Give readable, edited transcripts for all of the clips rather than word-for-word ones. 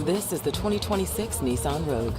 This is the 2026 Nissan Rogue.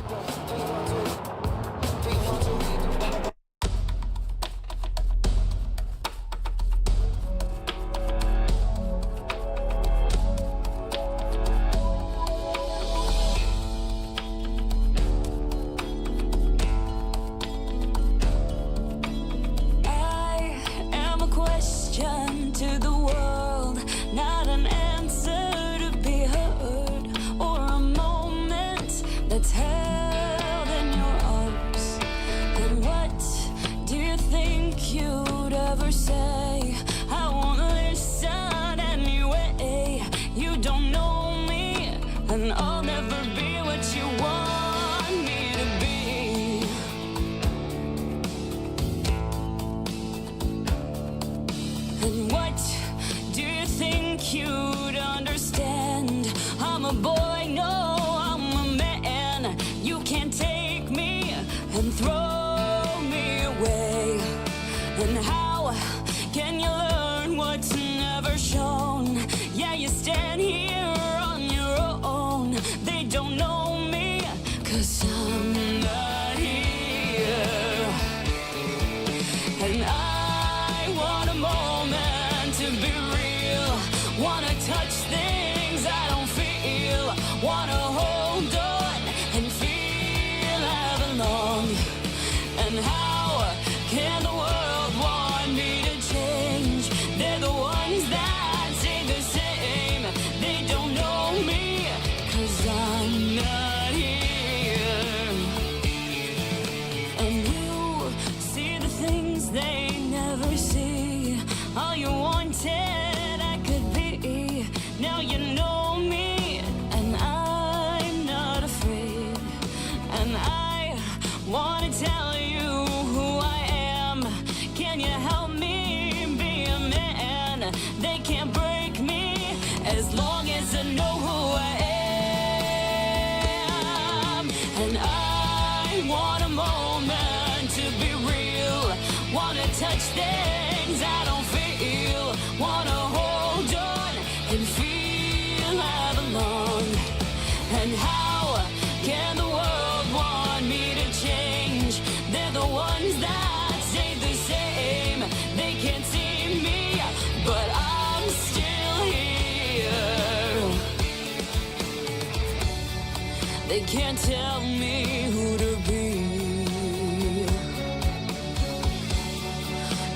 They can't tell me who to be,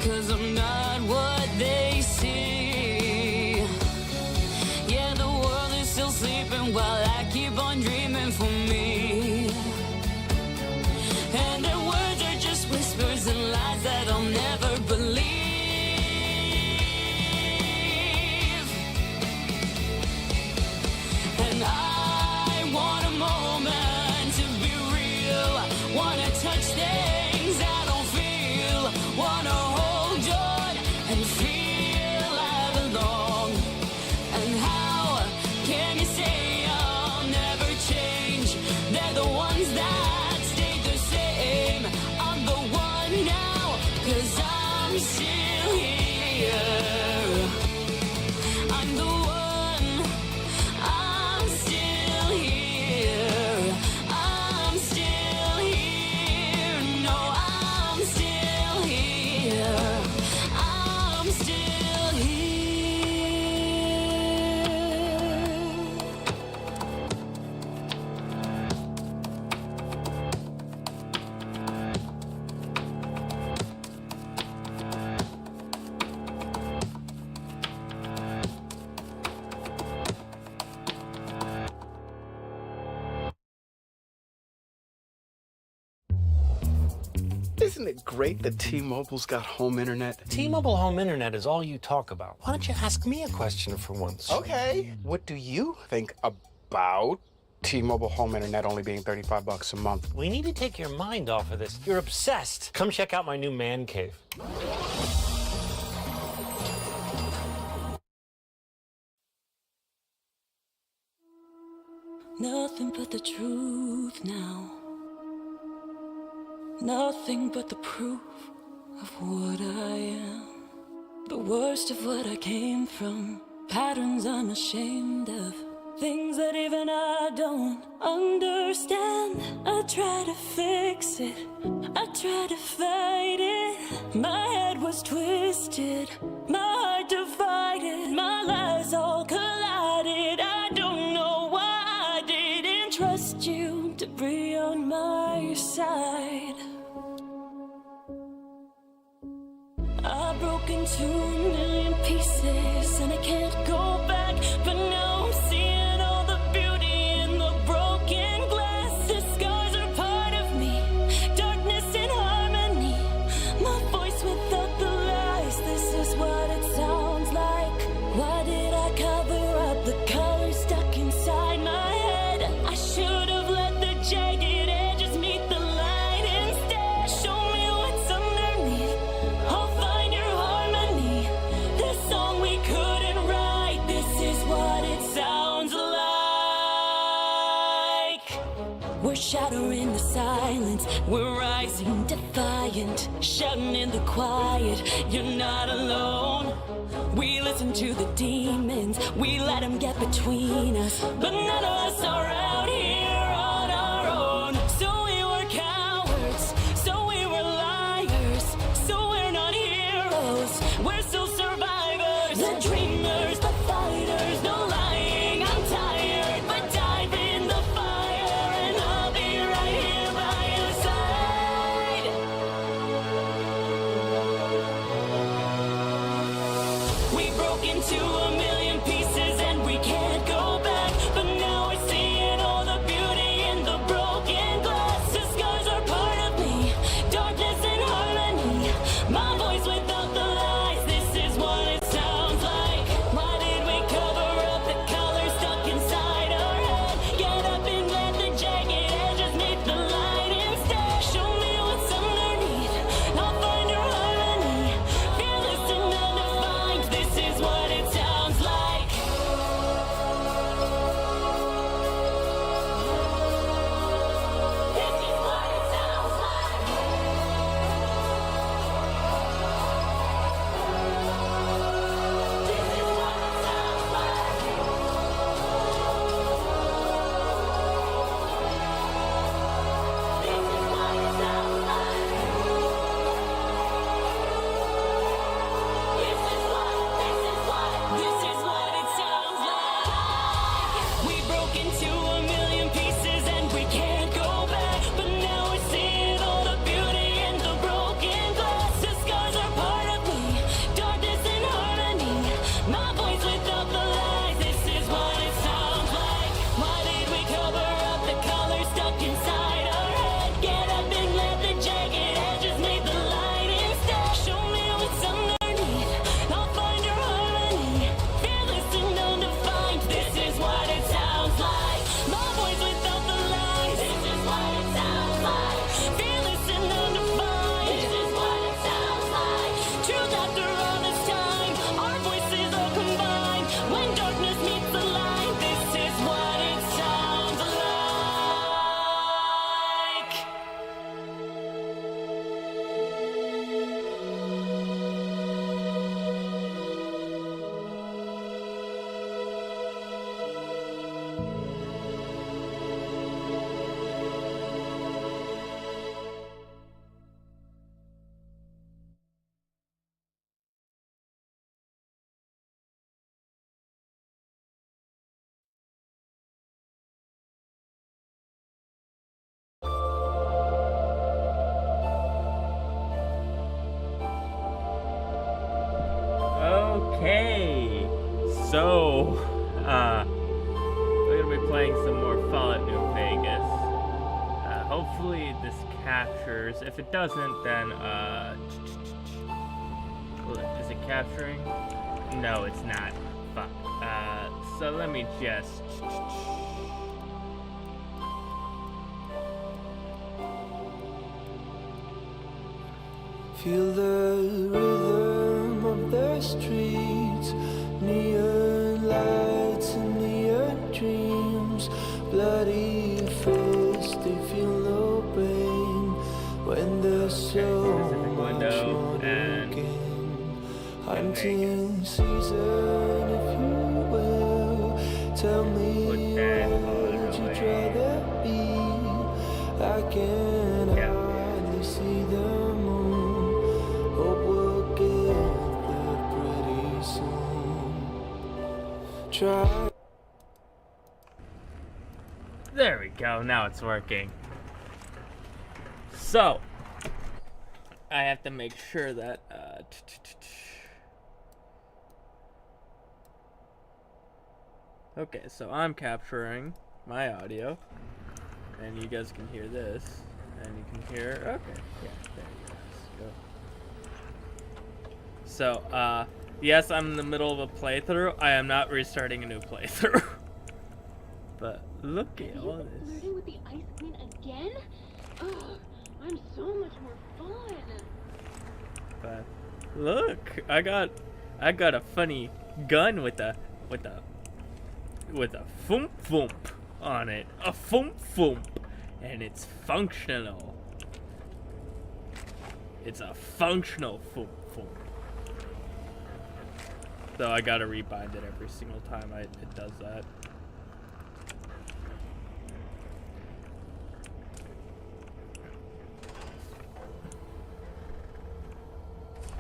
'cause I'm not what they see. Yeah, the world is still sleeping while I keep on dreaming for me. And their words are just whispers and lies that I'll never believe. And I want a moment to be real. Wanna touch things I don't feel. Wanna hold on and feel I belong. And how can you say I'll never change? They're the ones that stay the same. I'm the one now, 'cause I'm still here. I'm the one, I'm still here. I'm still here. No, I'm still here. I'm still here. Isn't it great that T-Mobile's got home internet? T-Mobile home internet is all you talk about. Why don't you ask me a question for once? Okay. What do you think about T-Mobile home internet only being $35 a month? We need to take your mind off of this. You're obsessed. Come check out my new man cave. Nothing but the truth now. Nothing but the proof of what I am. The worst of what I came from. Patterns I'm ashamed of. Things that even I don't understand. I try to fix it, I try to fight it. My head was twisted, my heart divided, my lies all collided. I don't know why I didn't trust you to be on my side. I broke into a million pieces and I can't go back, but now I'm seeing all the beauty in the broken glass. The scars are part of me, darkness and harmony, my voice without the lies. This is what it sounds like. Why did I cover up the color stuck inside my head? I should have let the jagged edges meet the light instead. Show me what's underneath, I'll find your harmony. This song we couldn't write, this is what it sounds like. We're shattering the silence, we're rising defiant, shouting in the quiet, you're not alone. We listen to the demons, we let them get between us, but none of us are out here on our own. So we were cowards, so we were liars, so we're not heroes, we're still survivors. The dreamers, the fighters, no lying. I'm tired, but dive in the fire and I'll be right here by your side. We broke into a million pieces and we can't go back, but now we're seeing all the beauty in the broken glass. The scars are part of me, darkness and harmony, my voice without the lies. This is what it sounds like. Why did we cover up the color stuck inside our head? Get up and let the jagged edges meet the light instead. Show me what's underneath, I'll find your harmony. Fearless and undefined, this is what it sounds like. This is what it sounds like. This is what it sounds like. This is what it sounds like. This is what it sounds like. We broke into a million pieces and we can't go back, but now we're seeing all the beauty in the broken glass. The scars are part of me, darkness and harmony, my voice without the lies. This is what it sounds like. Why did we cover up the color stuck inside our head? Get up and let the jagged edges meet the light instead. Show me what's underneath, I'll find your harmony. Fearless and undefined, this is what it sounds like. My voice without the lies, this is what it sounds like. Fearless and undefined, this is what it sounds like. Truth after all this time, our voices are combined. When darkness meets the light, this is what it sounds like. Okay, so we're gonna be playing some more Fallout New Vegas. Hopefully this captures. If it doesn't, then is it capturing? No, it's not. Fuck. So let me just. Feel the rhythm of the streets, neon lights and neon dreams, bloody fists, they feel no pain when there's so much more to gain. Hunting season, if you will, tell me try. There we go. Now it's working. So, I have to make sure that, okay, so I'm capturing my audio, and you guys can hear this, and you can hear, okay, yeah, there you go. So, yes, I'm in the middle of a playthrough. I am not restarting a new playthrough. But look at all this. Flirting with the Ice Queen again? Ugh, I'm so much more fun. But look, I got a funny gun with a foomp foomp on it. A foomp foomp. And it's functional. It's a functional foomp foomp. Though I gotta rebind it every single time it does that.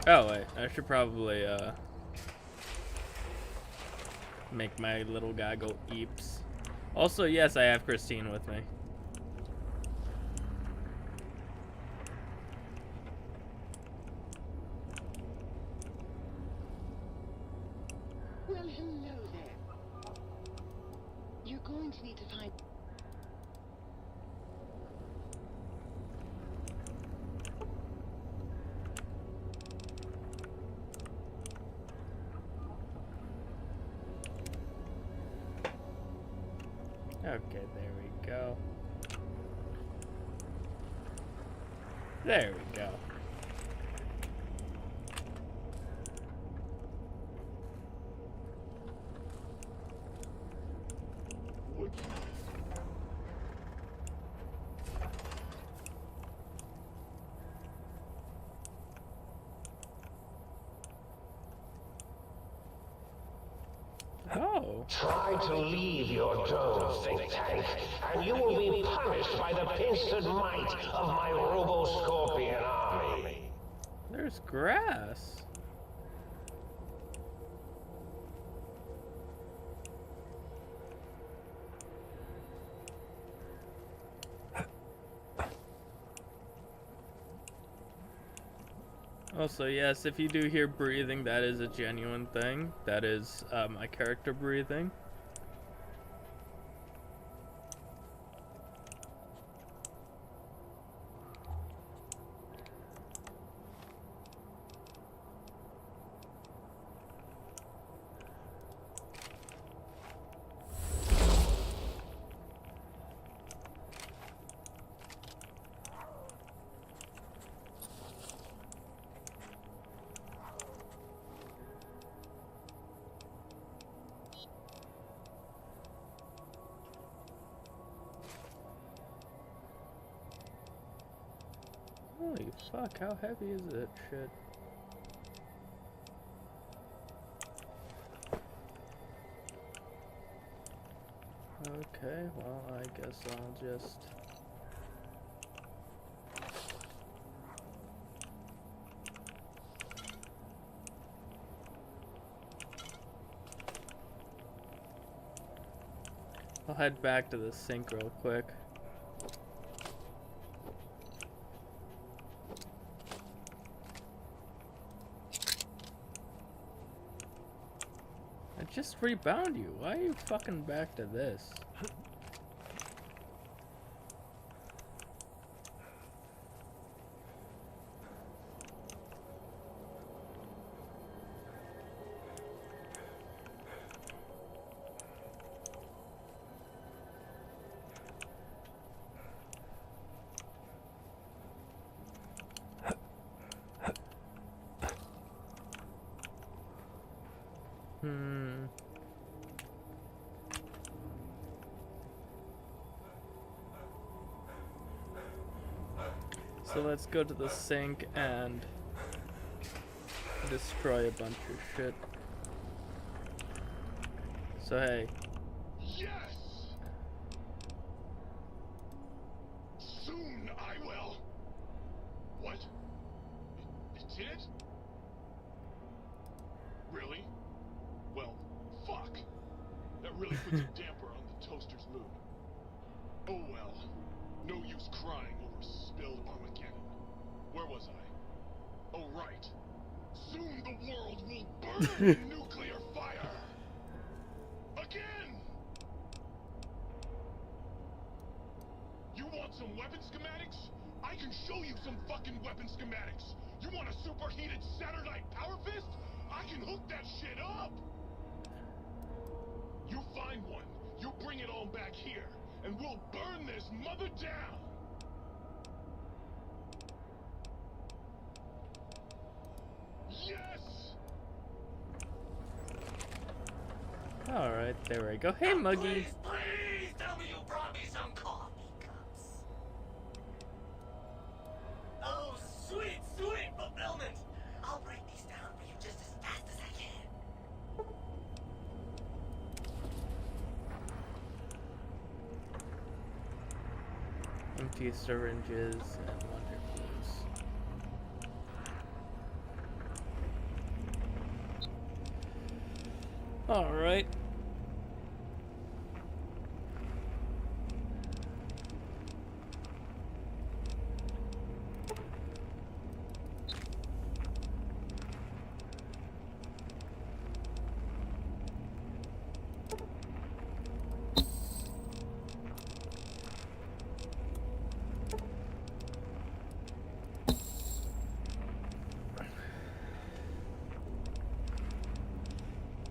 Oh wait, I should probably make my little guy go eeps. Also, yes, I have Christine with me. Well, hello there. You're going to need to find... Okay, there we go. There we go. Oh. Try to leave your dome, think tank, and you will be punished by the pincered might of my Robo-Scorpion army. There's grass. Also, yes, if you do hear breathing, that is a genuine thing. That is my character breathing. Holy fuck, how heavy is that shit? Okay, well, I guess I'll just... I'll head back to the sink real quick. I just rebound you. Why are you fucking back to this? So let's go to the sink and destroy a bunch of shit. So hey. Yes! Soon I will. What? It did? Really? Well, fuck. really puts a damper on the toaster's mood. Oh well. No use crying over spilled Armageddon. Where was I? Oh right. Soon the world will burn in nuclear fire! Again! You want some weapon schematics? I can show you some fucking weapon schematics! You want a superheated Saturday power fist? I can hook that shit up! You find one, you bring it on back here, and we'll burn this mother down! Yes! Alright, there we go. Hey, Muggy. Please tell me you brought me some coffee cups. Oh, sweet, sweet fulfillment. I'll break these down for you just as fast as I can. Empty syringes and wonder clues. Alright.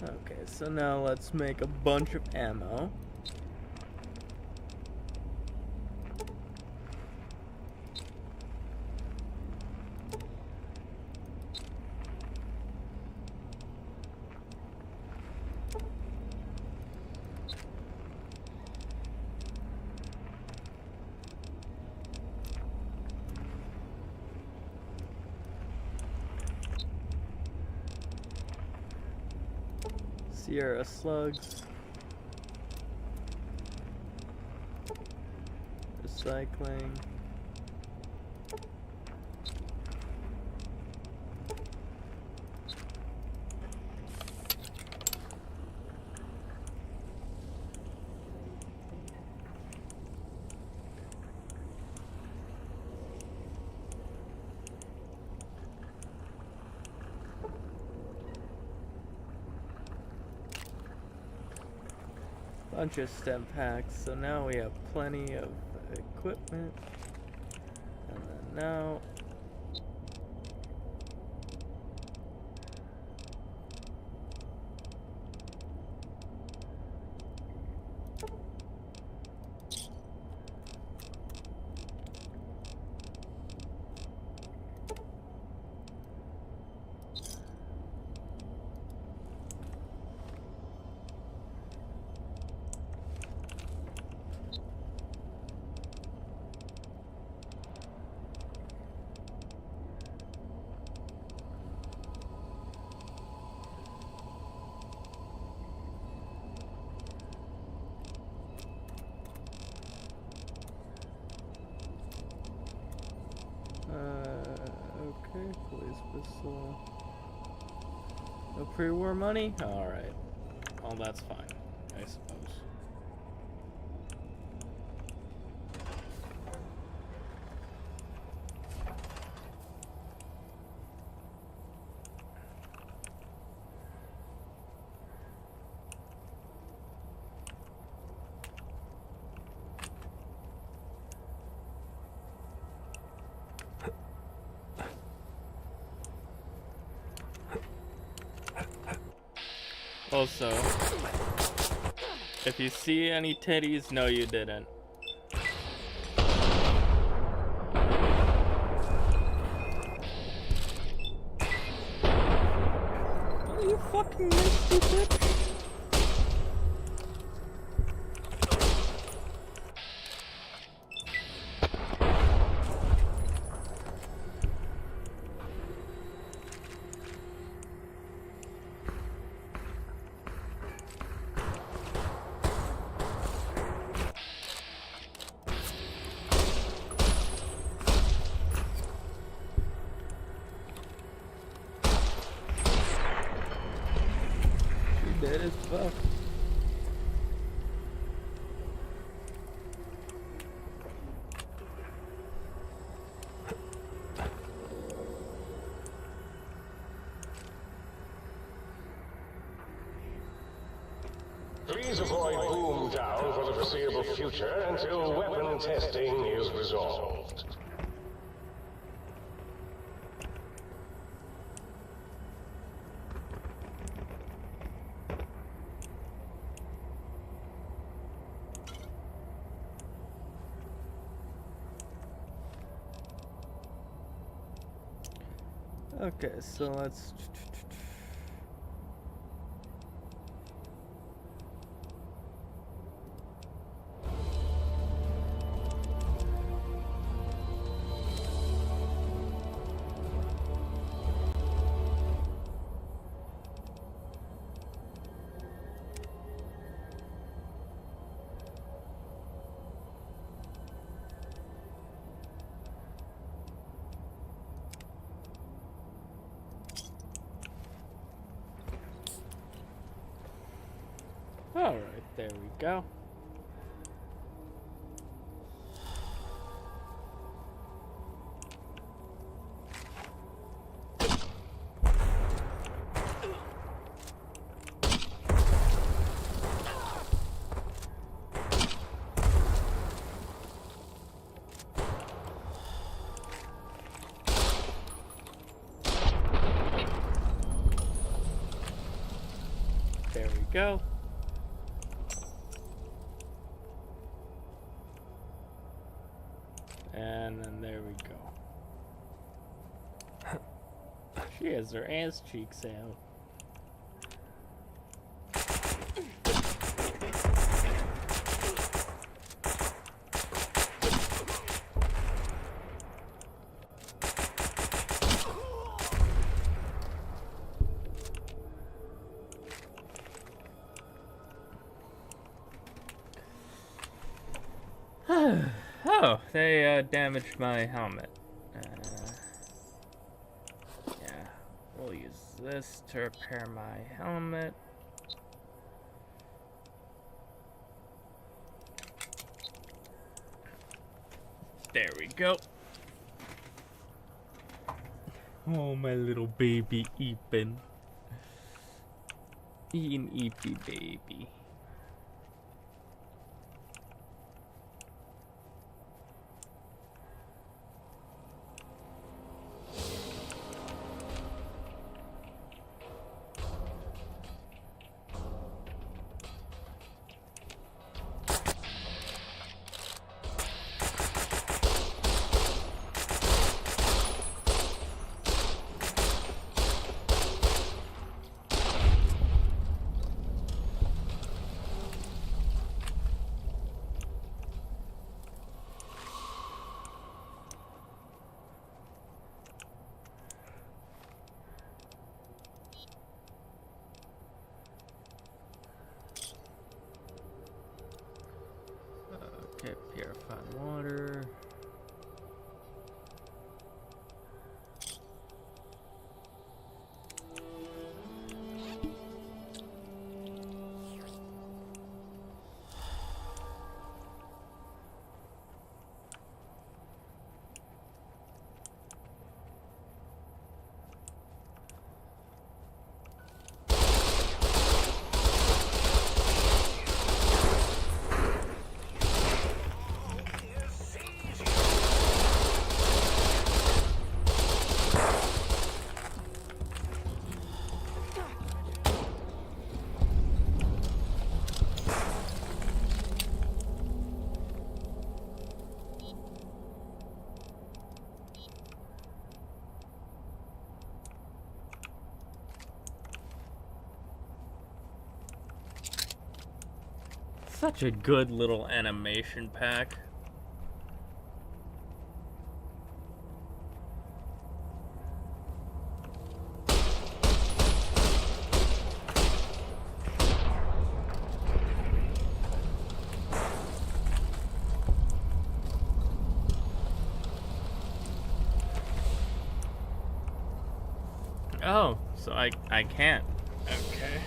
Okay, so now let's make a bunch of ammo. Sierra slugs. Recycling. Bunch of stem packs, so now we have plenty of equipment. And then now okay, police pistol. No pre-war money? Alright. Well, that's fine, I suppose. Also, if you see any titties, no you didn't. Are you fucking stupid? That is Please avoid Boomtown for the foreseeable future until weapon testing is resolved. Okay, so let's. Alright, there we go. There we go. And then there we go. She has her ass cheeks out. Oh, they damaged my helmet. Yeah, we'll use this to repair my helmet. There we go. Oh, my little baby Eepin. Eating Eepy baby. Okay, purified water. Such a good little animation pack. Oh, so I can't. Okay.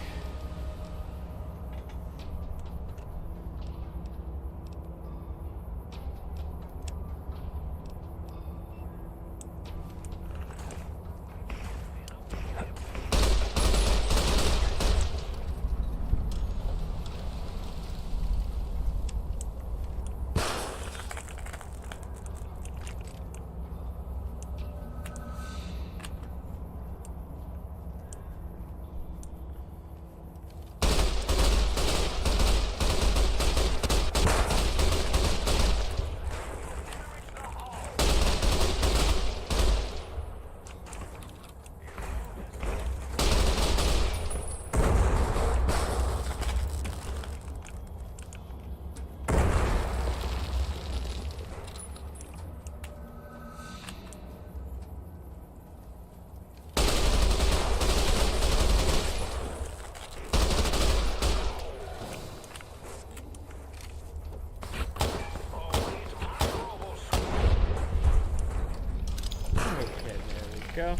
go.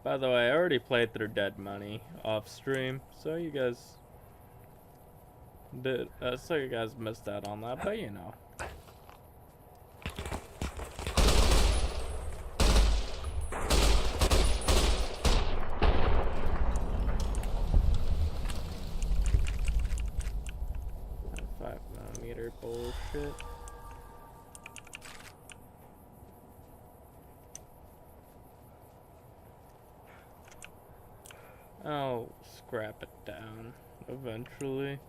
By the way, I already played through Dead Money off stream, so you guys missed out on that, but you know. That 5mm bullshit. I'll scrap it down eventually.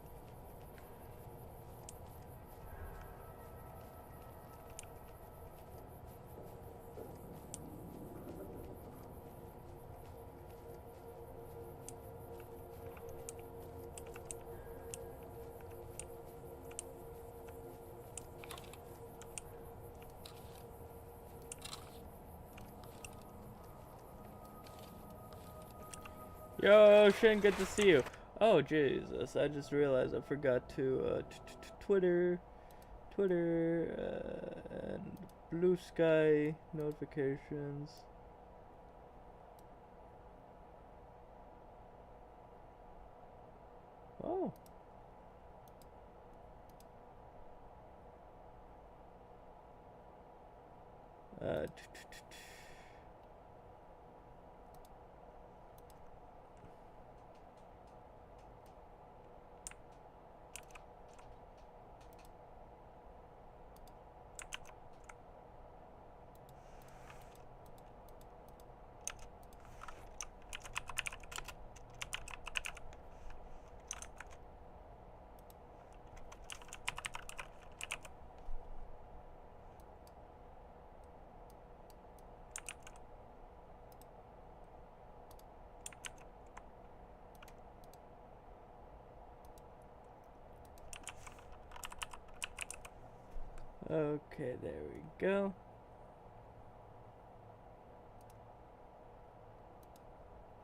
Yo, Shin, good to see you. Oh, Jesus, I just realized I forgot to, Twitter, and Blue Sky notifications. Oh. Okay, there we go.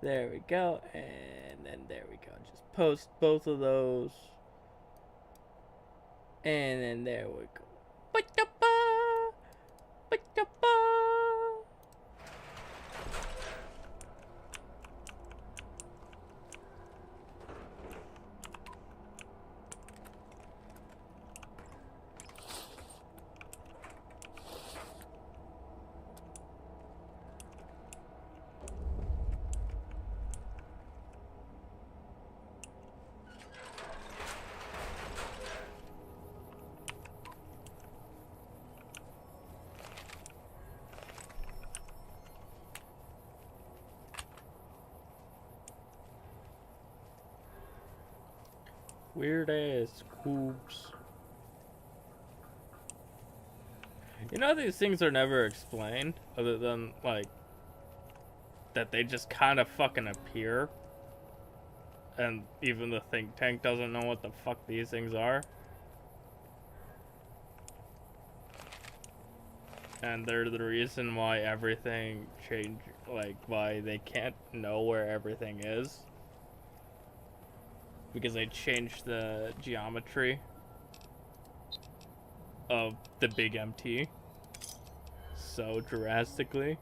There we go, and then there we go. Just post both of those. And then there we go. Weird ass coops. You know, these things are never explained, other than, like, that they just kind of fucking appear. And even the think tank doesn't know what the fuck these things are. and they're the reason why everything changed, like why they can't know where everything is, because they changed the geometry of the big MT so drastically.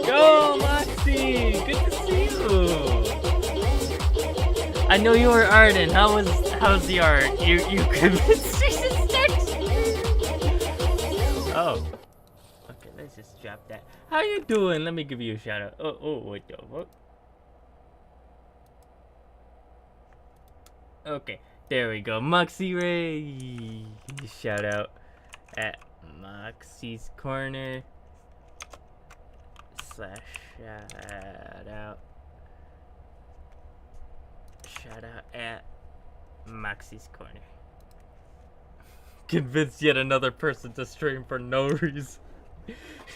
Yo, Moxie! Good to see you! I know you were Arden. How's the art? You convinced me to start? Oh. Okay, let's just drop that. How you doing? Let me give you a shout out. Oh, wait, what? Okay, there we go. Moxie Ray! Shout out at Moxie's Corner. / shout out at Moxie's Corner. Convinced yet another person to stream for no reason.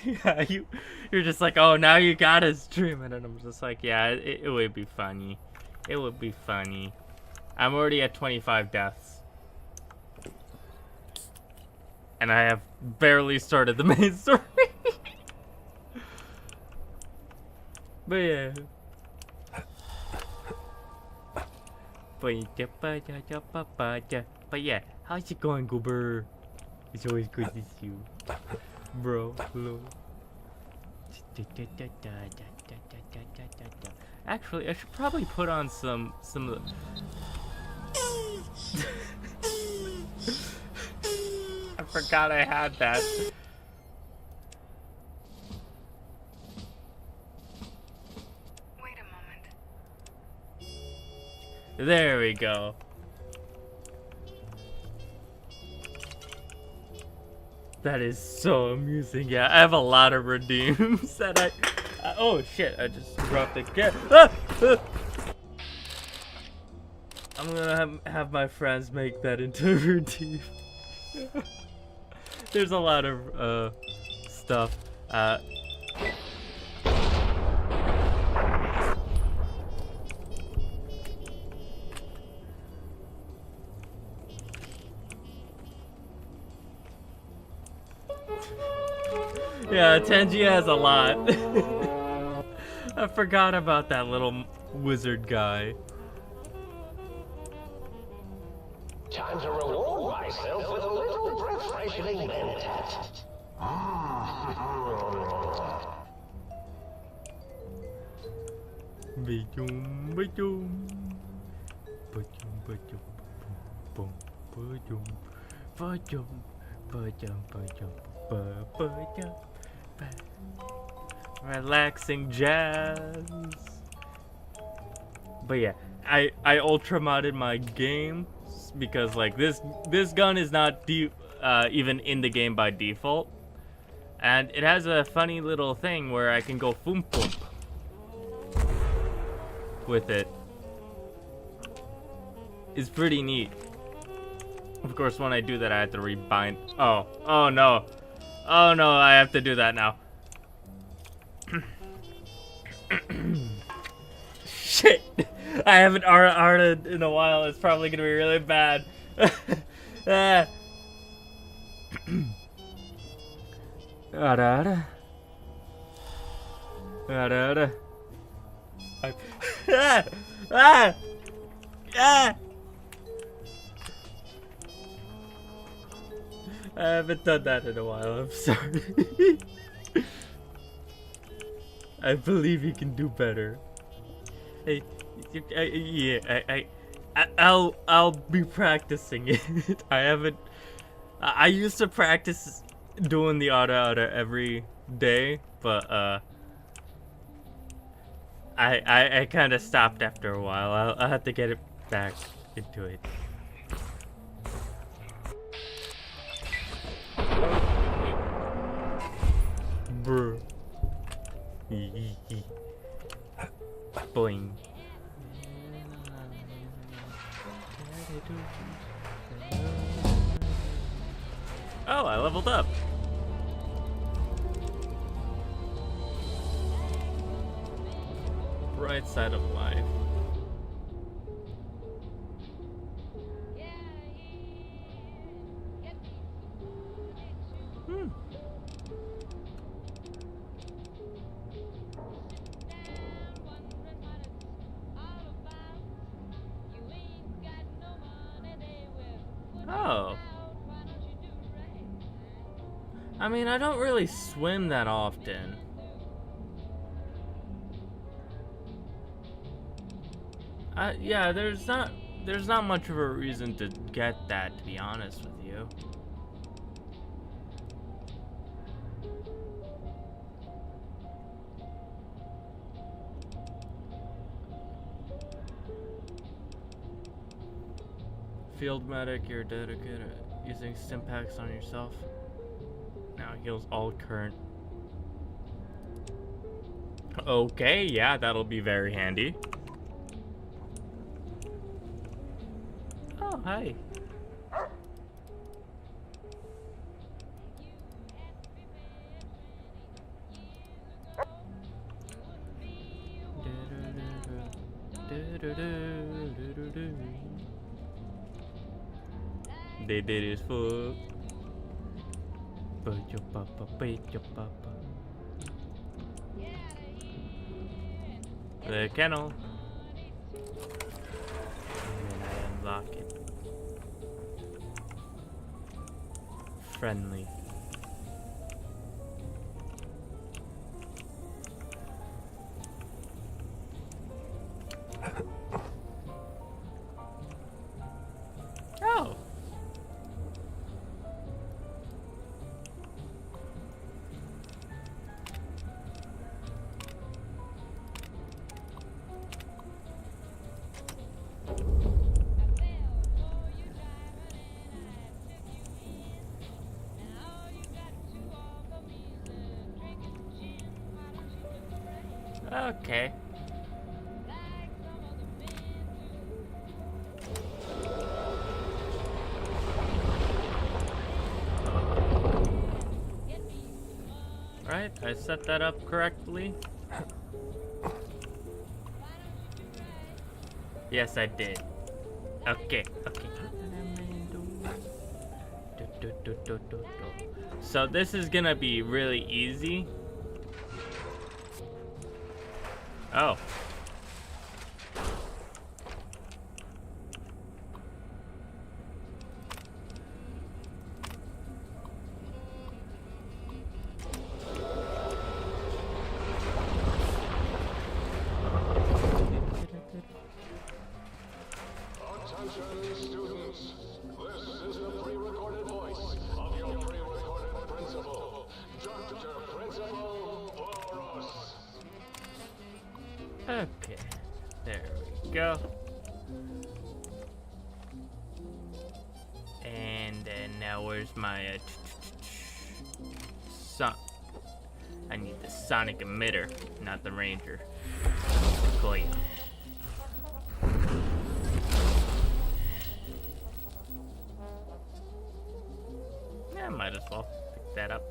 Yeah, you're just like, oh, now you gotta stream it, and I'm just like, yeah, it would be funny. It would be funny. I'm already at 25 deaths, and I have barely started the main story. But yeah. But yeah, how's it going, Goober? It's always good to see you, bro. Hello. Actually, I should probably put on some of the. I forgot I had that. There we go. That is so amusing. Yeah, I have a lot of redeems that I oh shit, I just dropped the cat. I'm gonna have my friends make that into a redeem. There's a lot of stuff. Yeah, Tenji has a lot. I forgot about that little wizard guy. Time to reward myself with a little breath-freshening mentat. Relaxing jazz. But yeah, I ultra modded my game because like this gun is not even in the game by default, and it has a funny little thing where I can go foom foom with it. It's pretty neat. Of course, when I do that, I have to rebind. Oh no, I have to do that now. Shit, I haven't arted in a while. It's probably gonna be really bad. I haven't done that in a while. I'm sorry. I believe you can do better. Hey, yeah, I'll be practicing it. I used to practice doing the auto every day, but I kind of stopped after a while. I'll have to get it back into it. Bruh. Boing. Oh, I leveled up. Bright side of life. Oh. I mean, I don't really swim that often. Yeah, there's not much of a reason to get that, to be honest with you. Field medic, you're dedicated using stim packs on yourself. Now heals all current. Okay, yeah, that'll be very handy. Oh, hi. They did it for your papa, your papa. The kennel. And then I unlock it. Friendly. Oh. Okay. Right, I set that up correctly. Yes, I did. Okay, okay. So this is gonna be really easy. Oh. Attention, students. This is the pre-recorded voice of your pre-recorded principal, Dr. Principal Boros. Okay, there we go. And then now where's my son? I need the sonic emitter, not the ranger. OKIE. Yeah, might as well pick that up.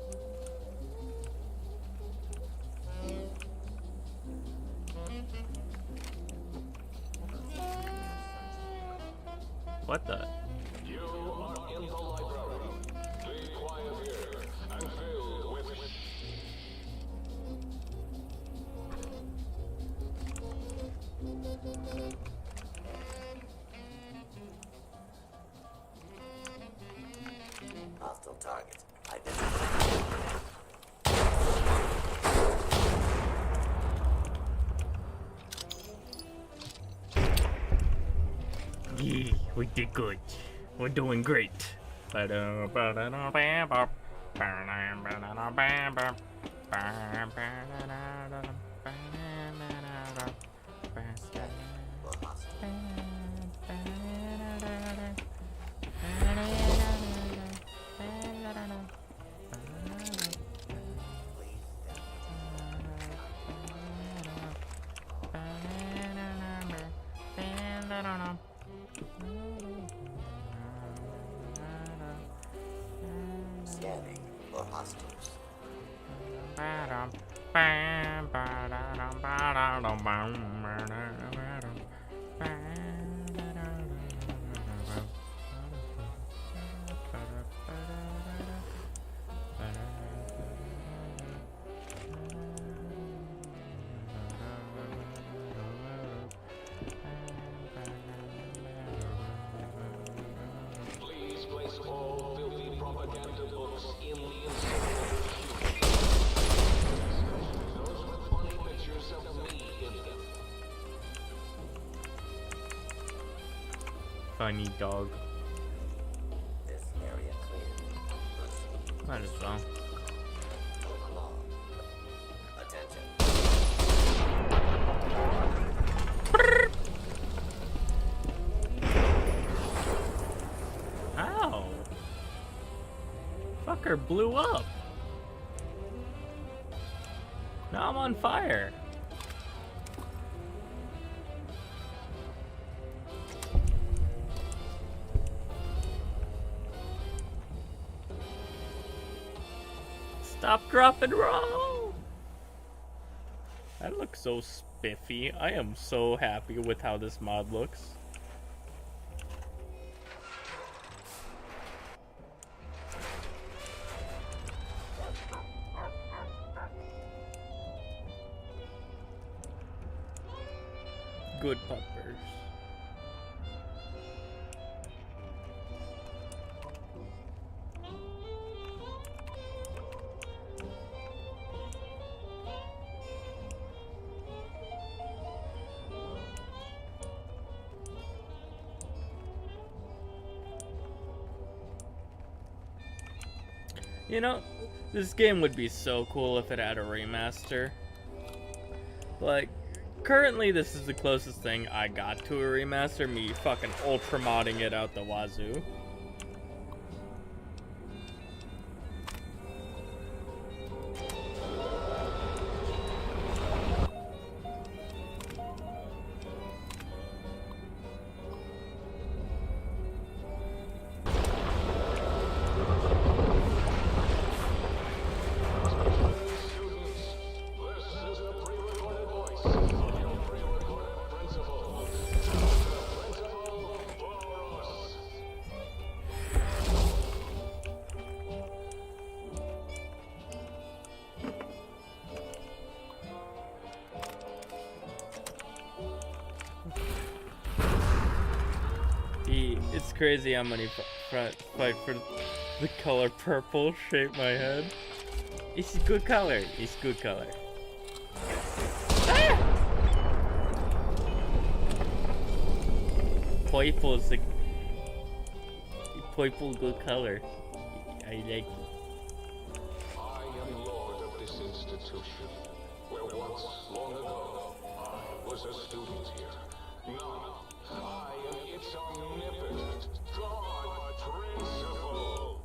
What the? You are in the library. Be quiet here and filled with hostile targets identified. Yeah, we did good. We're doing great. scanning for hostiles. Please place all filthy propaganda books in the incinerator. Those with funny pictures of me in them. Funny dog. This area cleared. Proceed. Might as well. Move along. Attention. Ow! Fucker blew up. Now I'm on fire. Stop, drop, and roll! That looks so spiffy. I am so happy with how this mod looks. Good puppers. You know, this game would be so cool if it had a remaster. Like, currently this is the closest thing I got to a remaster, me fucking ultra modding it out the wazoo. It's crazy how many fight for the color purple shape my head. It's a good color. It's good color. Ah! Purple's the purple good color. I like it. I am lord of this institution, where once, long ago, I was a student here. Now, I am its omnipotent God principle.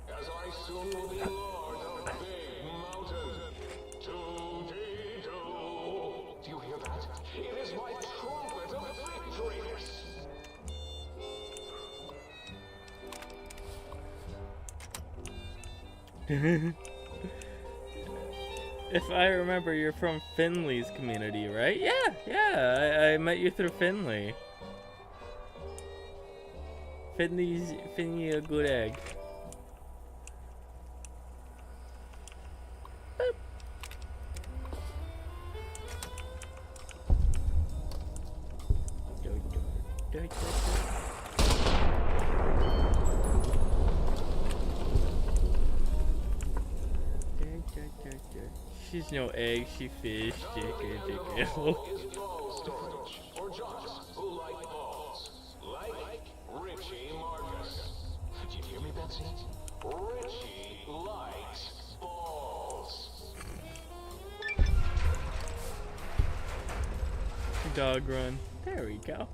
As I soon will be lord of Big Mountain. Do you hear that? It is my trumpet of victories. If I remember, you're from Finley's community, right? Yeah, I met you through Finley. Finley a good egg. Boop. She's no egg, she fish. Is ball storage for jocks who like balls, like Richie Marcus. Did you hear me, Betsy? Richie likes balls. Dog run. There we go.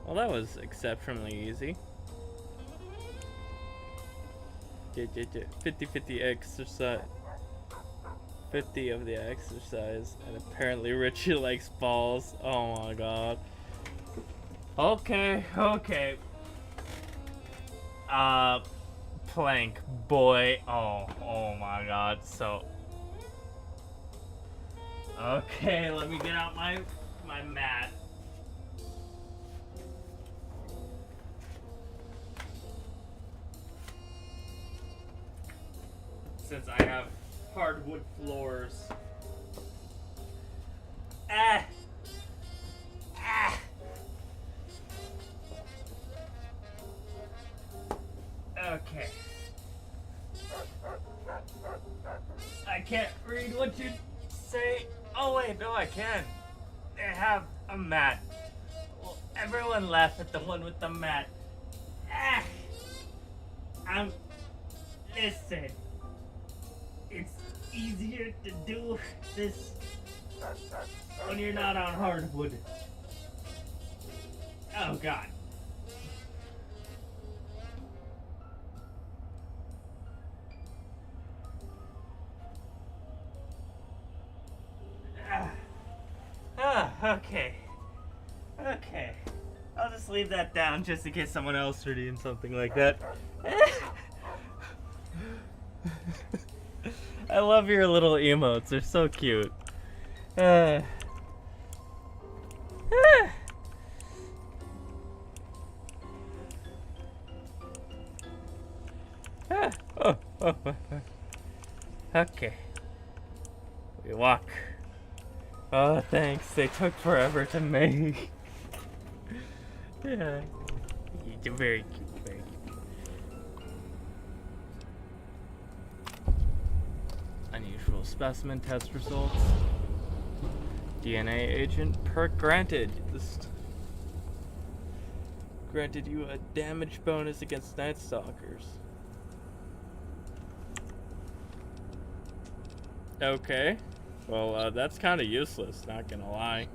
Well, that was exceptionally easy. 50-50 exercise. 50 of the exercise. And apparently Richie likes balls. Oh my god. Okay, okay. Plank, boy. Oh my god, so... Okay, let me get out my mat. Since I have hardwood floors. Ah! Ah! Okay. I can't read what you say. Oh wait, no I can. They have a mat. Well, everyone laugh at the one with the mat. Ah! Listen. It's easier to do this when you're not on hardwood. Oh god. Okay. Okay. I'll just leave that down just in case someone else are doing something like that. I love your little emotes. They're so cute. Okay. We walk. Oh, thanks. They took forever to make. Yeah. You're very cute, very cute. Unusual specimen test results. DNA agent perk granted. This granted you a damage bonus against Night Stalkers. Okay. Well, that's kind of useless, not gonna lie.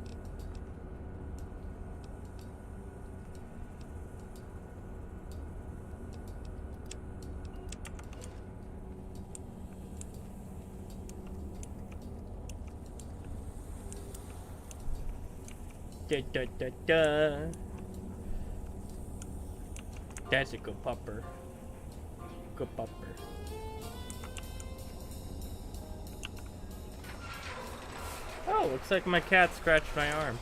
Da, da, da, da. That's a good pupper. Good pupper. Oh, looks like my cat scratched my arm.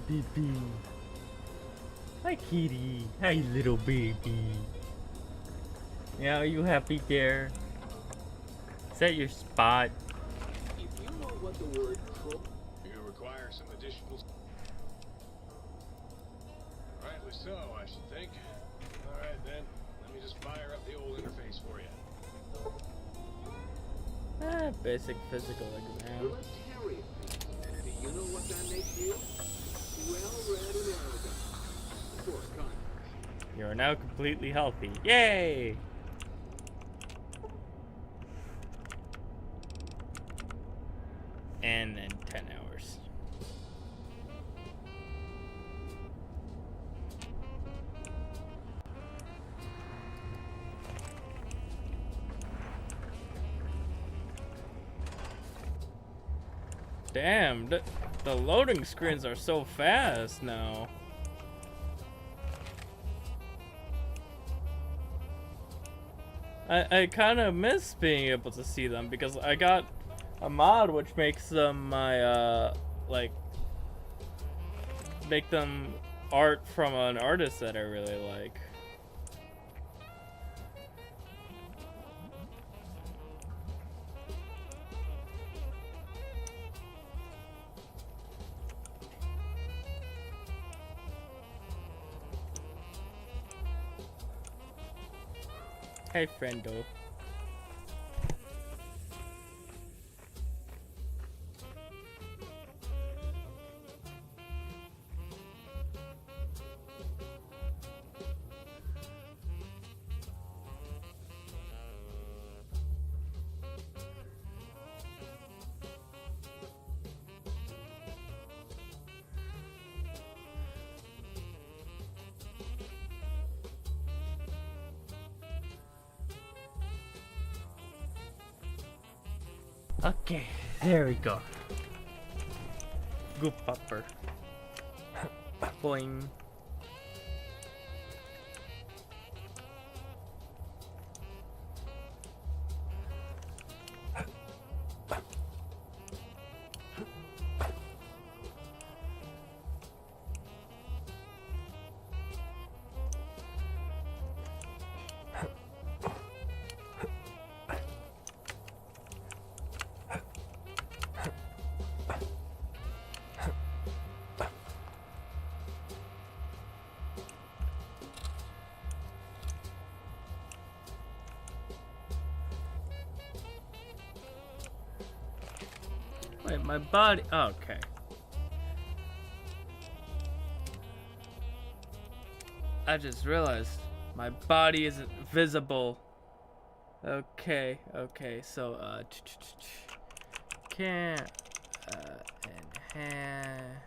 Baby. Hi, kitty. Hi, little baby. Yeah, are you happy there? Is that your spot? If you know what the word you require some additional. Rightly so, I should think. All right then, let me just fire up the old interface for you. Basic physical exam. Do you know what that makes you? Well-read and arrogant. For a con. You are now completely healthy. Yay! And then 10 hours. Damn, the loading screens are so fast now. I kind of miss being able to see them because I got a mod which makes them my like make them art from an artist that I really like. Hey, friendo. Okay, there we go. Goop upper. Boing. Wait, my body. Oh, okay. I just realized my body isn't visible. Okay, okay. So, can't enhance.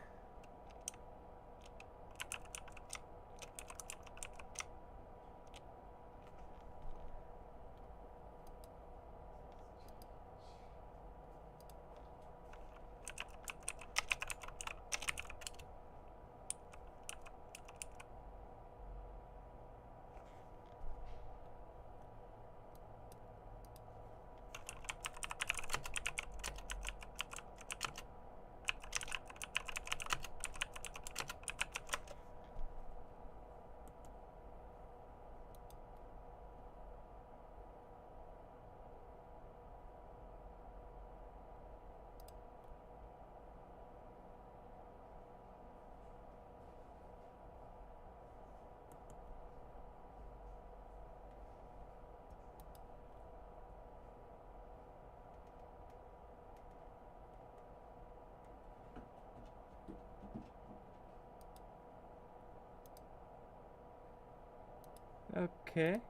Okay.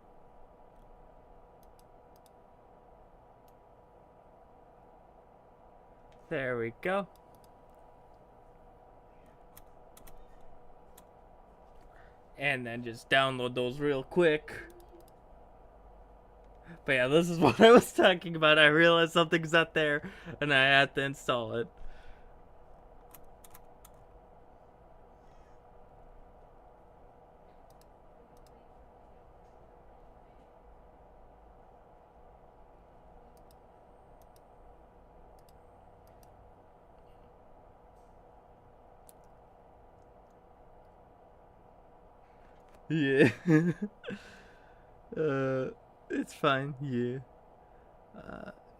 There we go. And then just download those real quick. But yeah, this is what I was talking about. I realized something's not there and I had to install it. Yeah. It's fine. Yeah.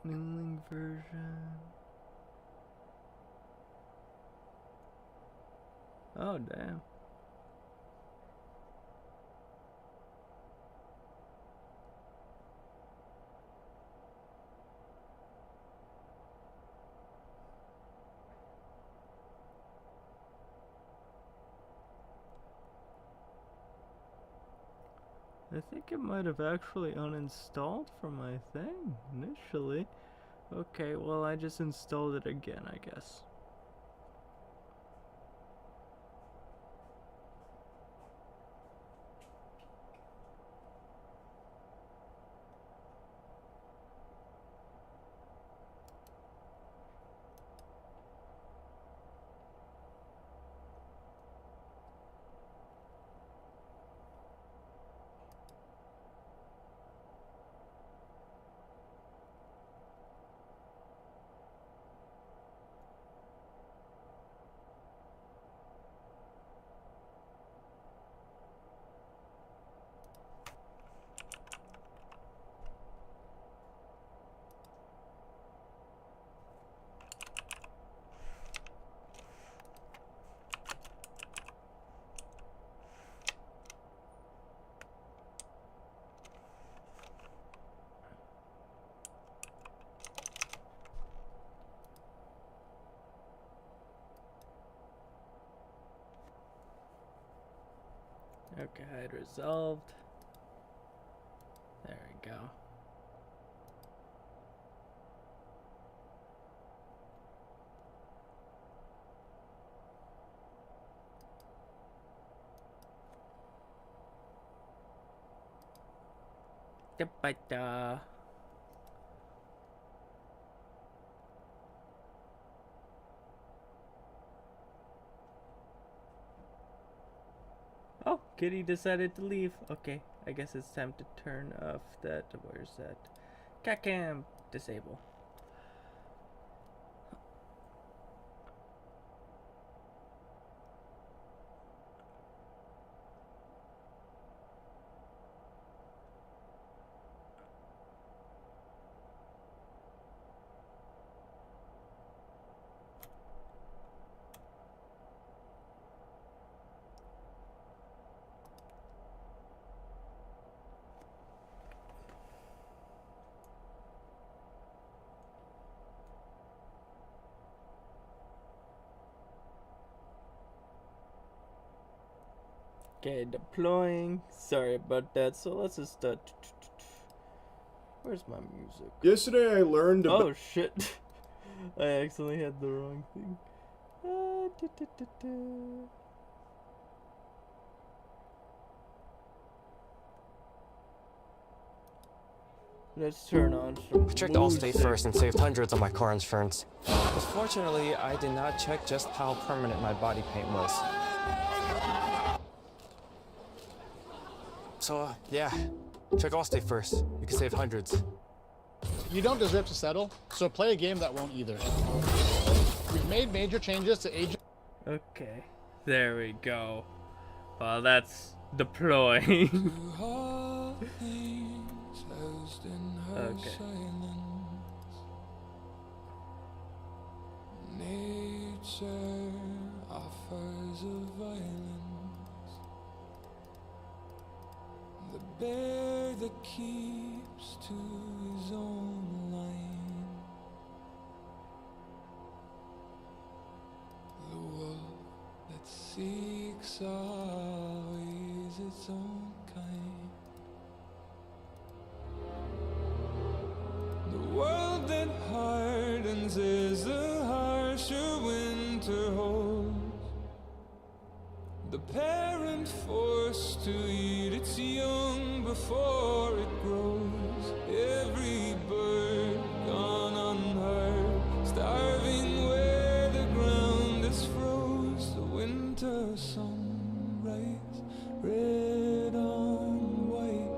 New link version. Oh, damn. I think it might have actually uninstalled from my thing initially. Okay, well, I just installed it again, I guess. Okay, hide resolved. There we go. Da-ba-da. Kitty decided to leave. Okay, I guess it's time to turn off that. Where's that? Cat cam. Disable. Okay, deploying. Sorry about that. So let's just start. Where's my music? Yesterday I learned about... Oh shit! I accidentally had the wrong thing. Let's turn on some I checked Allstate music. first and saved hundreds on my car insurance. But fortunately, I did not check just how permanent my body paint was. So, yeah, check Allstate first. You can save hundreds. You don't deserve to settle, so play a game that won't either. We've made major changes to age. Okay, there we go. Well, that's deploying. Okay. Nature offers a violence. The bear that keeps to his own line. The wolf that seeks always its own kind. The world that hardens is the harsher winter holds. The parent forced to eat its young before it grows. Every bird gone unheard, starving where the ground is froze. The winter sunrise, red on white,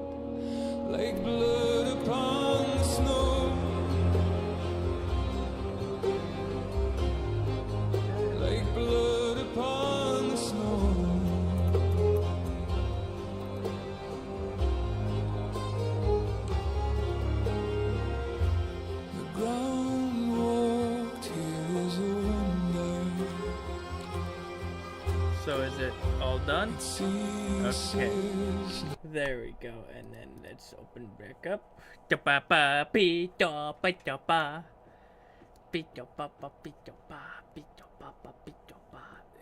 like blood upon the snow. Like blood upon the snow. The ground walked here is a wonder. So is it all done? Okay. Okay. There we go, and then let's open back up.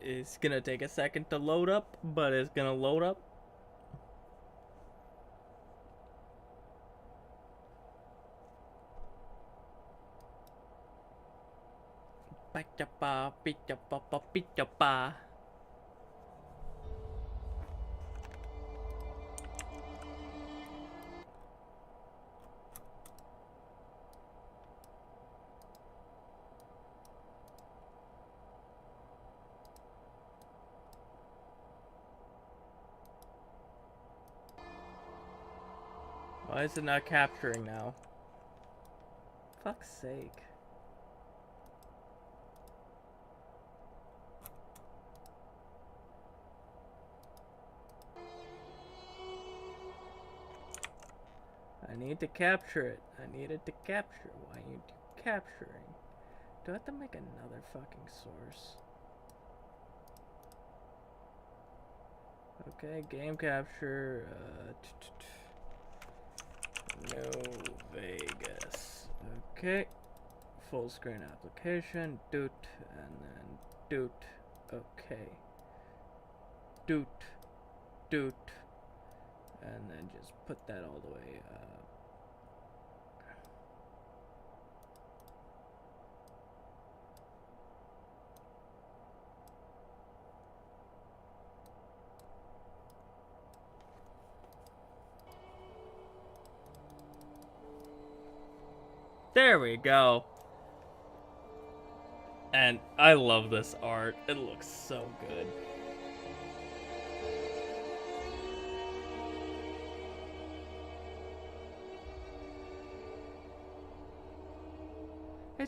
It's gonna take a second to load up, but it's gonna load up. Why is it not capturing now? Fuck's sake. I need to capture it. I need it to capture. Why are you capturing? Do I have to make another fucking source? Okay, game capture. No Vegas. Okay. Full screen application. Doot. And then doot. Okay. Doot. Doot. And then just put that all the way up. There we go. And I love this art. It looks so good.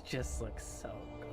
It just looks so good.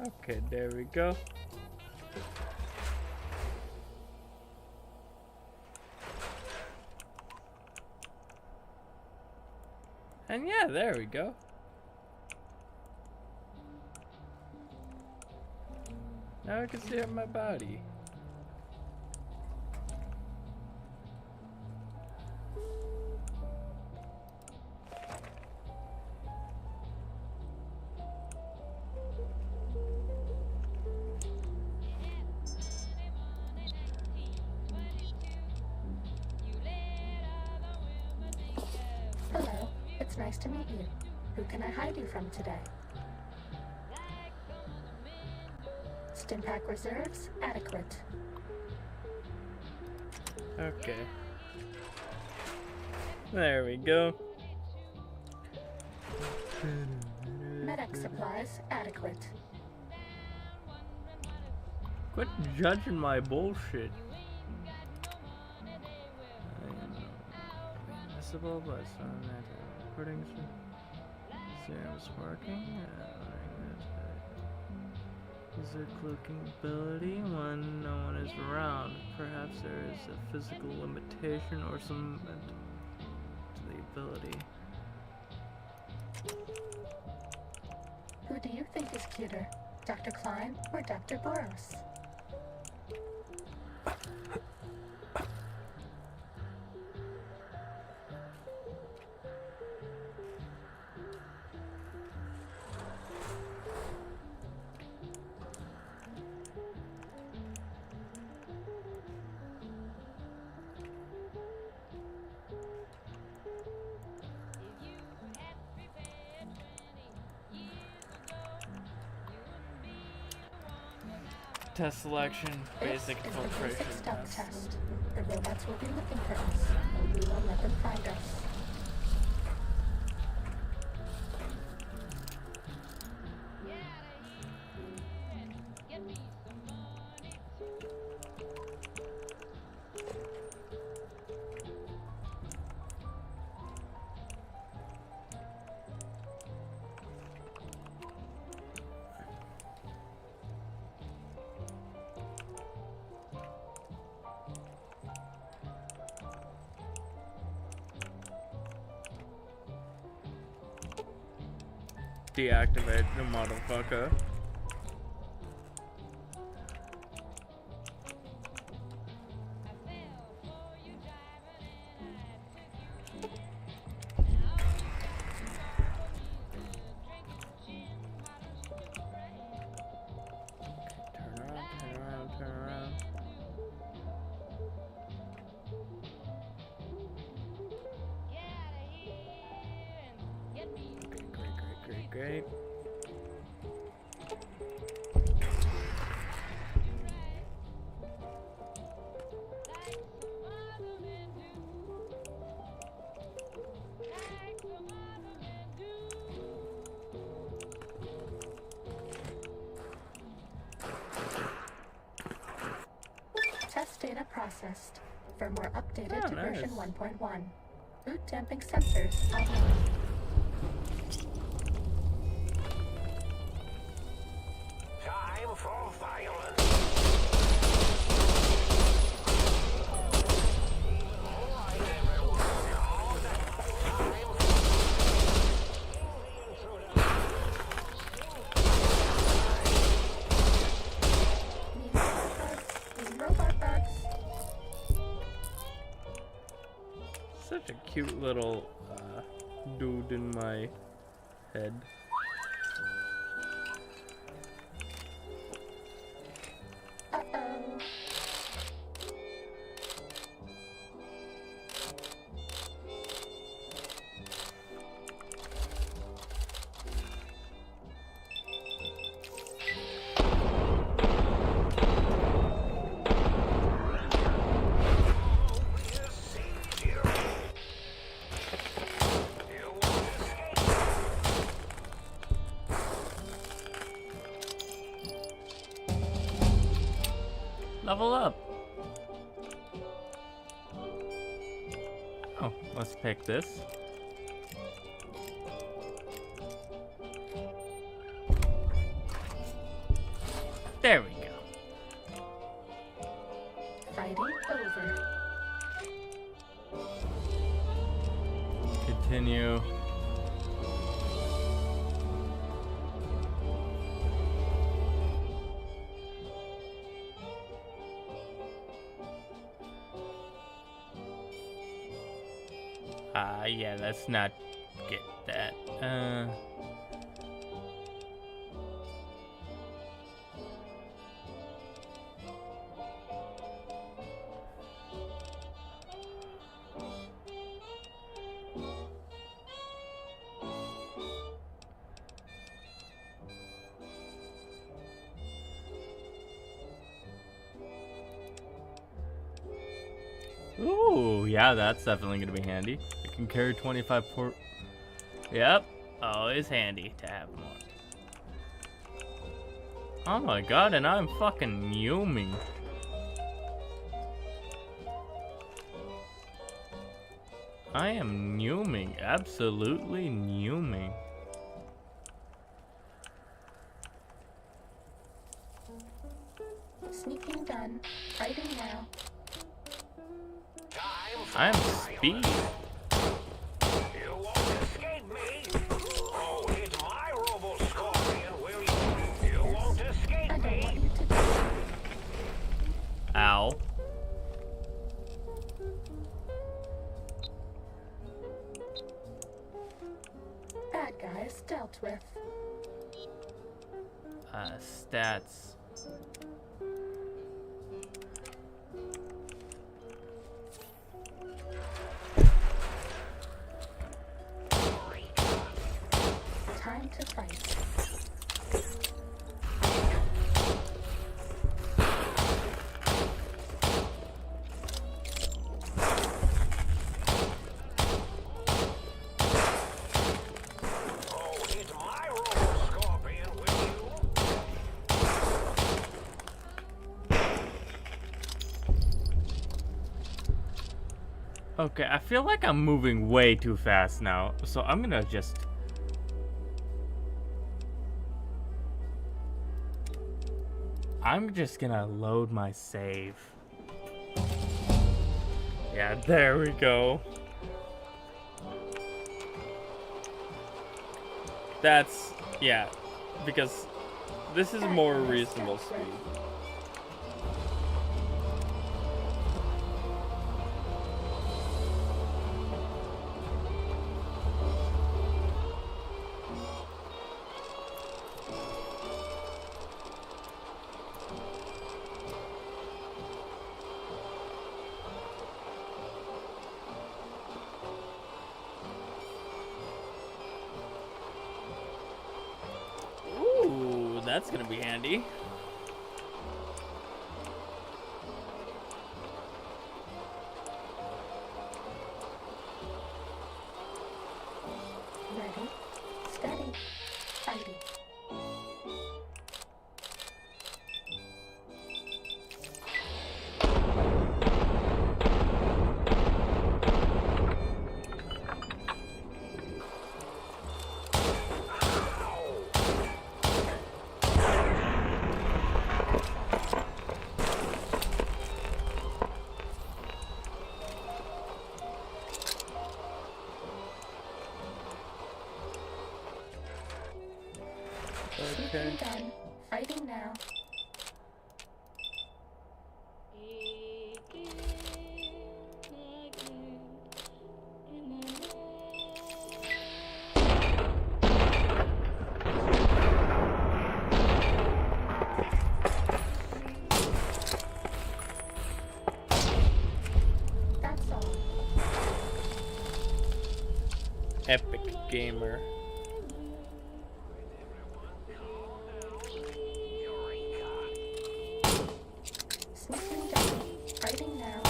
Okay, there we go. And yeah, there we go. Now I can see it my body. Hello, it's nice to meet you. Who can I hide you from today? Stimpack reserves adequate. Okay. There we go. Medic supplies adequate. Quit judging my bullshit. Municipal, but it's not that recording. Serum's working. Is there cloaking ability when no one is around? Perhaps there is a physical limitation or some to the ability. Who do you think is cuter, Dr. Klein or Dr. Boros? Test selection, basic infiltration Basic stealth test. test. The robots will be looking for us, and we won't let them find us. Deactivate the motherfucker. Turn around. Great. Test data processed. Firmware updated Oh, to nice. version 1.1. Boot damping sensors online. Time for violence. Robot bugs. Such a cute little dude in my head. Level up. Oh, let's pick this. There we go. Fighting over. Continue. Yeah, let's not get that. Ooh, yeah, that's definitely gonna be handy. It can carry 25 port. Yep, always handy to have more. Oh my god, and I'm fucking fuming. I am fuming, absolutely fuming. Sneaking done. Fighting now. I'm speed. You won't escape me. Oh, it's my robo-scorpion, will you? You won't escape me. Ow. Bad guys dealt with. Stats. Time to fight. Oh, it's my robo-scorpion, will you? Okay, I feel like I'm moving way too fast now, so I'm gonna just... I'm just gonna load my save. Yeah, there we go. That's, yeah, because this is more reasonable speed. Ooh, that's gonna be handy. Ready, steady, fighting. Okay. Done. Fighting now. That's all. Epic gamer. Sneaking down. Fighting now.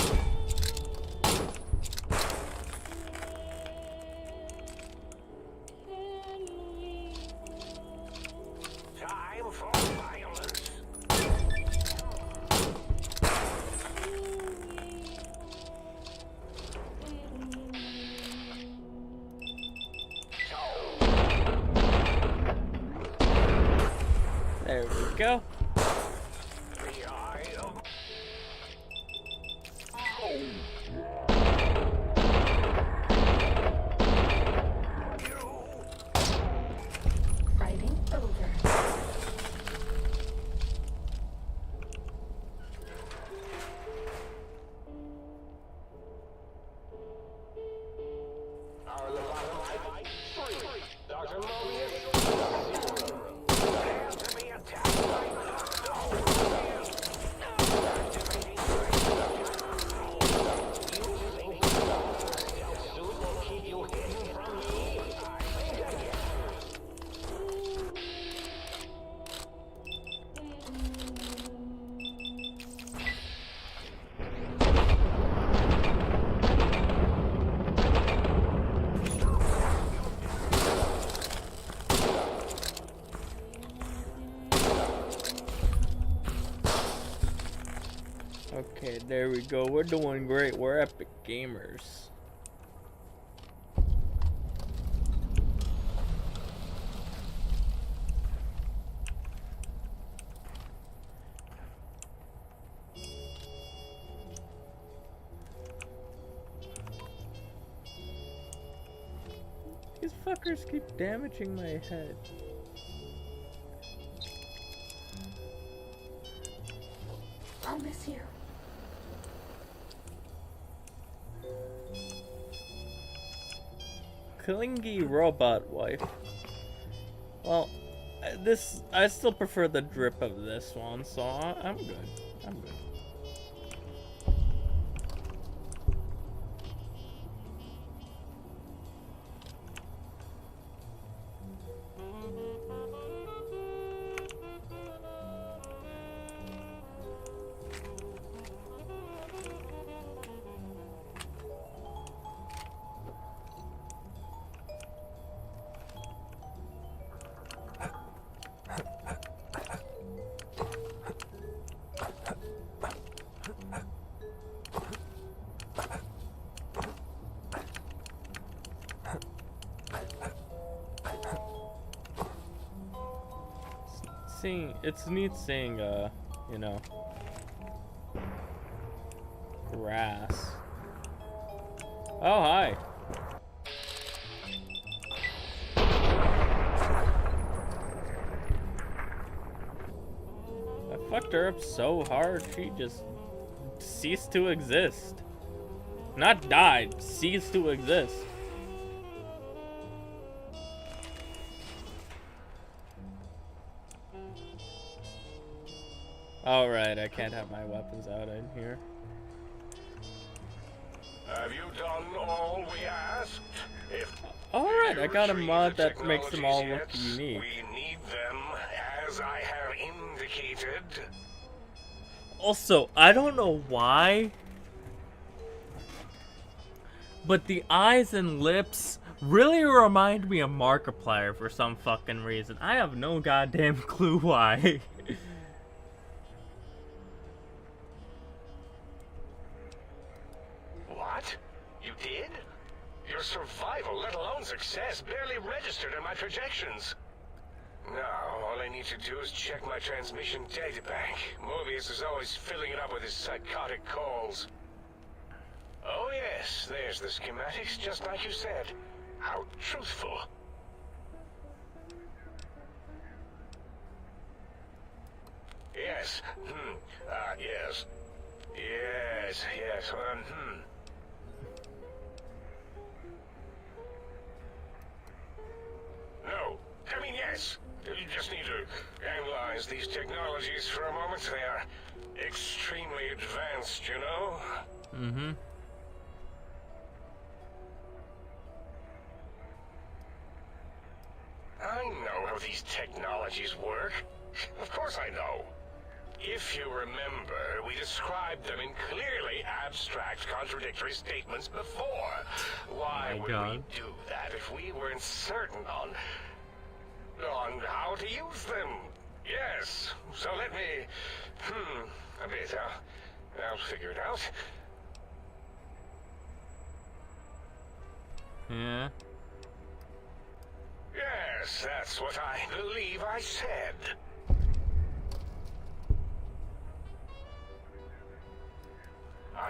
Time for violence. go. Fighting over. Okay, there we go. We're doing great. We're epic gamers. These fuckers keep damaging my head. I'll miss you. Clingy robot wife. Well, I still prefer the drip of this one, so I'm good. I'm good. It's neat seeing, you know, grass. Oh, hi. I fucked her up so hard, she just ceased to exist. Not died, ceased to exist. Alright, I can't have my weapons out in here. Have you done all we asked? Alright, I got a mod that makes them all look unique. We need them, as I have indicated. Also, I don't know why, but the eyes and lips really remind me of Markiplier for some fucking reason. I have no goddamn clue why. What? You did? Your survival, let alone success, barely registered in my projections. Now, all I need to do is check my transmission databank. Mobius is always filling it up with his psychotic calls. Oh yes, there's the schematics, just like you said. How truthful. Yes. Yes. Yes. No. I mean, yes. You just need to analyze these technologies for a moment. They are extremely advanced, you know? Mm-hmm. I know how these technologies work. Of course I know. If you remember, we described them in clearly abstract, contradictory statements before. Why would we do that if we weren't certain on how to use them? Yes. So let me, a bit. I'll figure it out. Yeah. Yes, that's what I believe I said.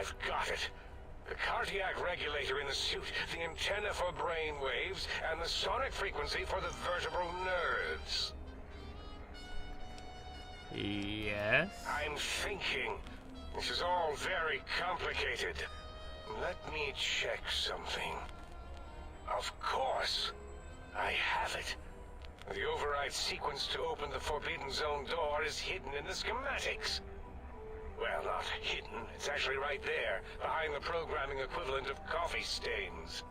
I've got it. The cardiac regulator in the suit, the antenna for brain waves, and the sonic frequency for the vertebral nerves. Yes? I'm thinking. This is all very complicated. Let me check something. Of course. I have it. The override sequence to open the Forbidden Zone door is hidden in the schematics. Well, not hidden. It's actually right there, behind the programming equivalent of coffee stains.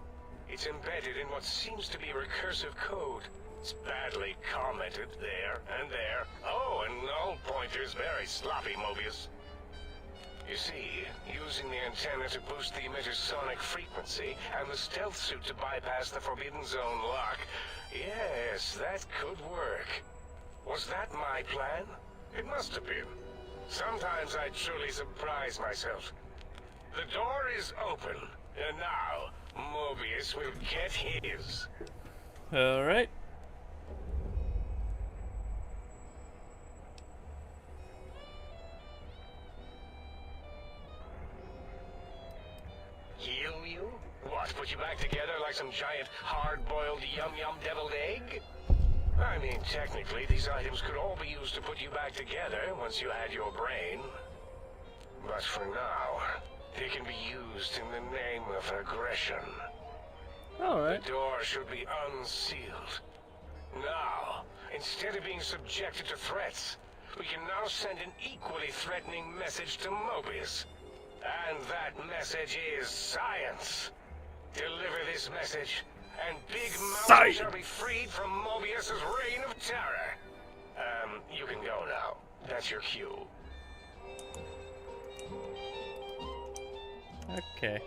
It's embedded in what seems to be recursive code. It's badly commented there and there. Oh, and null pointers very sloppy, Mobius. You see, using the antenna to boost the emitter's sonic frequency and the stealth suit to bypass the Forbidden Zone lock, yes, that could work. Was that my plan? It must have been. Sometimes I truly surprise myself. The door is open, and now Mobius will get his. Alright. Heal you? What, put you back together like some giant hard-boiled yum-yum deviled egg? I mean, technically, these items could all be used to put you back together once you had your brain. But for now, they can be used in the name of aggression. Alright. The door should be unsealed. Now, instead of being subjected to threats, we can now send an equally threatening message to Mobius. And that message is science. Deliver this message, and Big Mountain shall be freed from Mobius's reign of terror. You can go now. That's your cue. Okay.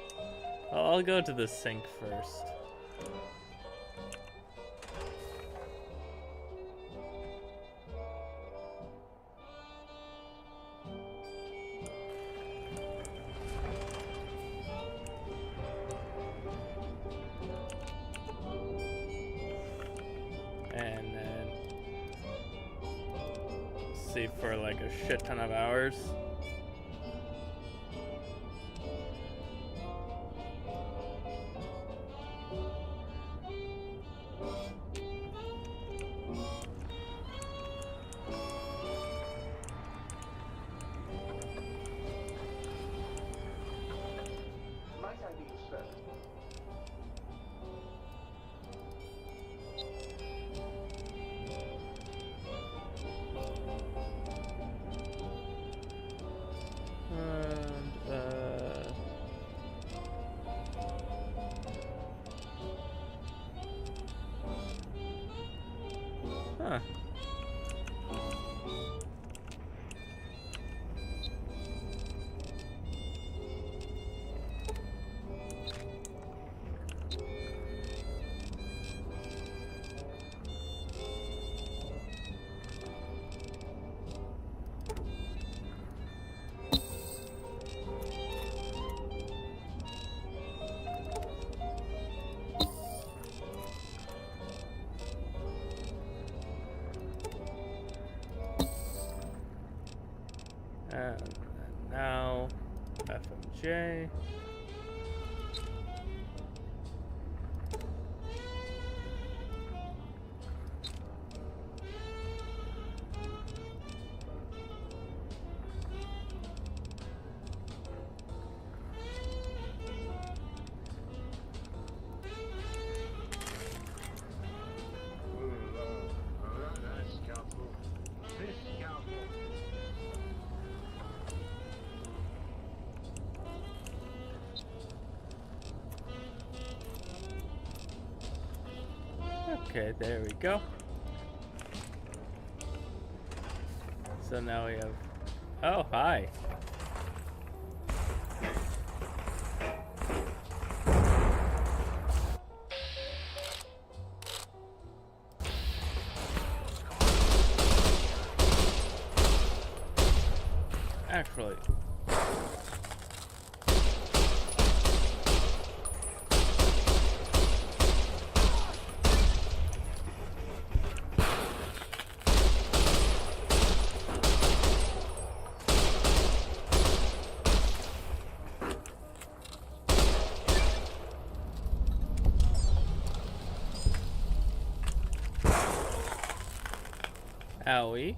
I'll go to the sink first. And then see for like a shit ton of hours. Might I be of service? Huh. And now FMJ. Okay, there we go. So now we have... Oh, hi. Actually... Owie.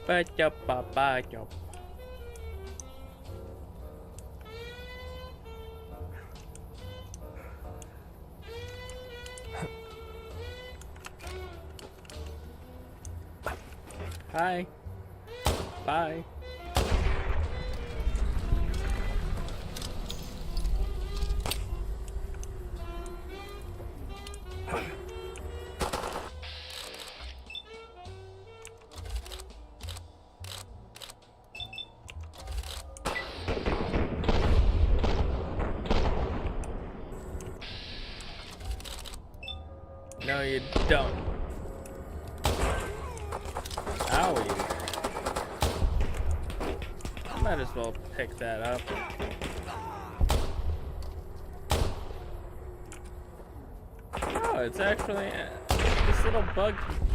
Ba-da-ba-ba-da. Hi. Bye. No, you don't. Owie. I might as well pick that up. Oh, it's actually... this little bug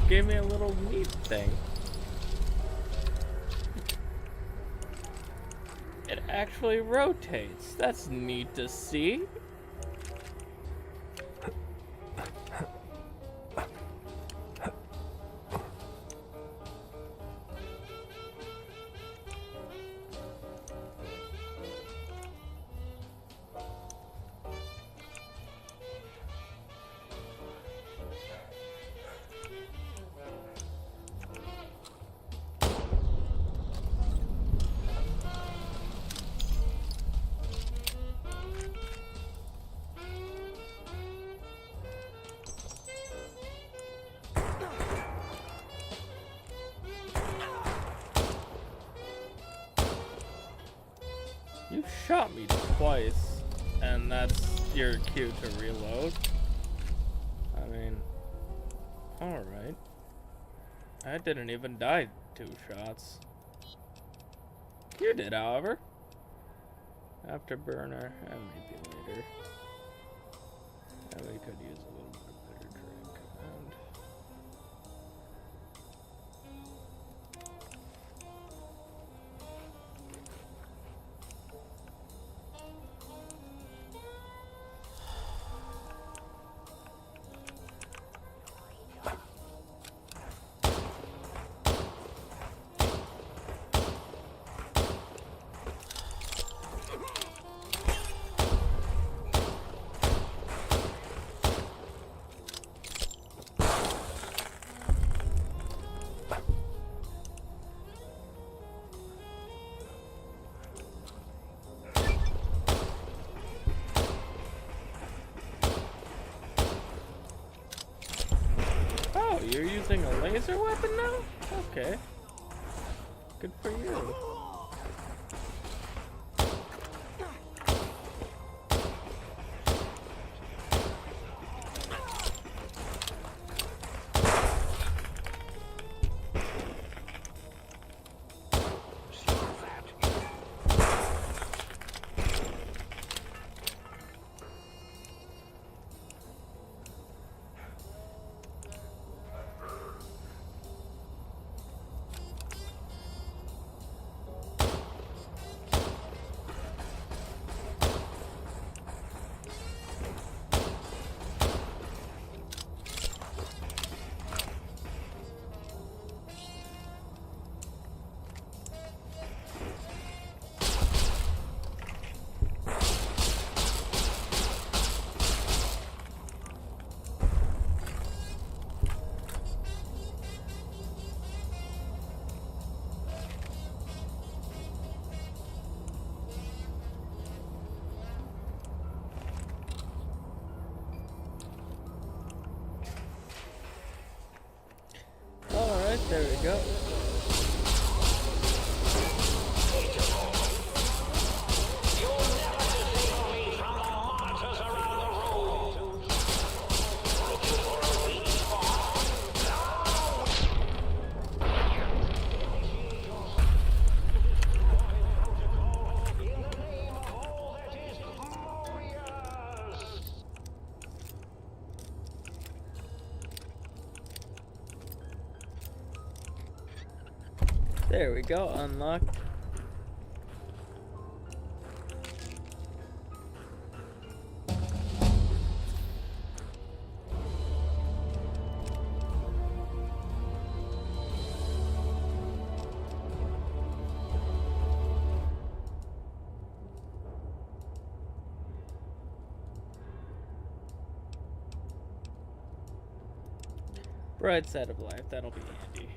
gave me a little meat thing. It actually rotates. That's neat to see. You shot me twice, and that's your cue to reload. I mean, alright. I didn't even die 2 shots. You did, however. Afterburner, and maybe later. And we could use a little bit of better drink. And you're using a laser weapon now? Okay. Good for you. Alright, there we go. There we go, unlocked. Bright side of life, that'll be handy.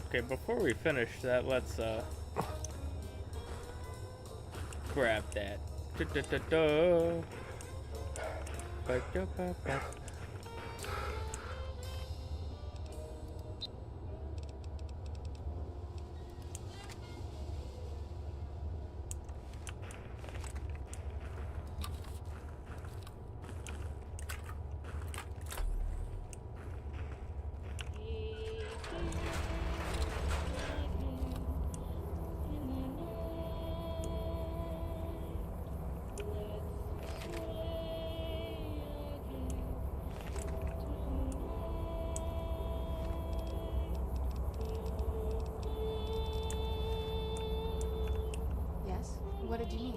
Okay, before we finish that, let's grab that. Yes? What did you need?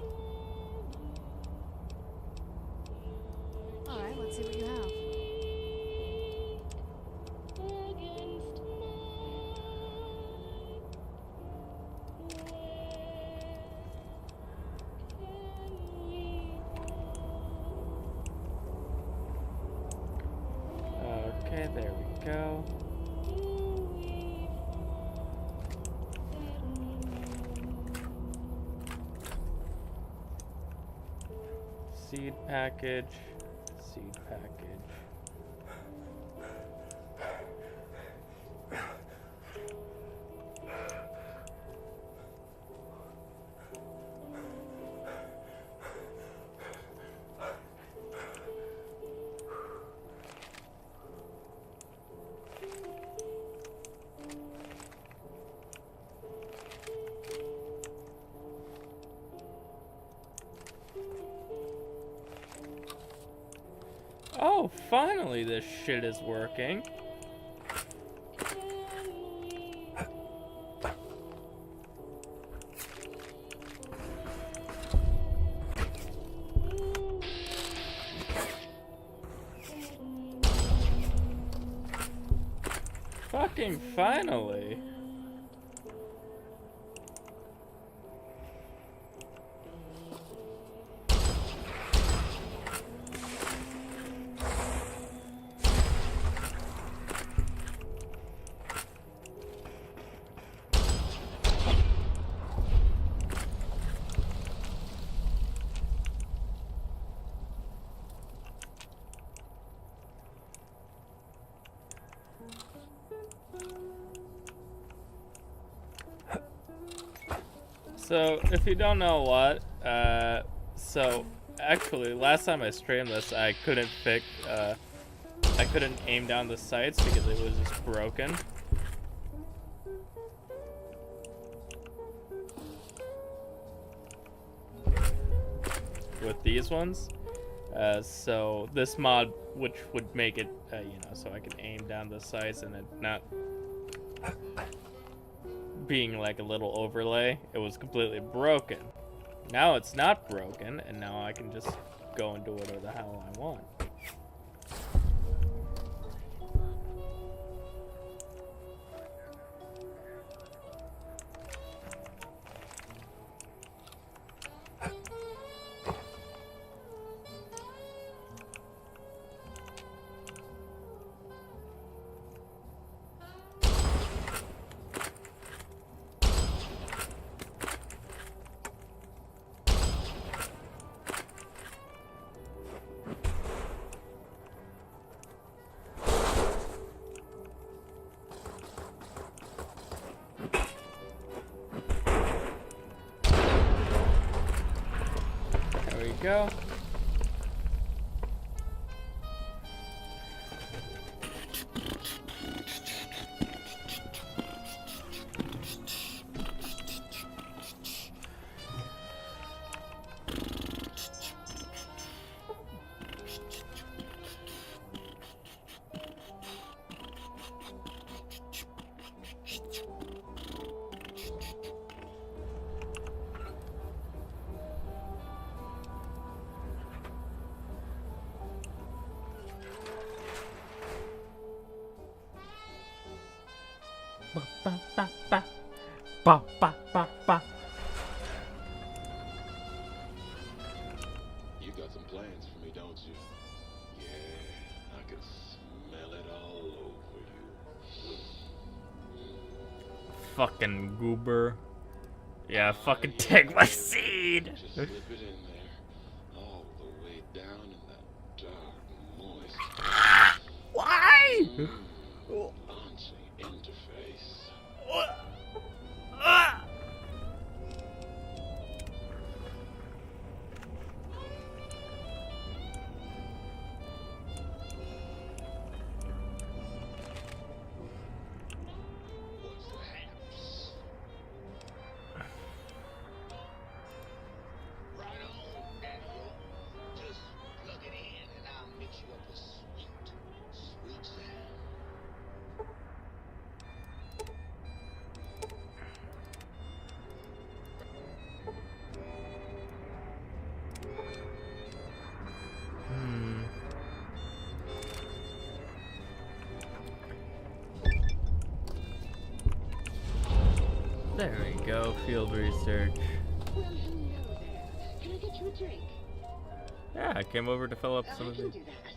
Alright, let's see what you have. Okay, there we go. Seed package. Seed package. Oh, finally this shit is working. Fucking finally. So, if you don't know what, so actually, last time I streamed this, I couldn't aim down the sights because it was just broken. With these ones. So this mod, which would make it, you know, so I can aim down the sights and it not being like a little overlay, it was completely broken. Now it's not broken, and now I can just go and do whatever the hell I want. we go. Ba, ba, ba, ba. You got some plans for me, don't you? Yeah, I can smell it all over you. Fucking goober. Yeah, fucking take my seed. Just slip it in there, all the way down in that dark, moist. Why? Fancy interface. There we go, field research. Well, hello there. Can I get you a drink? Yeah, I came over to fill up some I of can the... do that.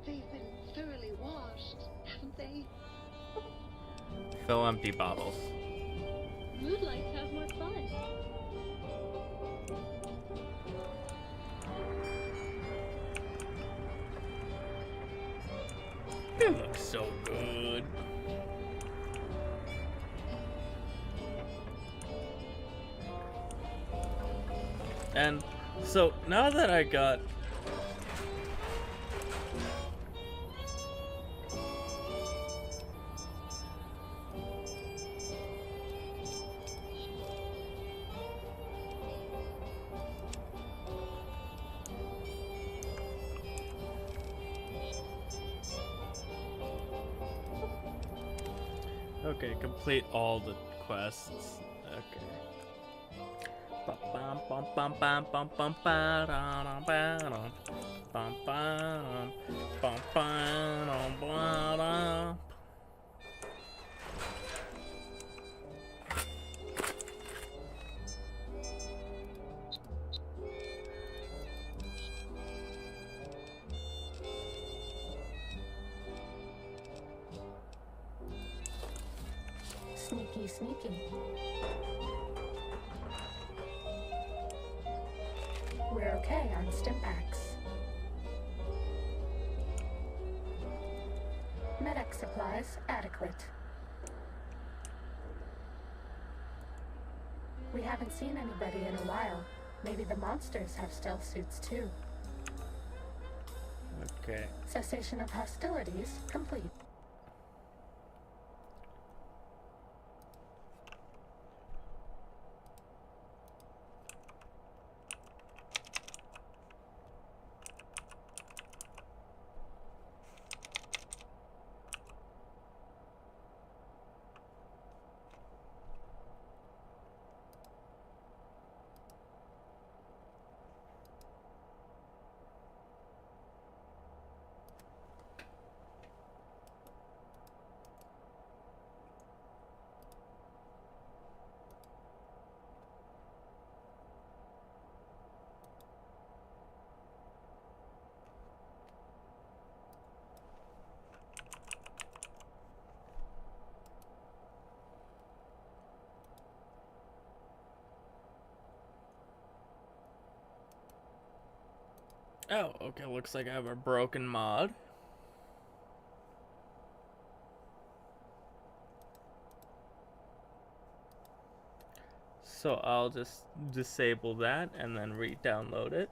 They've been thoroughly washed, haven't they? Fill empty bottles. Who'd like to have more fun? It looks so good. And so now that I got okay, complete all the quests. Okay. Sneaky, sneaky. We're okay on Stimpaks. Medic supplies adequate. We haven't seen anybody in a while. Maybe the monsters have stealth suits too. Okay. Cessation of hostilities complete. Oh, okay, looks like I have a broken mod. So I'll just disable that and then re-download it.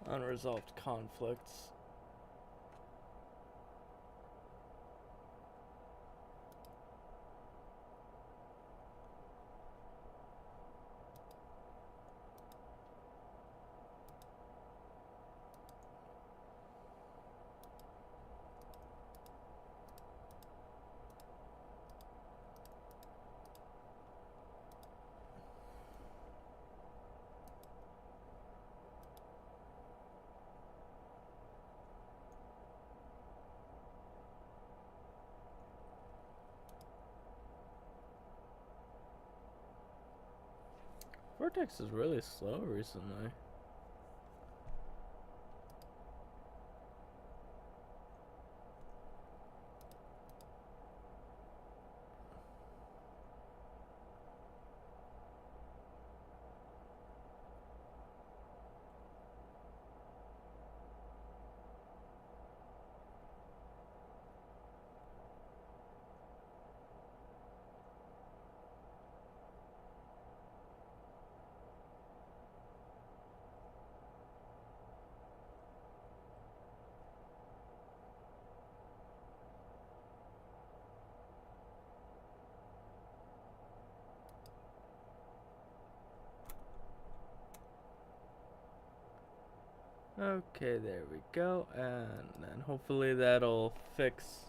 Unresolved conflicts. Vortex is really slow recently. Okay, there we go, and then hopefully that'll fix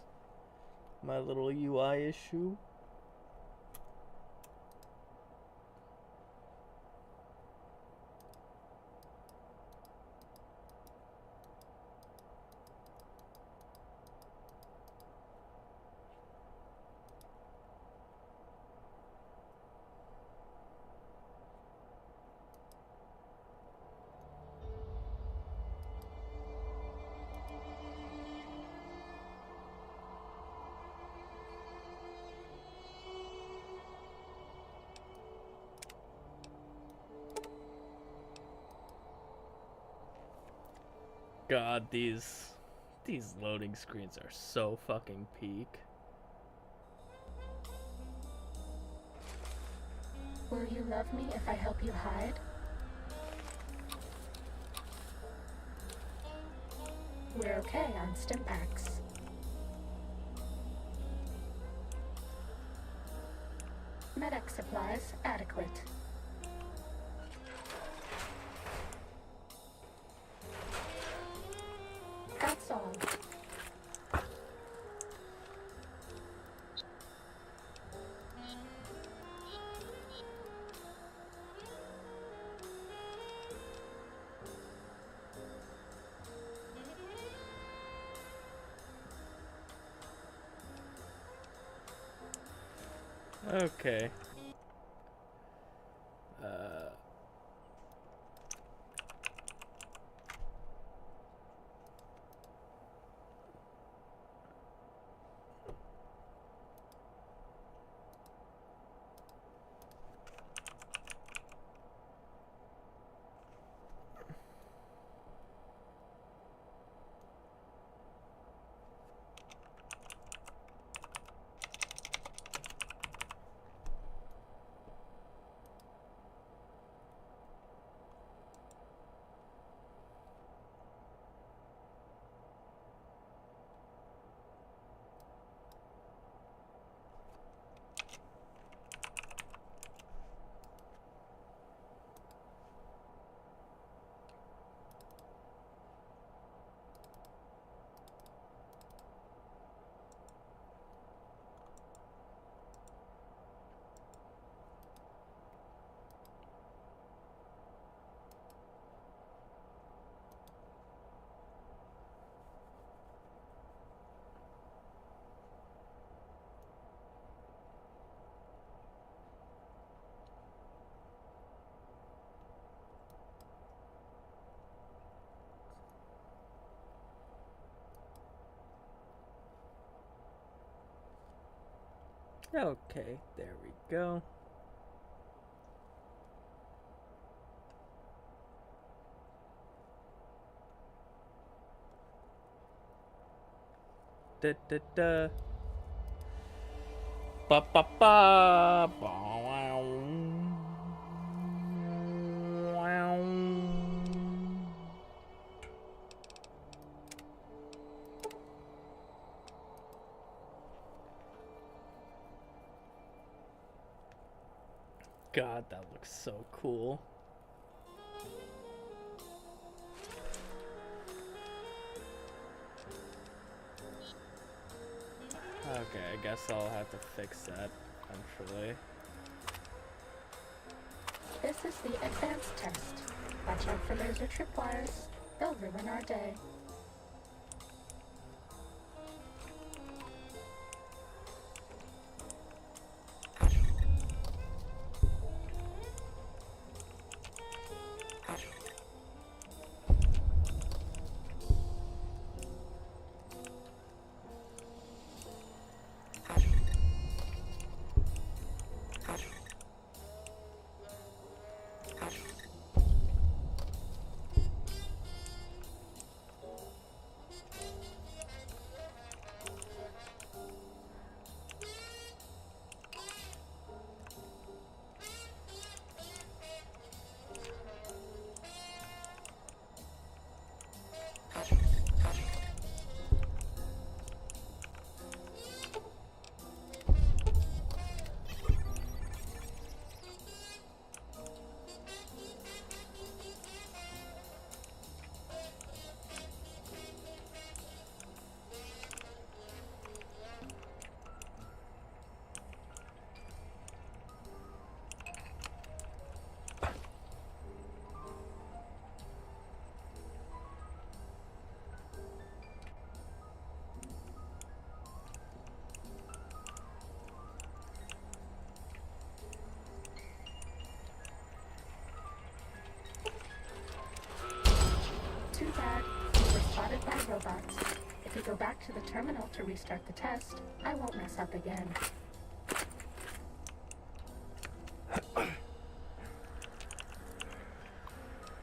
my little UI issue. God, these loading screens are so fucking peak. Will you love me if I help you hide? We're okay on Stimpaks. Medic supplies adequate. That's all. Okay. Okay, there we go. Da da da. Ba ba ba. Wow. Wow. God, that looks so cool. Okay, I guess I'll have to fix that eventually. This is the advanced test. Watch out for laser tripwires. They'll ruin our day. Too bad. We were spotted by robots. If we go back to the terminal to restart the test, I won't mess up again.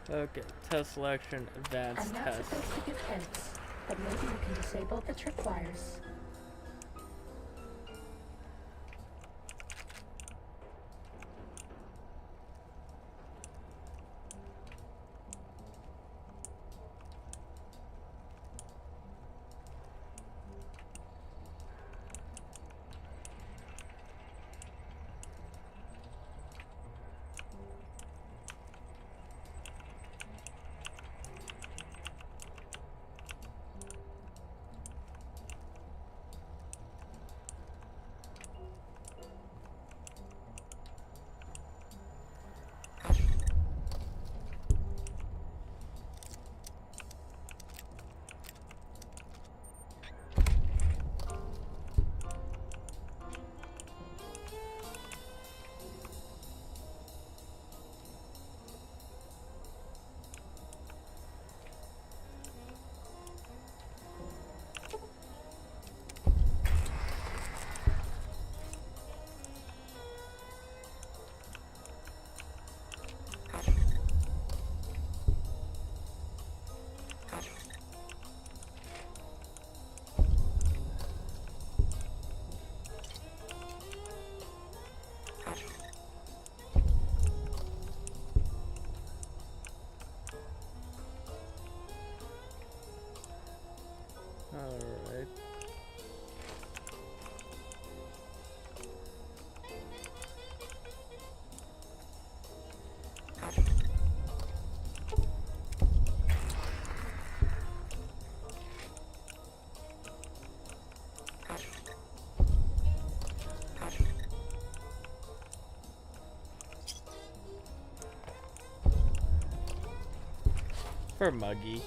Okay, test selection, advanced I'm not test. supposed to give hints, but maybe you can disable the tripwires. Alright. For Muggy.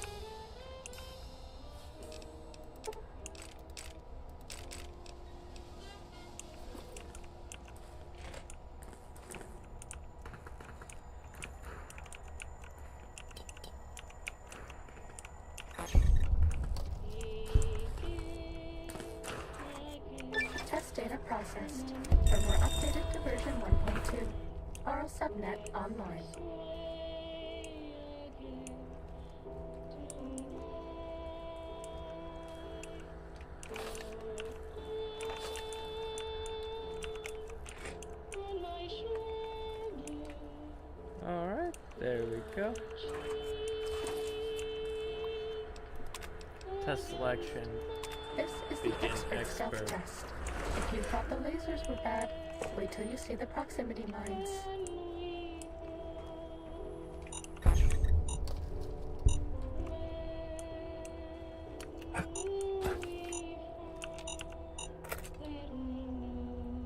Test data processed. test. Firmware updated to version 1.2. Oral subnet online. Alright, there we go. Test selection. This is the Begin expert stealth expert. test. If you thought the lasers were bad, wait till you see the proximity mines.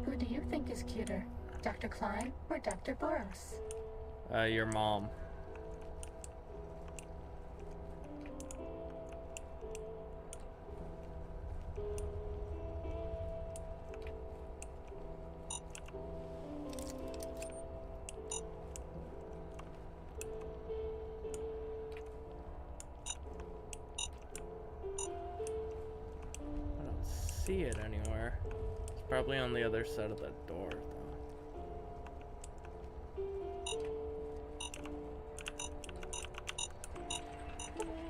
Who do you think is cuter, Dr. Klein or Dr. Boros? Your mom. I don't see it anywhere. It's probably on the other side of the door, though.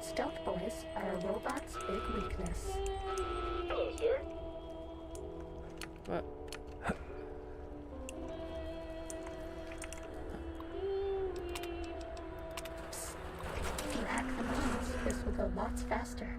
Stealth boys are a robot's big weakness. Hello, sir. What? If you hack the mines, this will go lots faster.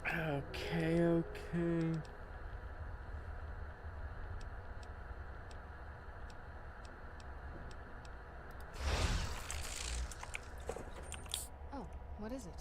Okay. Oh, what is it?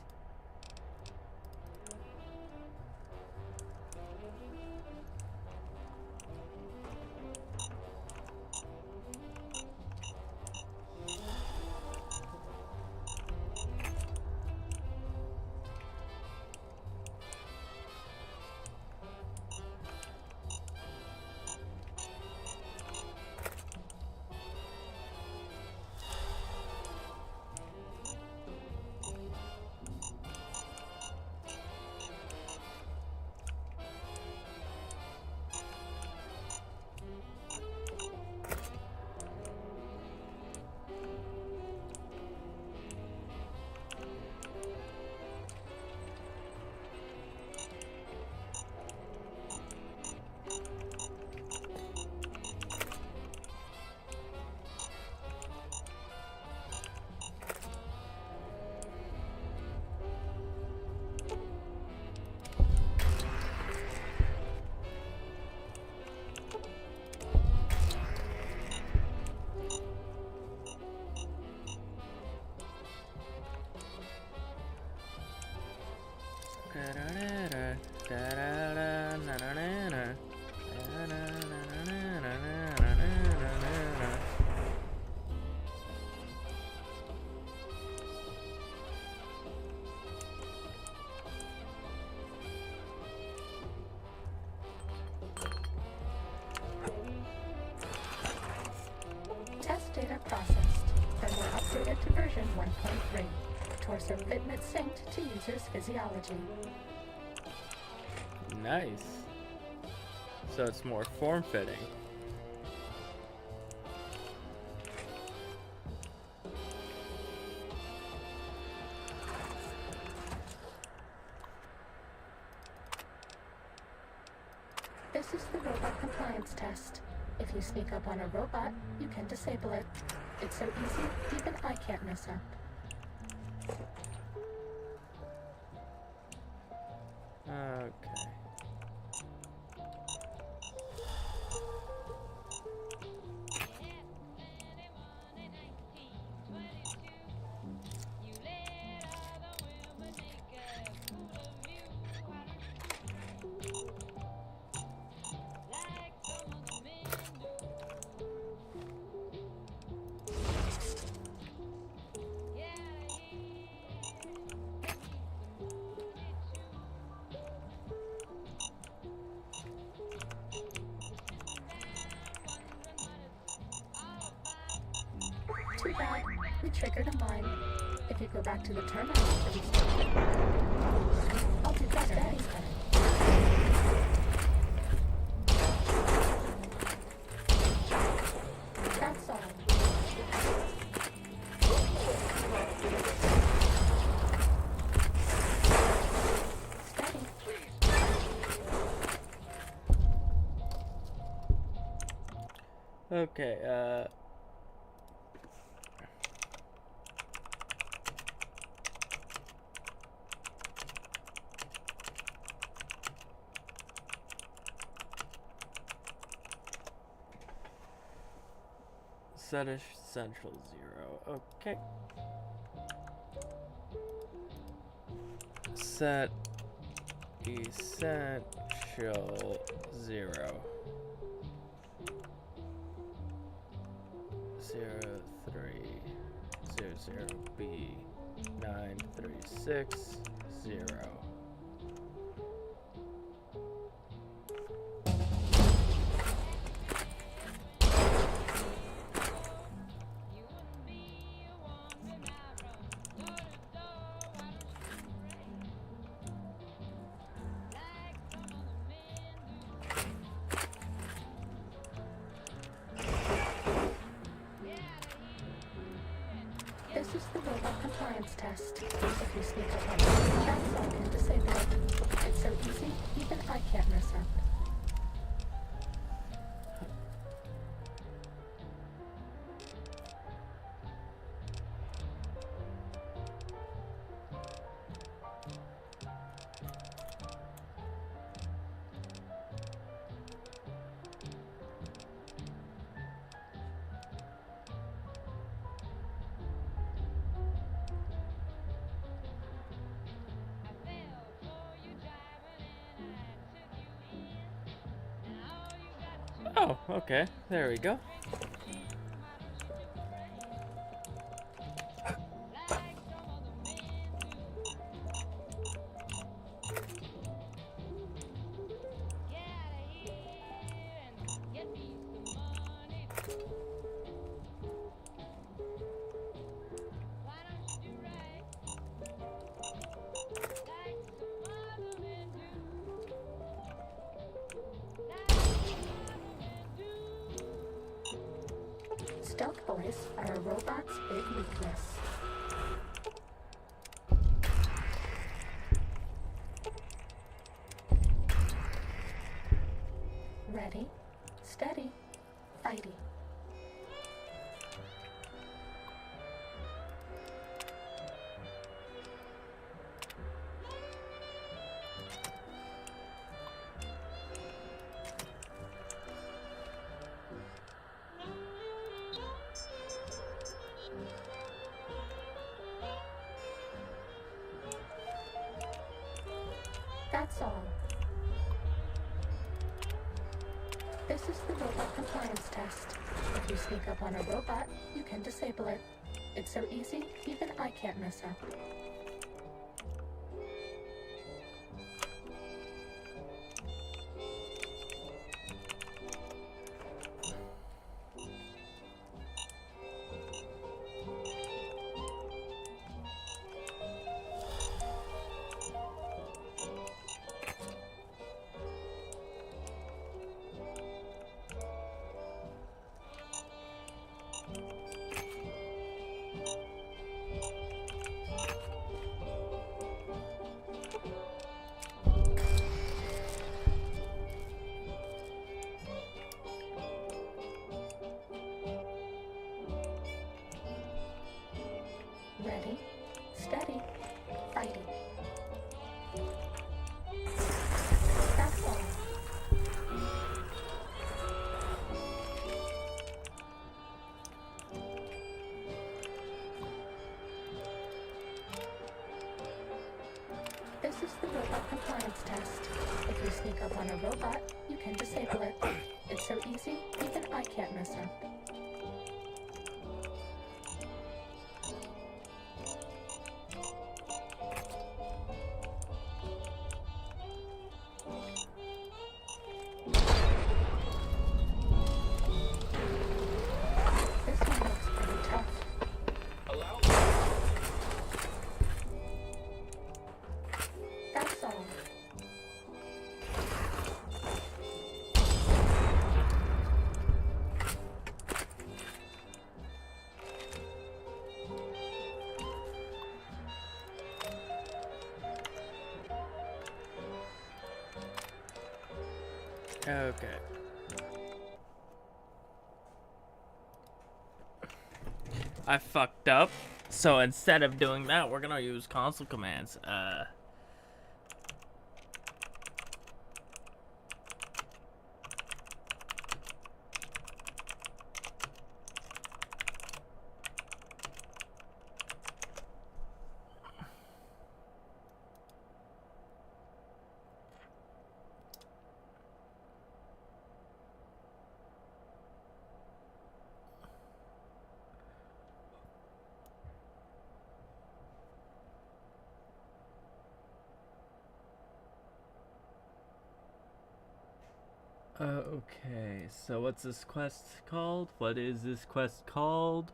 Test data processed. Firmware updated to version 1.3. Torso fitment synced to user's physiology. Nice. So it's more form-fitting. This is the robot compliance test. If you sneak up on a robot, you can disable it. It's so easy, even I can't mess up. Okay. too bad. We triggered a mine. If you go back to the terminal to restart. I'll do better next time. That's all. Okay, set essential 0. Okay. Set essential 0. 0300B936 This is the robot compliance test. If you sneak up on it, that's all can disable it. It's so easy, even I can't mess up. Oh, okay. There we go. Stealth boys are a robot's big weakness. Ready, steady, fighty. That's all. This is the robot compliance test. If you sneak up on a robot, you can disable it. It's so easy, even I can't mess up. Ready, steady, fighting. That's all. This is the robot compliance test. If you sneak up on a robot, you can disable it. It's so easy, even I can't mess up. This one looks pretty tough. Okay. I fucked up. So instead of doing that, we're gonna use console commands. Okay, so what's this quest called? What is this quest called?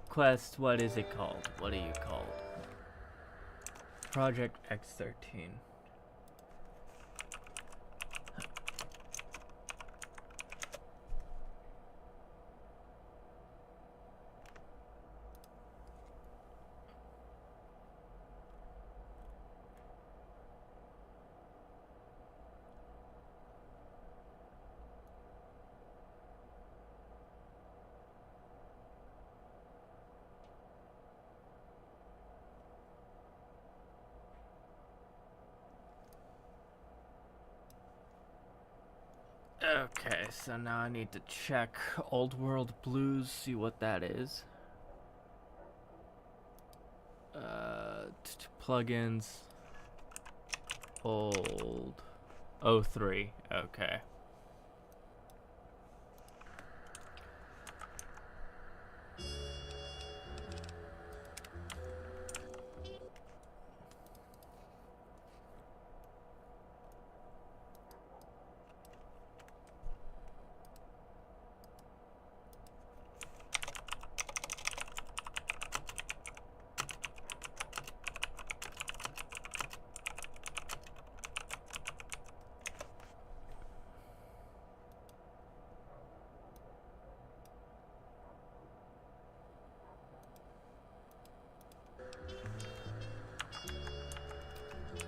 Quest, what is it called? What are you called? Project X13. Okay, so now I need to check Old World Blues, see what that is. Plugins. Old. 03, okay.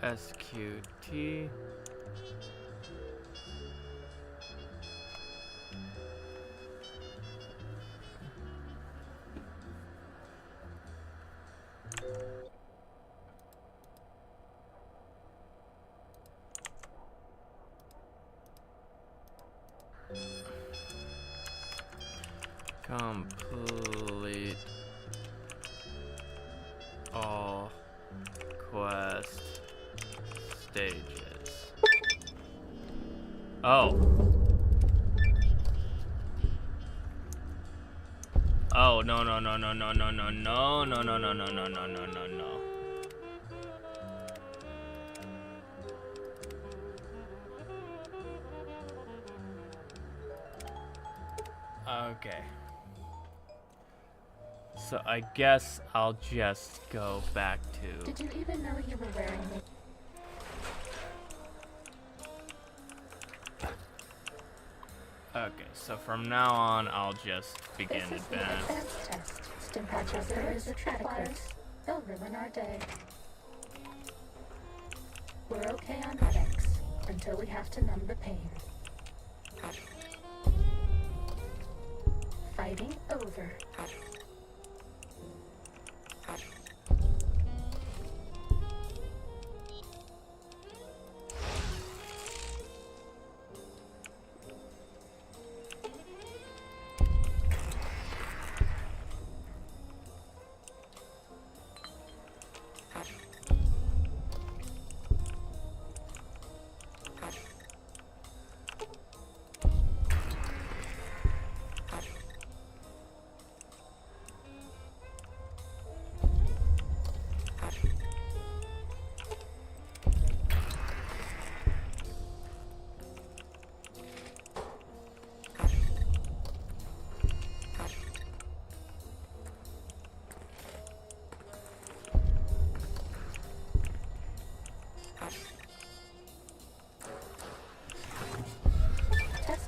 SQT. Complete all quest stages. Oh. Oh, no, no, no, no, no, no, no, no, no, no, no, no, no, no, no, no, no. Okay. So I guess I'll just go back to... Did you even know you were wearing me? Okay, so from now on, I'll just begin This is the advance. advanced test. Stim patches there is a tripwires. They'll ruin our day. We're okay on headaches until we have to numb the pain. Fighting over.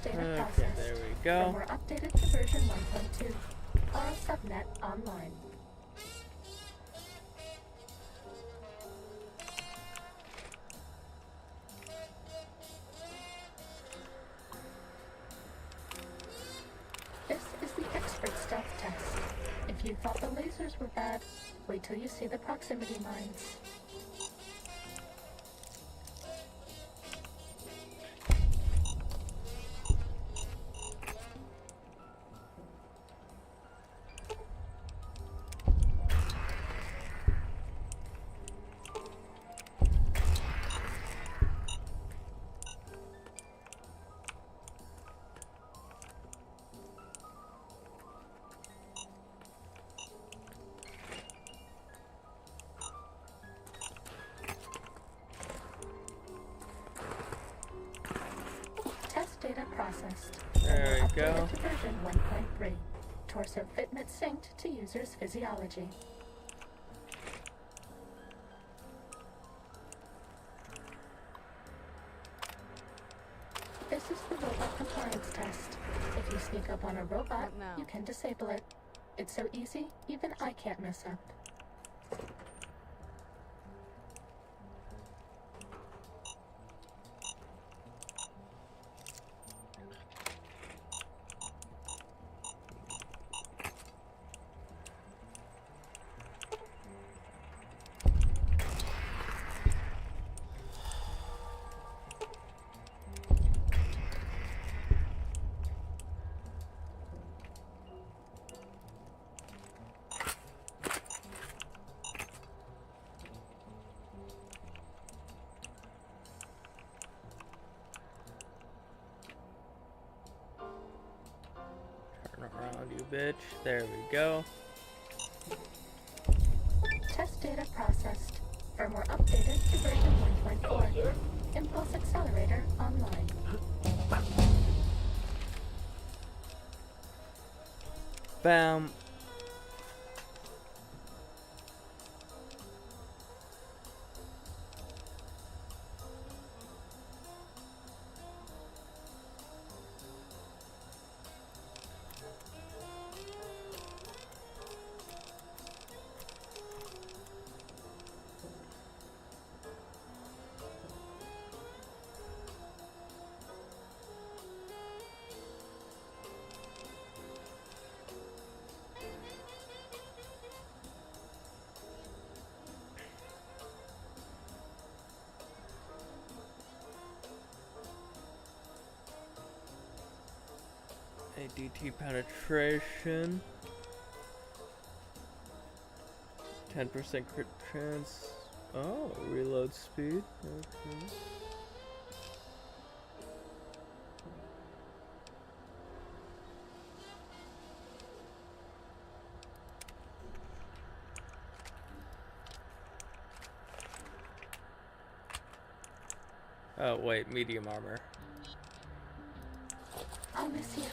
Okay, there we go. Then we're updated to version 1.2. Our subnet online. thought the lasers were bad. Wait till you see the proximity mines. Data processed. There we go. Updated to version 1.3. Torso fitment synced to user's physiology. This is the robot compliance test. If you sneak up on a robot, you can disable it. It's so easy, even I can't mess up. Around you, bitch. There we go. Test data processed. Firmware updated to version 1.4. Impulse accelerator online. Bam. ADT penetration. 10% crit chance. Oh, reload speed. Okay. Oh, wait, medium armor. I'll miss you.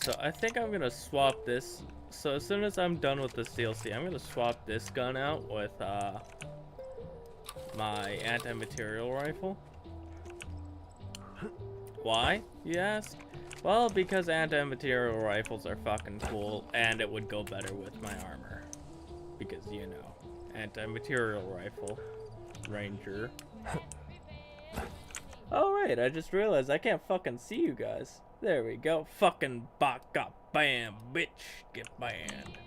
So I think I'm gonna swap this. So as soon as I'm done with this DLC, I'm gonna swap this gun out with my anti-material rifle. Why, you ask? Well, because anti-material rifles are fucking cool, and it would go better with my armor. Because, you know, anti-material rifle, ranger. Oh right, I just realized I can't fucking see you guys. There we go. Fucking baka bam, bitch. Get banned.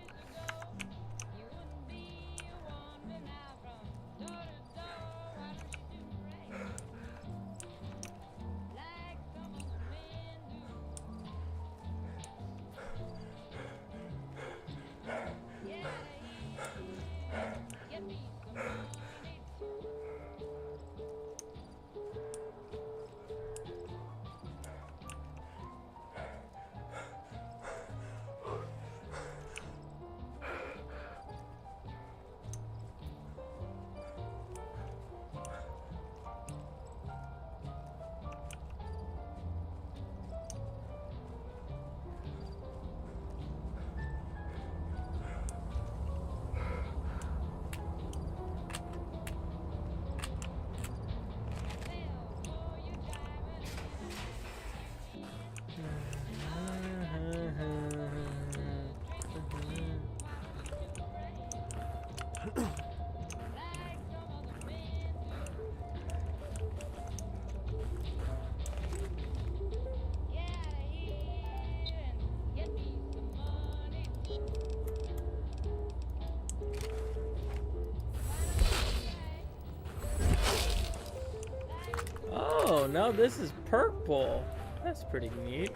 Oh, now this is purple. That's pretty neat.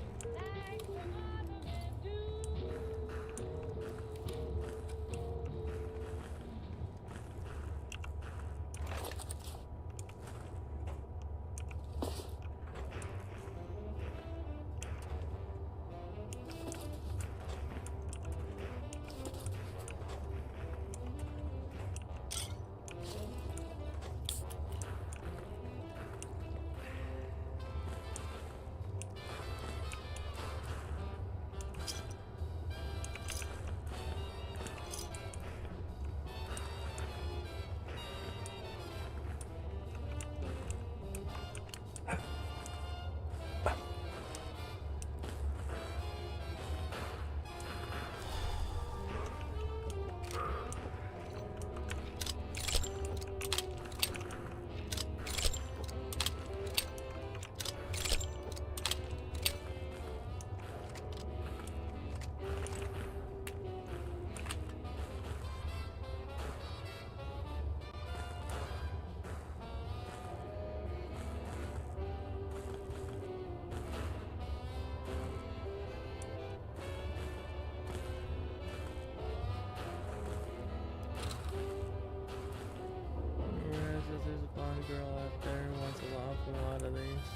There's a blonde girl out there who wants a lot of these.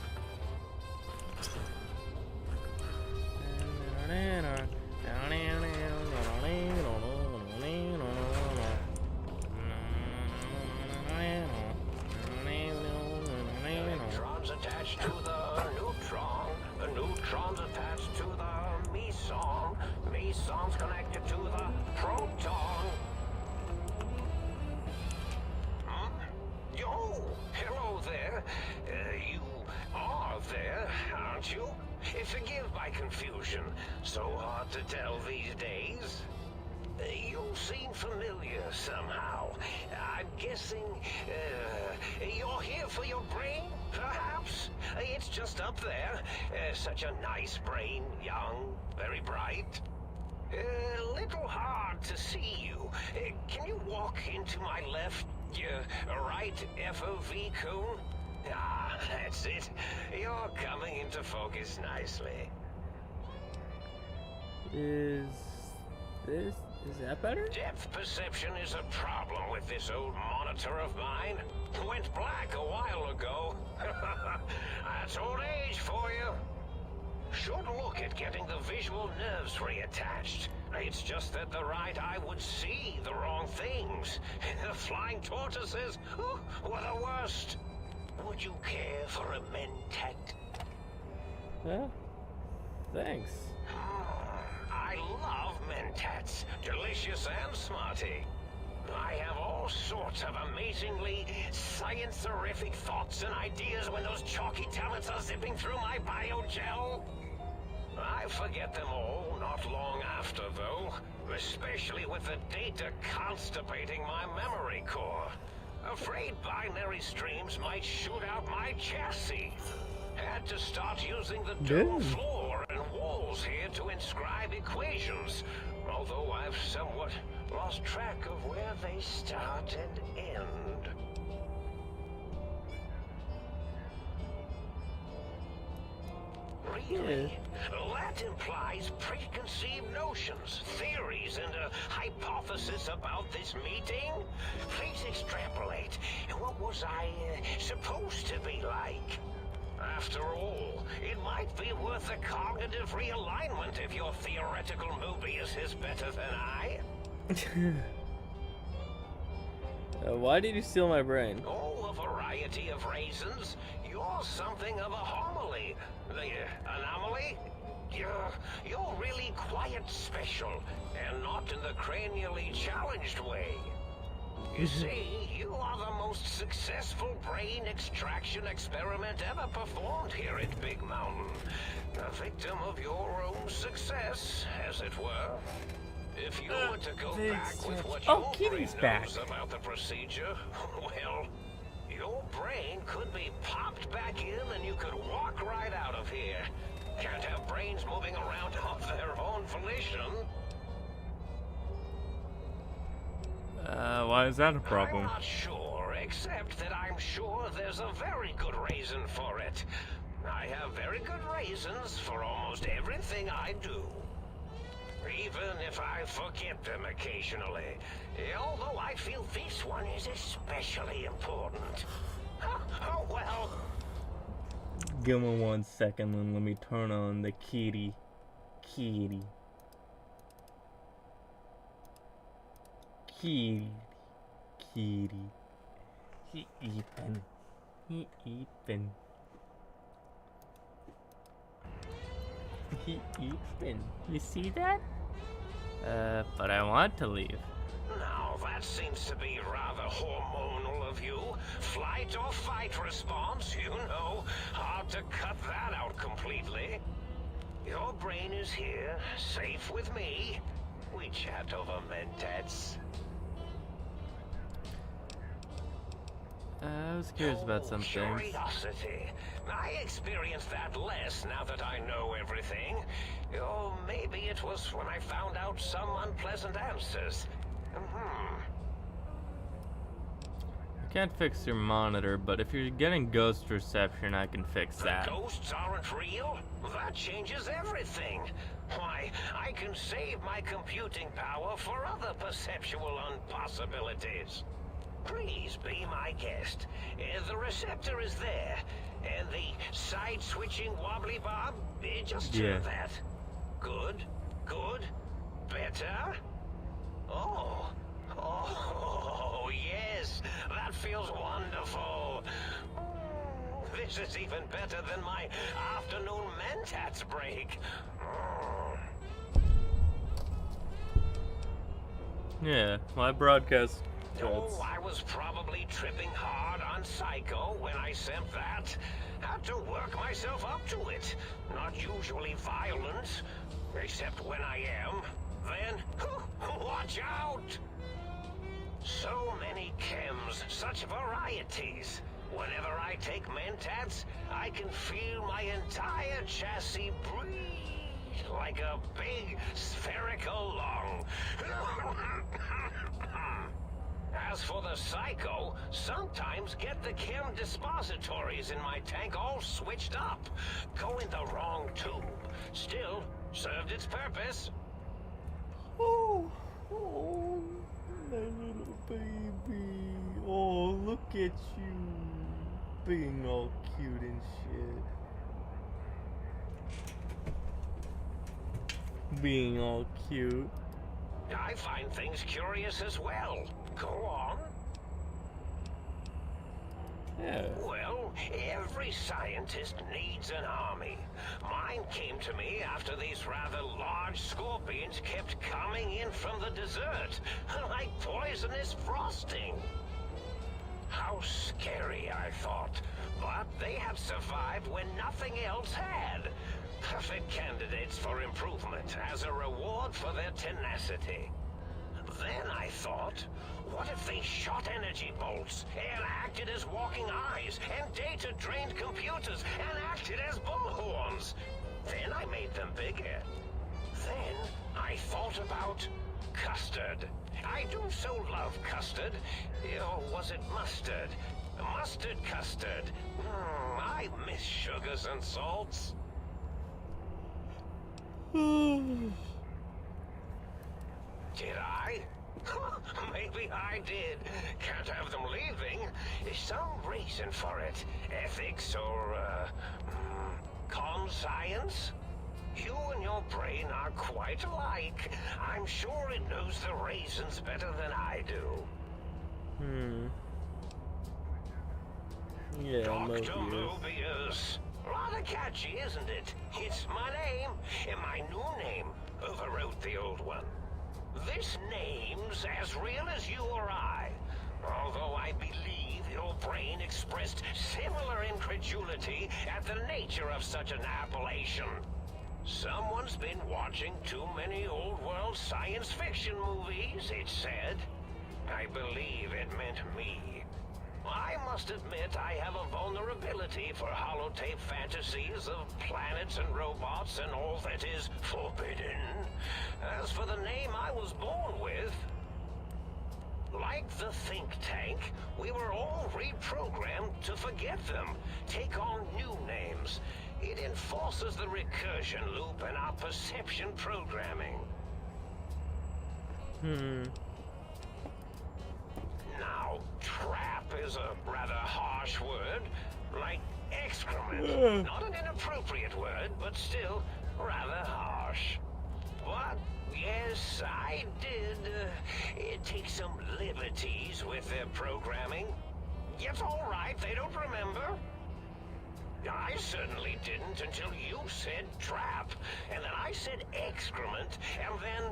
Electrons attached to the neutron. The neutrons attached to the meson. Meson's connected to the proton. Yo, hello there. You are there, aren't you? Forgive my confusion. So hard to tell these days. You seem familiar somehow. I'm guessing you're here for your brain, perhaps? It's just up there. Such a nice brain, young, very bright. Little hard to see you. Can you walk into my left, right FOV cone? Ah, that's it. You're coming into focus nicely. Is that better? Depth perception is a problem with this old monitor of mine. Went black a while ago. That's old age for you. Should look at getting the visual nerves reattached. It's just that the right eye would see the wrong things. The flying tortoises were the worst. Would you care for a mentat? Yeah. Thanks. I love mentats. Delicious and smarty. I have all sorts of amazingly science-terrific thoughts and ideas when those chalky talents are zipping through my biogel. I forget them all not long after, though. Especially with the data constipating my memory core. Afraid binary streams might shoot out my chassis. Had to start using the dome floor and walls here to inscribe equations. Although I've somewhat lost track of where they start and end. Really? That implies preconceived notions, theories, and a hypothesis about this meeting? Please extrapolate. What was I supposed to be like? After all, it might be worth a cognitive realignment if your theoretical Mobius is better than I. Why did you steal my brain? Oh, a variety of reasons. You're something of a homily. The anomaly? You're really quite special, and not in the cranially challenged way. You see, you are the most successful brain extraction experiment ever performed here at Big Mountain. A victim of your own success, as it were. If you were to go back with what your brain knows about the procedure, well, your brain could be popped back in and you could walk right out of here. Can't have brains moving around of their own volition. Why is that a problem? I'm not sure, except that I'm sure there's a very good reason for it. I have very good reasons for almost everything I do. Even if I forget them occasionally. Although I feel this one is especially important. Oh well. Give me 1 second and let me turn on the kitty. Kitty. Kitty. Kitty. He eating. He eating. He eating. You see that? But I want to leave. Now that seems to be rather hormonal of you. Flight or fight response, you know. Hard to cut that out completely. Your brain is here, safe with me. We chat over mentats. I was curious about some things. Curiosity. I experience that less now that I know everything. Or maybe it was when I found out some unpleasant answers. I can't fix your monitor, but if you're getting ghost reception, I can fix that. The ghosts aren't real? That changes everything. Why, I can save my computing power for other perceptual impossibilities. Please be my guest. The receptor is there, and the side-switching wobbly bob, just turn that. Good, good, better. Oh, yes, that feels wonderful. This is even better than my afternoon mentats break. Yeah, my broadcast. Oh, I was probably tripping hard on Psycho when I sent that. Had to work myself up to it. Not usually violent, except when I am. Then, watch out! So many chems, such varieties. Whenever I take mentats, I can feel my entire chassis breathe like a big spherical lung. As for the Psycho, sometimes get the chem dispositories in my tank all switched up. Go in the wrong tube. Still, served its purpose. Oh, my little baby. Oh, look at you. Being all cute and shit. Being all cute. I find things curious as well. Go on. Yeah. Well, every scientist needs an army. Mine came to me after these rather large scorpions kept coming in from the desert, like poisonous frosting. How scary, I thought. But they had survived when nothing else had. Perfect candidates for improvement as a reward for their tenacity. Then I thought, what if they shot energy bolts and acted as walking eyes and data-drained computers and acted as bullhorns? Then I made them bigger. Then I thought about custard. I do so love custard. Or was it mustard? Mustard custard. I miss sugars and salts. Did I? Maybe I did. Can't have them leaving. There's some reason for it. Ethics or, conscience? You and your brain are quite alike. I'm sure it knows the reasons better than I do. Yeah, Dr. Mobius. Rather catchy, isn't it? It's my name, and my new name overwrote the old one. This name's as real as you or I. Although I believe your brain expressed similar incredulity at the nature of such an appellation. Someone's been watching too many old-world science fiction movies, it said. I believe it meant me. I must admit I have a vulnerability for holotape fantasies of planets and robots and all that is forbidden. As for the name I was born with, Like the think tank, we were all reprogrammed to forget them, take on new names. It enforces the recursion loop in our perception programming. Now, trap is a rather harsh word, like excrement. Not an inappropriate word, but still rather harsh. But yes, I did take some liberties with their programming. It's all right, they don't remember. I certainly didn't until you said trap, and then I said excrement, and then...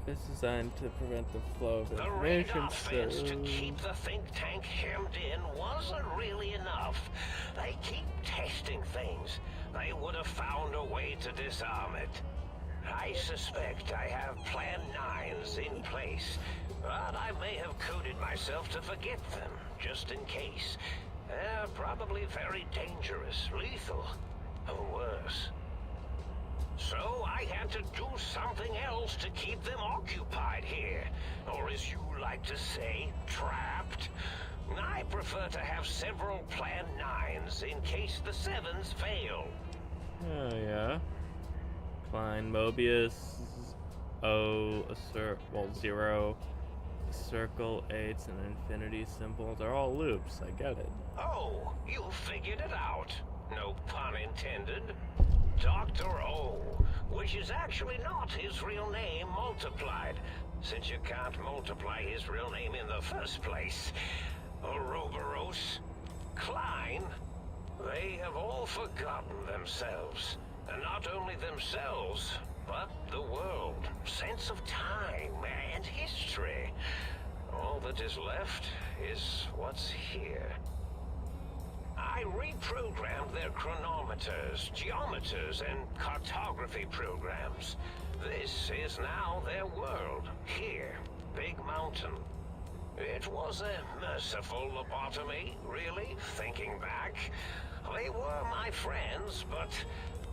It's designed to prevent the flow of The information. radar fence to keep the think tank hemmed in wasn't really enough. They keep testing things. They would have found a way to disarm it. I suspect I have Plan 9s in place, but I may have coded myself to forget them, just in case. They're probably very dangerous, lethal, or worse. So I had to do something else to keep them occupied here, or as you like to say, trapped. I prefer to have several Plan 9s in case the 7s fail. Oh yeah. Klein, Mobius, O, zero, a circle, 8s, and an infinity symbol. They're all loops. I get it. Oh, you figured it out. No pun intended. Dr. O, which is actually not his real name multiplied, since you can't multiply his real name in the first place. Ouroboros, Klein, they have all forgotten themselves. And not only themselves, but the world, sense of time and history. All that is left is what's here. I reprogrammed their chronometers, geometers, and cartography programs. This is now their world, here, Big Mountain. It was a merciful lobotomy, really, thinking back. They were my friends, but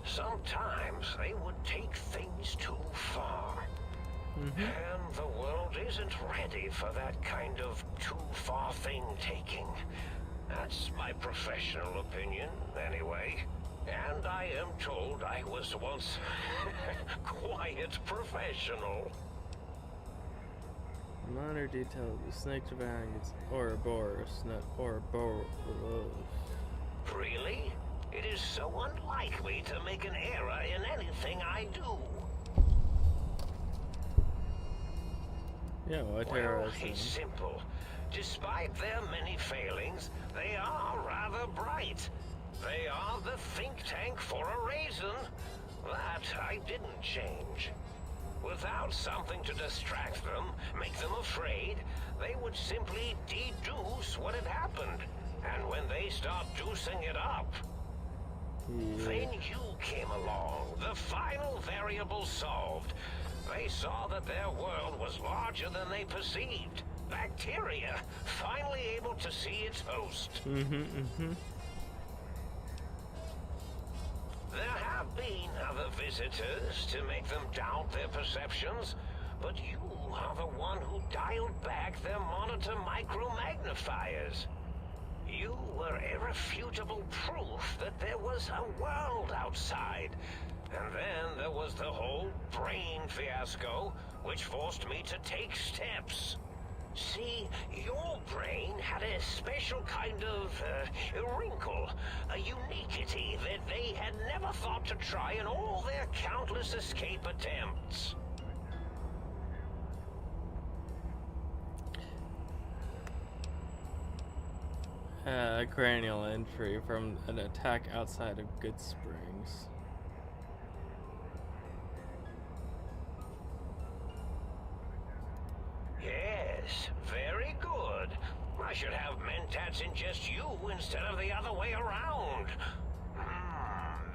sometimes they would take things too far. And the world isn't ready for that kind of too-far thing-taking. That's my professional opinion, anyway. And I am told I was once quite professional. Minor detail of the snake devouring its Ouroboros, not Ouroboros. Really? It is so unlike me to make an error in anything I do. Yeah, what Well, error is it's it? simple. Despite their many failings, they are rather bright. They are the think tank for a reason. That I didn't change. Without something to distract them, make them afraid, they would simply deduce what had happened. And when they start deucing it up, then you came along, the final variable solved. They saw that their world was larger than they perceived. Bacteria, finally able to see its host. There have been other visitors to make them doubt their perceptions, but you are the one who dialed back their monitor micro-magnifiers. You were irrefutable proof that there was a world outside. And then there was the whole brain fiasco, which forced me to take steps. See, your brain had a special kind of wrinkle, a uniquity that they had never thought to try in all their countless escape attempts. Cranial injury from an attack outside of Good Springs. Yes, very good. I should have mentats in just you instead of the other way around.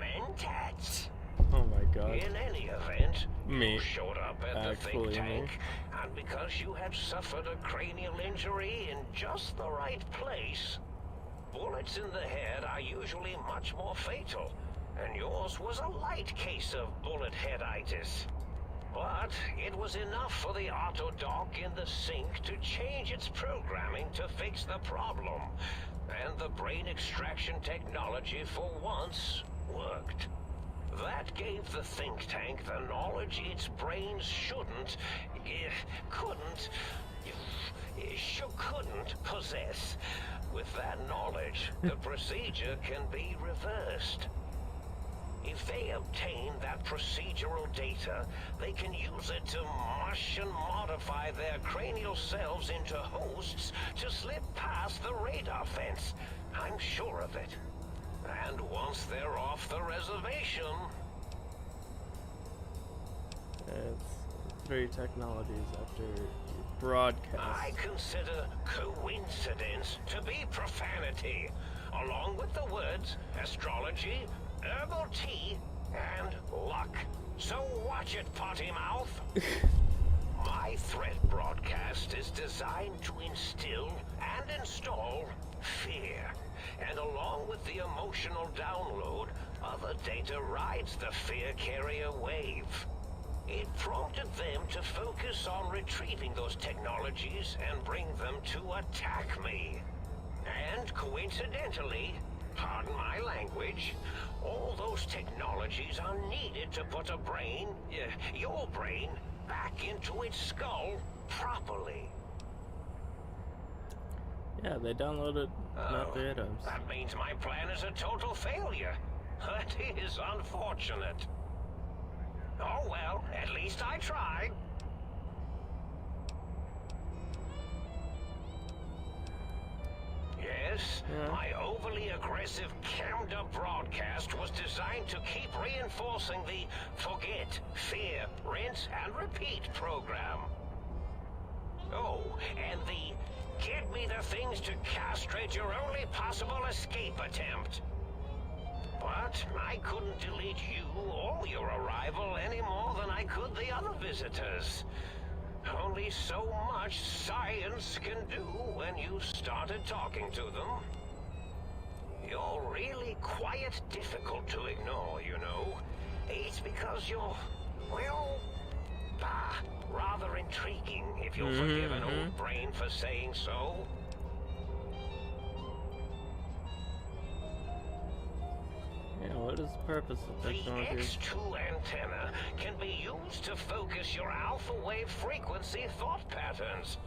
Mentats. Oh my god. In any event, Me. you showed up at the think Actually, tank, me. and because you had suffered a cranial injury in just the right place, bullets in the head are usually much more fatal, and yours was a light case of bullet headitis. But it was enough for the auto dock in the sink to change its programming to fix the problem. And the brain extraction technology for once worked. That gave the think tank the knowledge its brains couldn't possess. With that knowledge, the procedure can be reversed. If they obtain that procedural data, they can use it to mush and modify their cranial cells into hosts to slip past the radar fence. I'm sure of it. And once they're off the reservation... It's 3 technologies after broadcast. I consider coincidence to be profanity, along with the words astrology, herbal tea, and luck. So watch it, potty mouth. My threat broadcast is designed to instill and install fear. And along with the emotional download, other data rides the fear carrier wave. It prompted them to focus on retrieving those technologies and bring them to attack me. And coincidentally, pardon my language, all those technologies are needed to put a brain, your brain, back into its skull properly. Yeah, they downloaded not the items. That means my plan is a total failure. That is unfortunate. Oh well, at least I tried. Yes, my overly aggressive cammed-up broadcast was designed to keep reinforcing the forget, fear, rinse, and repeat program. Oh, and the get me the things to castrate your only possible escape attempt. But I couldn't delete you or your arrival any more than I could the other visitors. Only so much science can do when you started talking to them. You're really quite difficult to ignore, you know. It's because you're, well, rather intriguing, if you'll forgive an old brain for saying so. Yeah, what is the purpose of technology? The X2 antenna can be used to focus your alpha wave frequency thought patterns.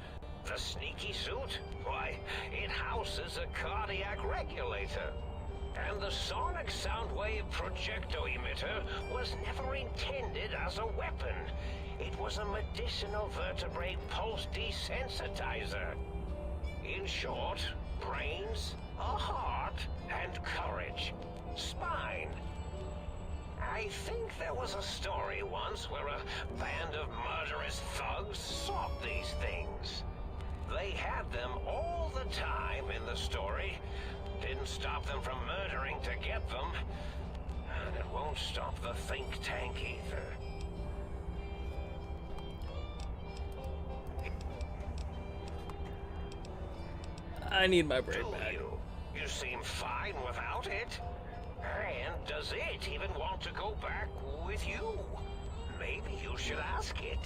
The sneaky suit, why, it houses a cardiac regulator. And the sonic sound wave projecto emitter was never intended as a weapon. It was a medicinal vertebrate pulse desensitizer. In short, brains, a heart, and courage. Spine. I think there was a story once where a band of murderous thugs sought these things. They had them all the time in the story. Didn't stop them from murdering to get them. And it won't stop the think tank either. I need my brain back. You seem fine without it. And does it even want to go back with you? Maybe you should ask it.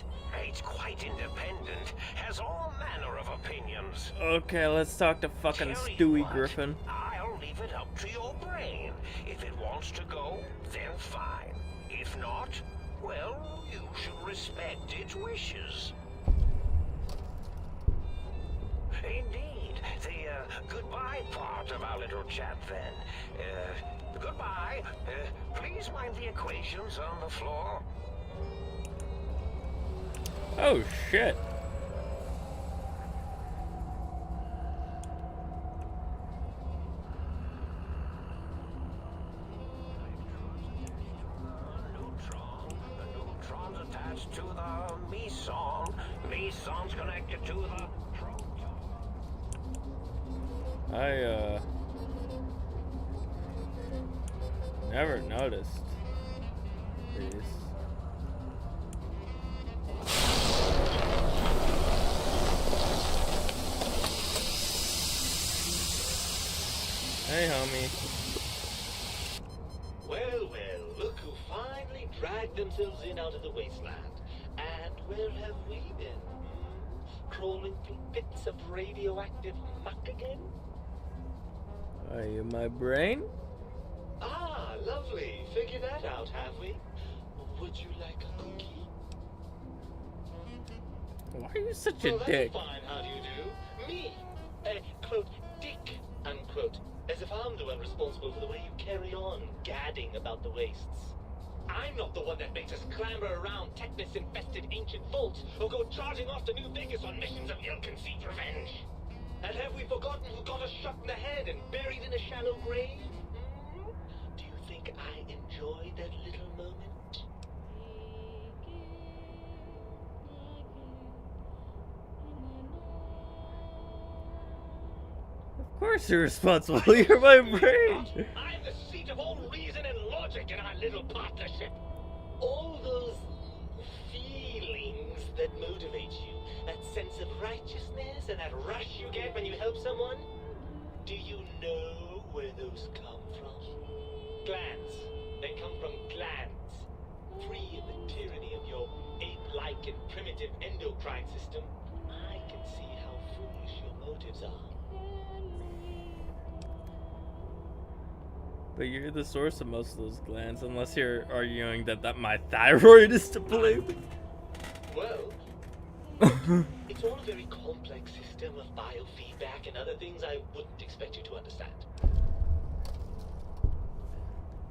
It's quite independent, has all manner of opinions. Okay, let's talk to fucking Stewie Griffin. I'll leave it up to your brain. If it wants to go, then fine. If not, well, you should respect its wishes. Indeed, the goodbye part of our little chat then. Goodbye. Please mind the equations on the floor. Oh, shit. Neutron's attached to the meson. Meson's connected to the proton. I, never noticed these. Hey, homie. Well, well, look who finally dragged themselves in out of the wasteland. where have we been? Crawling through bits of radioactive muck again? Are you my brain? Ah, lovely. Figured that out, have we? Would you like a cookie? Why are you such a Well, dick? that's fine. How do you do? Me, quote, dick, unquote. As if I'm the one responsible for the way you carry on gadding about the wastes. I'm not the one that makes us clamber around Technus-infested ancient vaults or go charging off to New Vegas on missions of ill-conceived revenge. And have we forgotten who got us shot in the head and buried in a shallow grave? Do you think I enjoyed that little moment? Of course you're responsible. You're my brain. I'm the seat of all reason and logic in our little partnership. All those feelings that motivate you, that sense of righteousness and that rush you get when you help someone, do you know where those come from? Glands. They come from glands. Free of the tyranny of your ape-like and primitive endocrine system, I can see how foolish your motives are. But you're the source of most of those glands, unless you're arguing that my thyroid is to blame. Well, it's all a very complex system of biofeedback and other things I wouldn't expect you to understand.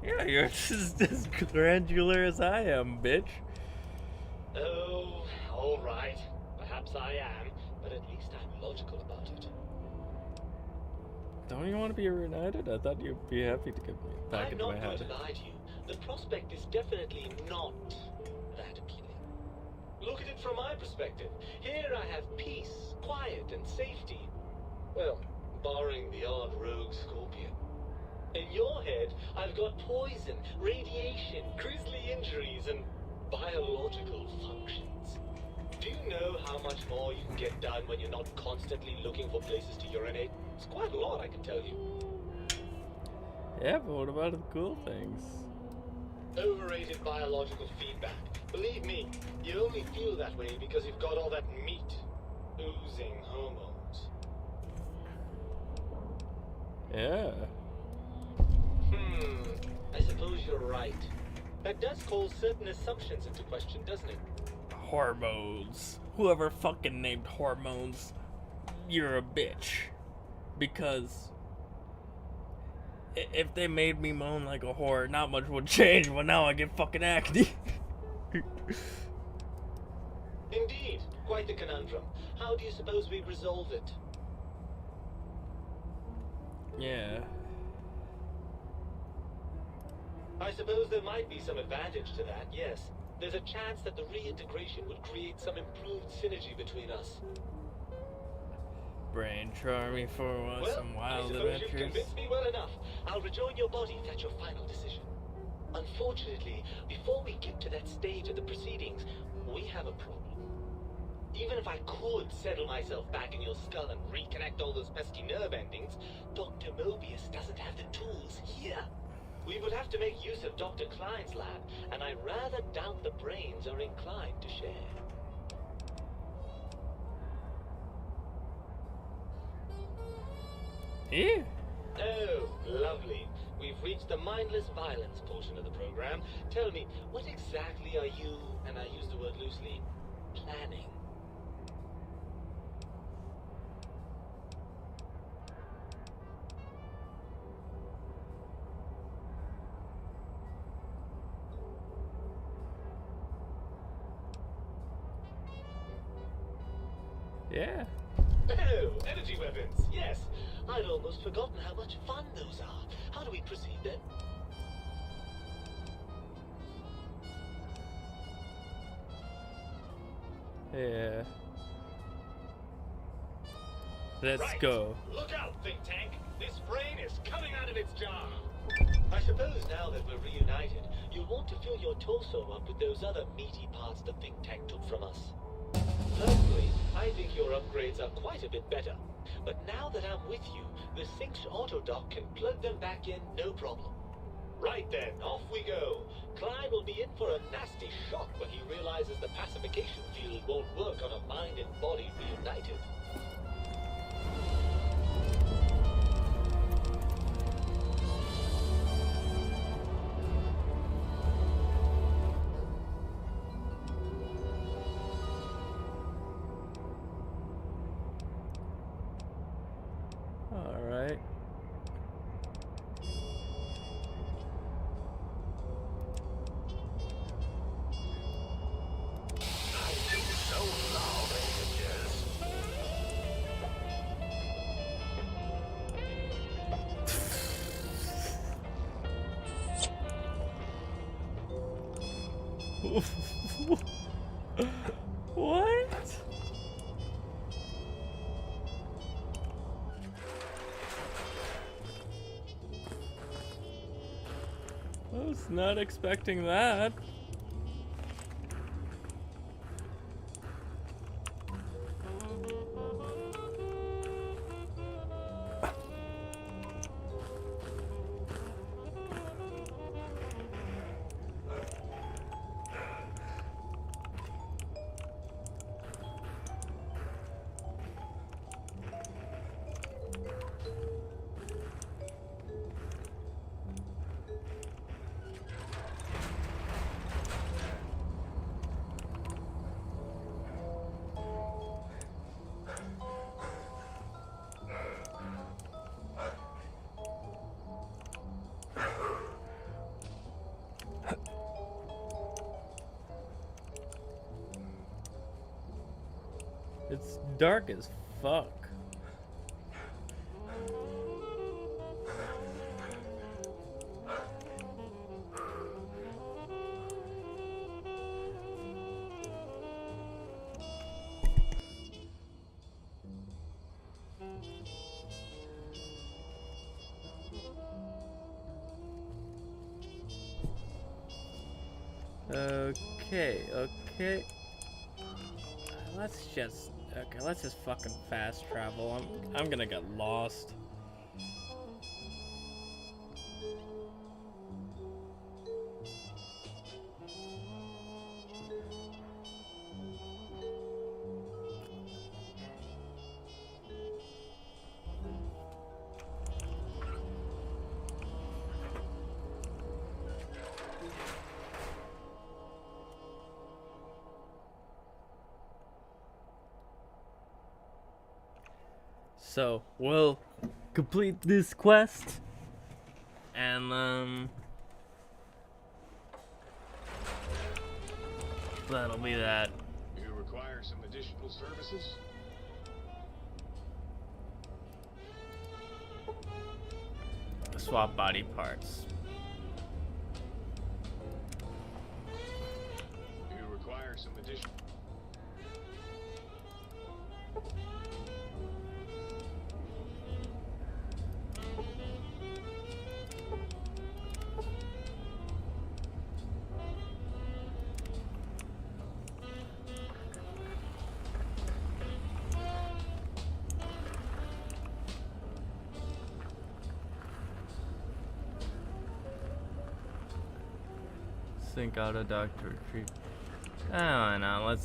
Yeah, you're just as granular as I am, bitch. Oh, all right. Perhaps I am, but at least I'm logical about it. Don't you want to be reunited? I thought you'd be happy to get me back into my I'm not head. going to lie to you. The prospect is definitely not that appealing. Look at it from my perspective. Here I have peace, quiet, and safety. Well, barring the odd rogue scorpion. In your head, I've got poison, radiation, grisly injuries, and biological functions. Do you know how much more you can get done when you're not constantly looking for places to urinate? It's quite a lot, I can tell you. Yeah, but what about the cool things? Overrated biological feedback. Believe me, you only feel that way because you've got all that meat. Oozing hormones. Yeah. I suppose you're right. That does call certain assumptions into question, doesn't it? Hormones. Whoever fucking named hormones, you're a bitch. Because if they made me moan like a whore, not much would change, but now I get fucking acne. Indeed, quite the conundrum. How do you suppose we resolve it? Yeah. I suppose there might be some advantage to that, yes. There's a chance that the reintegration would create some improved synergy between us. Brain charming for Well, some wild I suppose you've adventures. convinced me well enough. I'll rejoin your body if that's your final decision. Unfortunately, before we get to that stage of the proceedings, we have a problem. Even if I could settle myself back in your skull and reconnect all those pesky nerve endings, Dr. Mobius doesn't have the tools here. We would have to make use of Dr. Klein's lab, and I rather doubt the brains are inclined to share. Yeah. Oh, lovely. We've reached the mindless violence portion of the program. Tell me, what exactly are you, and I use the word loosely, planning? Yeah. Oh, energy weapons, yes. I'd almost forgotten how much fun those are. How do we proceed then? Yeah. Let's Right. go. Look out, think tank. This brain is coming out of its jar. I suppose now that we're reunited, you'll want to fill your torso up with those other meaty parts the think tank took from us. Personally, I think your upgrades are quite a bit better. But now that I'm with you, the Sync's autodock can plug them back in no problem. Right then, off we go. Clyde will be in for a nasty shock when he realizes the pacification field won't work on a mind and body reunited. All right. What? I was not expecting that. It's dark as fuck. Okay. Let's just fucking fast travel. I'm gonna get lost. So we'll complete this quest, and that'll be that. You require some additional services? Swap body parts. You require some additional. Sync auto dock to retrieve. Oh no,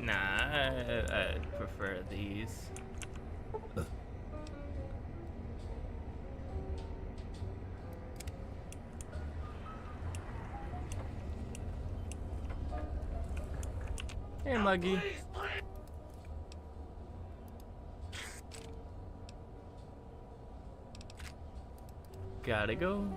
I prefer these. Hey, Muggy. Gotta go.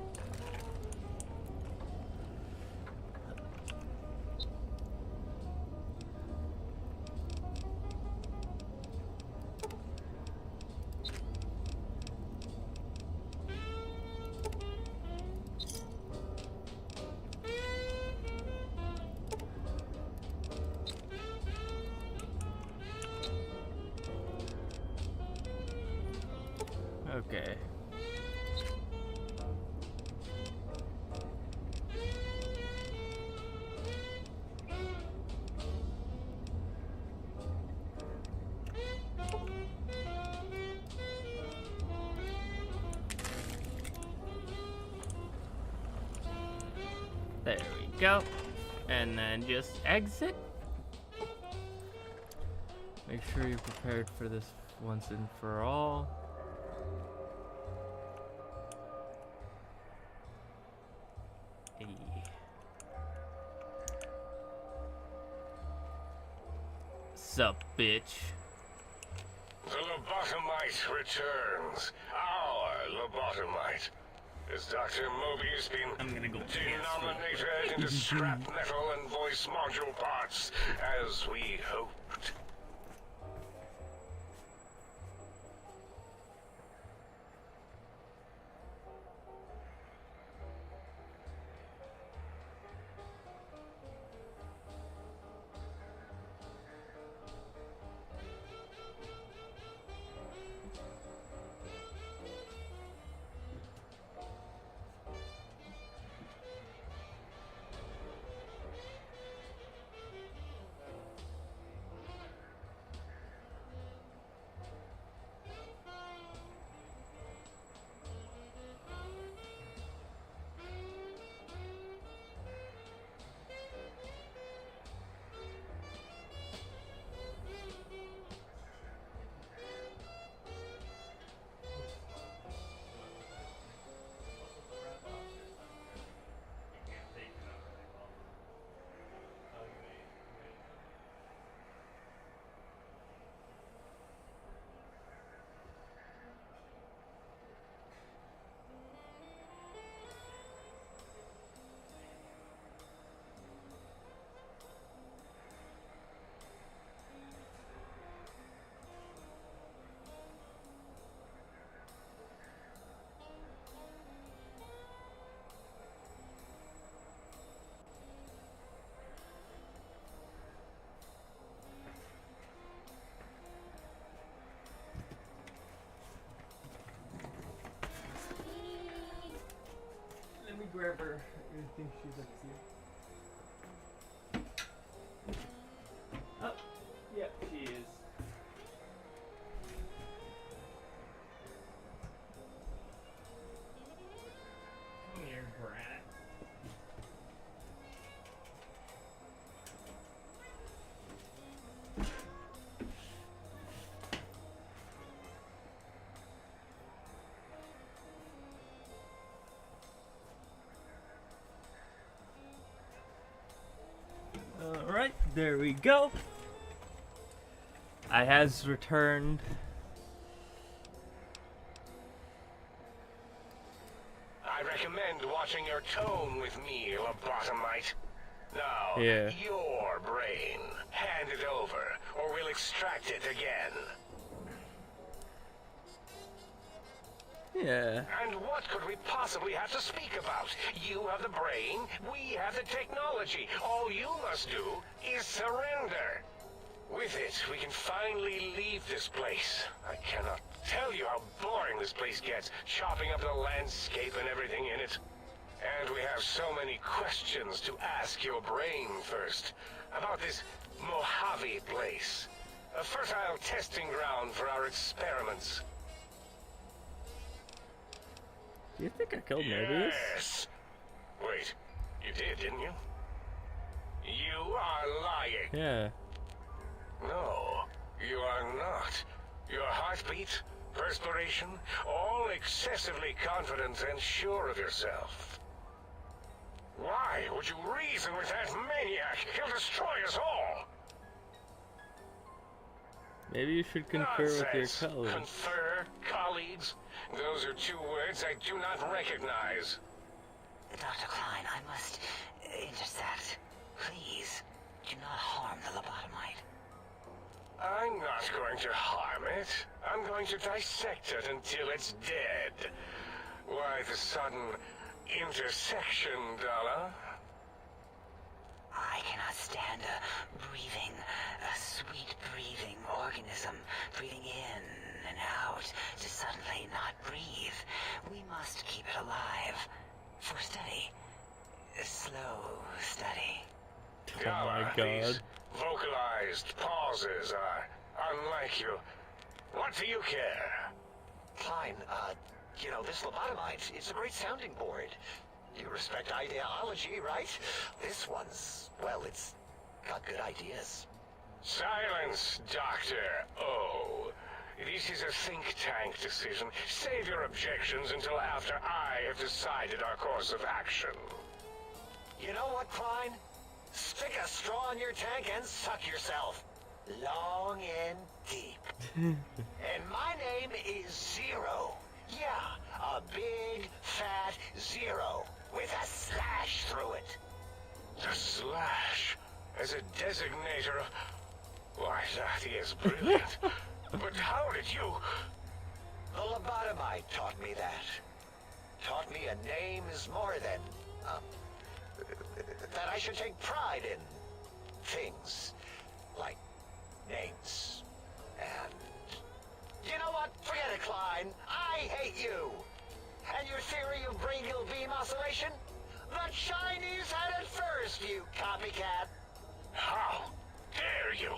Okay. go. And then just exit. Make sure you're prepared for this once and for all. Hey. Sup, bitch? The lobotomite returns. Our lobotomite. Has Dr. Mobius been denominated into scrap metal and voice module parts, as we hoped? Let me grab her. I think she's up here. Oh, yeah, she is. Come here, brat. Alright, there we go. I has returned. I recommend watching your tone with me, lobotomite. Now, Yeah. your brain. Hand it over, or we'll extract it again. Yeah. And what could we possibly have to speak about? You have the brain, we have the technology. All you must do is surrender. With it, we can finally leave this place. I cannot tell you how boring this place gets, chopping up the landscape and everything in it. And we have so many questions to ask your brain first. About this Mojave place. A fertile testing ground for our experiments. Do you think I killed Mobius? Yes. Wait, you did, didn't you? You are lying. Yeah. No, you are not. Your heartbeat, perspiration, all excessively confident and sure of yourself. Why would you reason with that maniac? He'll destroy us all. Maybe you should confer with your colleagues. Confer, colleagues? Those are two words I do not recognize. Dr. Klein, I must intercept. Please, do not harm the lobotomite. I'm not going to harm it. I'm going to dissect it until it's dead. Why the sudden intersection, Dalla? I cannot stand a sweet breathing organism breathing in and out to suddenly not breathe. We must keep it alive. For study. Slow study. Oh my god. Vocalized pauses are unlike you. What do you care? Klein, you know, this lobotomite, it's a great sounding board. You respect ideology, right? This one's, well, it's got good ideas. Silence, Dr. O. This is a think tank decision. Save your objections until after I have decided our course of action. You know what, Klein? Stick a straw in your tank and suck yourself. Long and deep. And my name is Zero. Yeah, a big, fat zero with a slash through it. The slash as a designator of... Why, that is brilliant. But how did you... The lobotomite taught me that. Taught me a name is more than... that I should take pride in things like names. And you know what? Forget it, Klein. I hate you. And your theory of brachial beam oscillation? The Chinese had it first, you copycat. How dare you?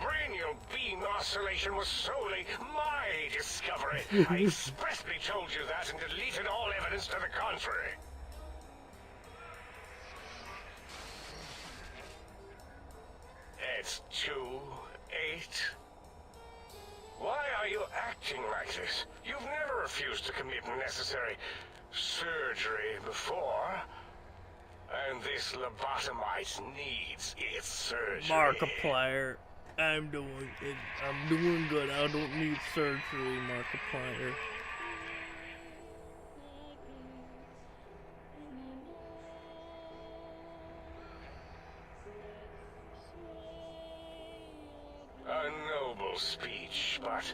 Brachial beam oscillation was solely my discovery. I expressly told you that and deleted all evidence to the contrary. It's 2-8. Why are you acting like this? You've never refused to commit necessary surgery before. And this lobotomite needs its surgery. Markiplier. I'm doing good. I don't need surgery, Markiplier. A noble speech, but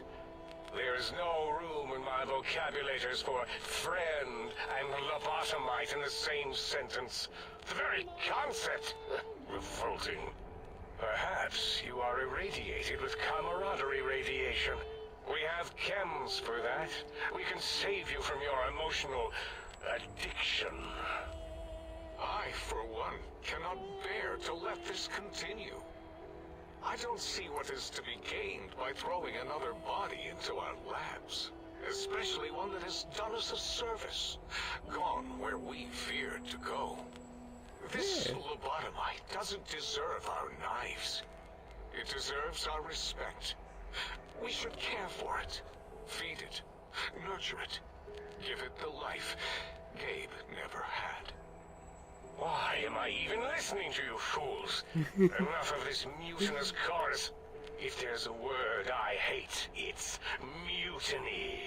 there's no room in my vocabulators for friend and lobotomite in the same sentence. The very concept, revolting. Perhaps you are irradiated with camaraderie radiation. We have chems for that. We can save you from your emotional addiction. I, for one, cannot bear to let this continue. I don't see what is to be gained by throwing another body into our labs. Especially one that has done us a service. Gone where we feared to go. This lobotomite doesn't deserve our knives. It deserves our respect. We should care for it. Feed it. Nurture it. Give it the life Gabe never had. Why am I even listening to you fools? Enough of this mutinous chorus. If there's a word I hate, it's mutiny.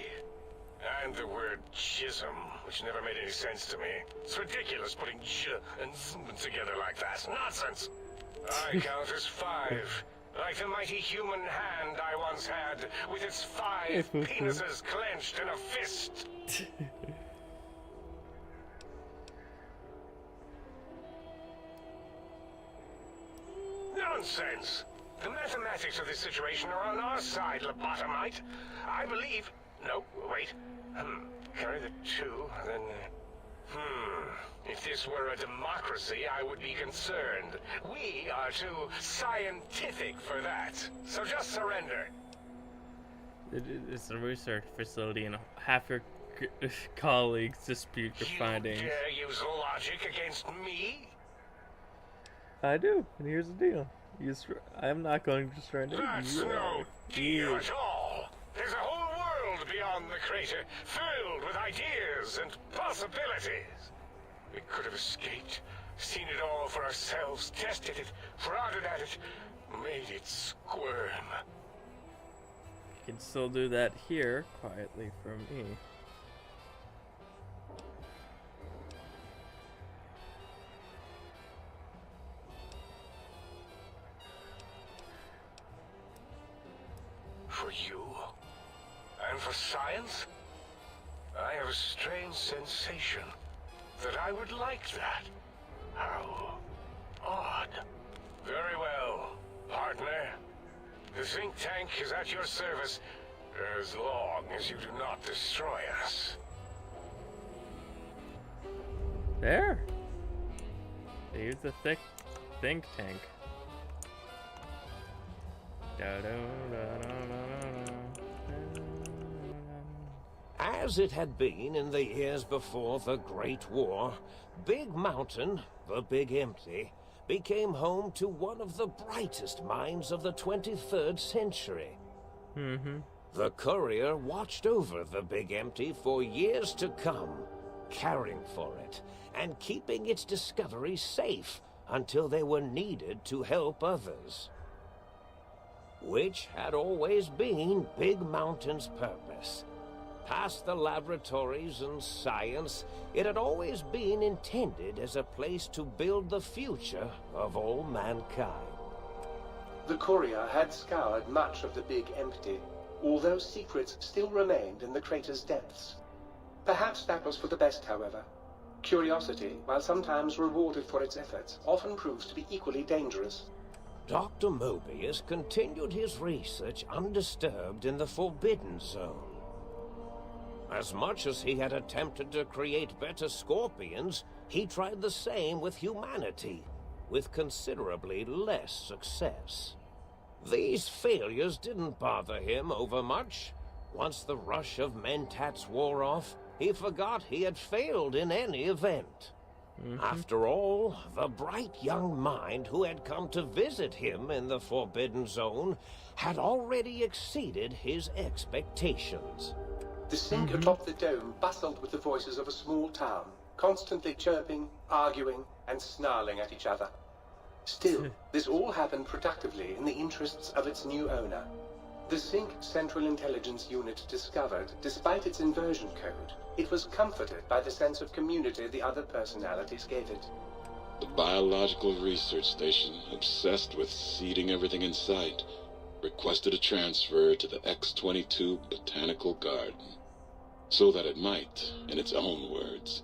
And the word chism, which never made any sense to me. It's ridiculous putting ch and z together like that. Nonsense! I count as 5. Like the mighty human hand I once had, with its 5 penises clenched in a fist. Nonsense! The mathematics of this situation are on our side, lobotomite. I believe... No, wait. Carry the 2, then... If this were a democracy, I would be concerned. We are too scientific for that. So just surrender. It's a research facility and half your colleagues dispute your findings. You dare use logic against me? I do, and here's the deal. I'm not going to surrender. That's no deal at all. There's a whole world beyond the crater, filled with ideas and possibilities. We could have escaped, seen it all for ourselves, tested it, prodded at it, made it squirm. You can still do that here, quietly from me. For you? And for science? I have a strange sensation that I would like that. How odd. Very well, partner. The think tank is at your service as long as you do not destroy us. There. There's the think tank. As it had been in the years before the Great War, Big Mountain, the Big Empty, became home to one of the brightest minds of the 23rd century. The Courier watched over the Big Empty for years to come, caring for it and keeping its discoveries safe until they were needed to help others. Which had always been Big Mountain's purpose. Past the laboratories and science, it had always been intended as a place to build the future of all mankind. The Courier had scoured much of the Big Empty, although secrets still remained in the crater's depths. Perhaps that was for the best, however. Curiosity, while sometimes rewarded for its efforts, often proves to be equally dangerous. Dr. Mobius continued his research undisturbed in the Forbidden Zone. As much as he had attempted to create better scorpions, he tried the same with humanity, with considerably less success. These failures didn't bother him overmuch. Once the rush of mentats wore off, he forgot he had failed in any event. After all, the bright young mind who had come to visit him in the Forbidden Zone had already exceeded his expectations. The sink atop the dome bustled with the voices of a small town, constantly chirping, arguing, and snarling at each other. Still, this all happened productively in the interests of its new owner. The Sync Central Intelligence Unit discovered, despite its inversion code, it was comforted by the sense of community the other personalities gave it. The Biological Research Station, obsessed with seeding everything in sight, requested a transfer to the X-22 Botanical Garden, so that it might, in its own words,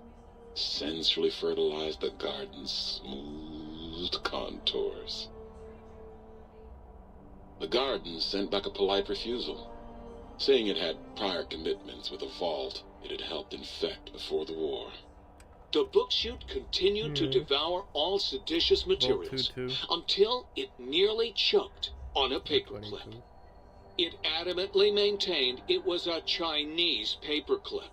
sensually fertilize the garden's smooth contours. The garden sent back a polite refusal, saying it had prior commitments with a vault it had helped infect before the war. The book chute continued to devour all seditious materials until it nearly choked on a paperclip. It adamantly maintained it was a Chinese paperclip,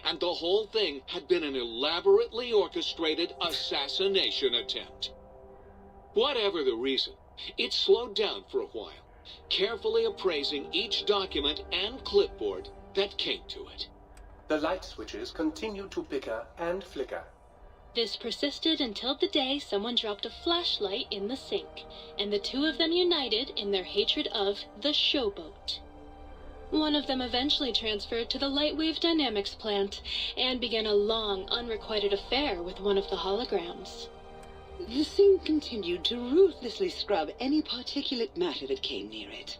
and the whole thing had been an elaborately orchestrated assassination attempt. Whatever the reason, it slowed down for a while, carefully appraising each document and clipboard that came to it. The light switches continued to bicker and flicker. This persisted until the day someone dropped a flashlight in the sink, and the two of them united in their hatred of the showboat. One of them eventually transferred to the Lightwave Dynamics plant, and began a long, unrequited affair with one of the holograms. The sink continued to ruthlessly scrub any particulate matter that came near it.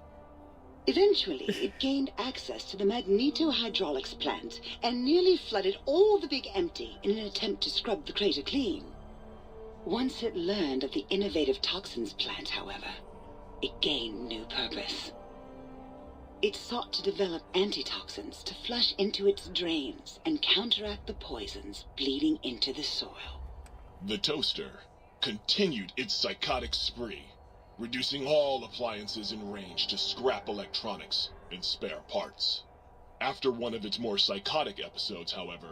Eventually, it gained access to the magnetohydraulics plant and nearly flooded all the Big Empty in an attempt to scrub the crater clean. Once it learned of the innovative toxins plant, however, it gained new purpose. It sought to develop antitoxins to flush into its drains and counteract the poisons bleeding into the soil. The toaster continued its psychotic spree, reducing all appliances in range to scrap electronics and spare parts. After one of its more psychotic episodes, however,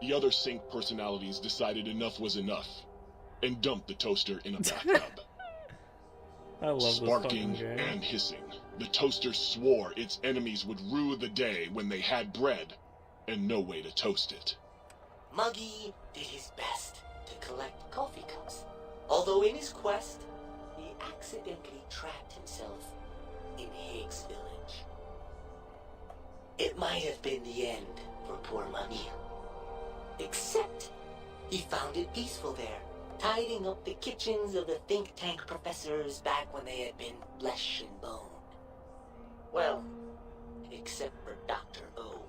the other Sync personalities decided enough was enough and dumped the toaster in a bathtub. I love Sparking this fucking game. and hissing, the toaster swore its enemies would rue the day when they had bread and no way to toast it. Muggy did his best to collect coffee cups, although in his quest, he accidentally trapped himself in Higgs Village. It might have been the end for poor Muggy. Except, he found it peaceful there, tidying up the kitchens of the think tank professors back when they had been flesh and bone. Well, except for Dr. O,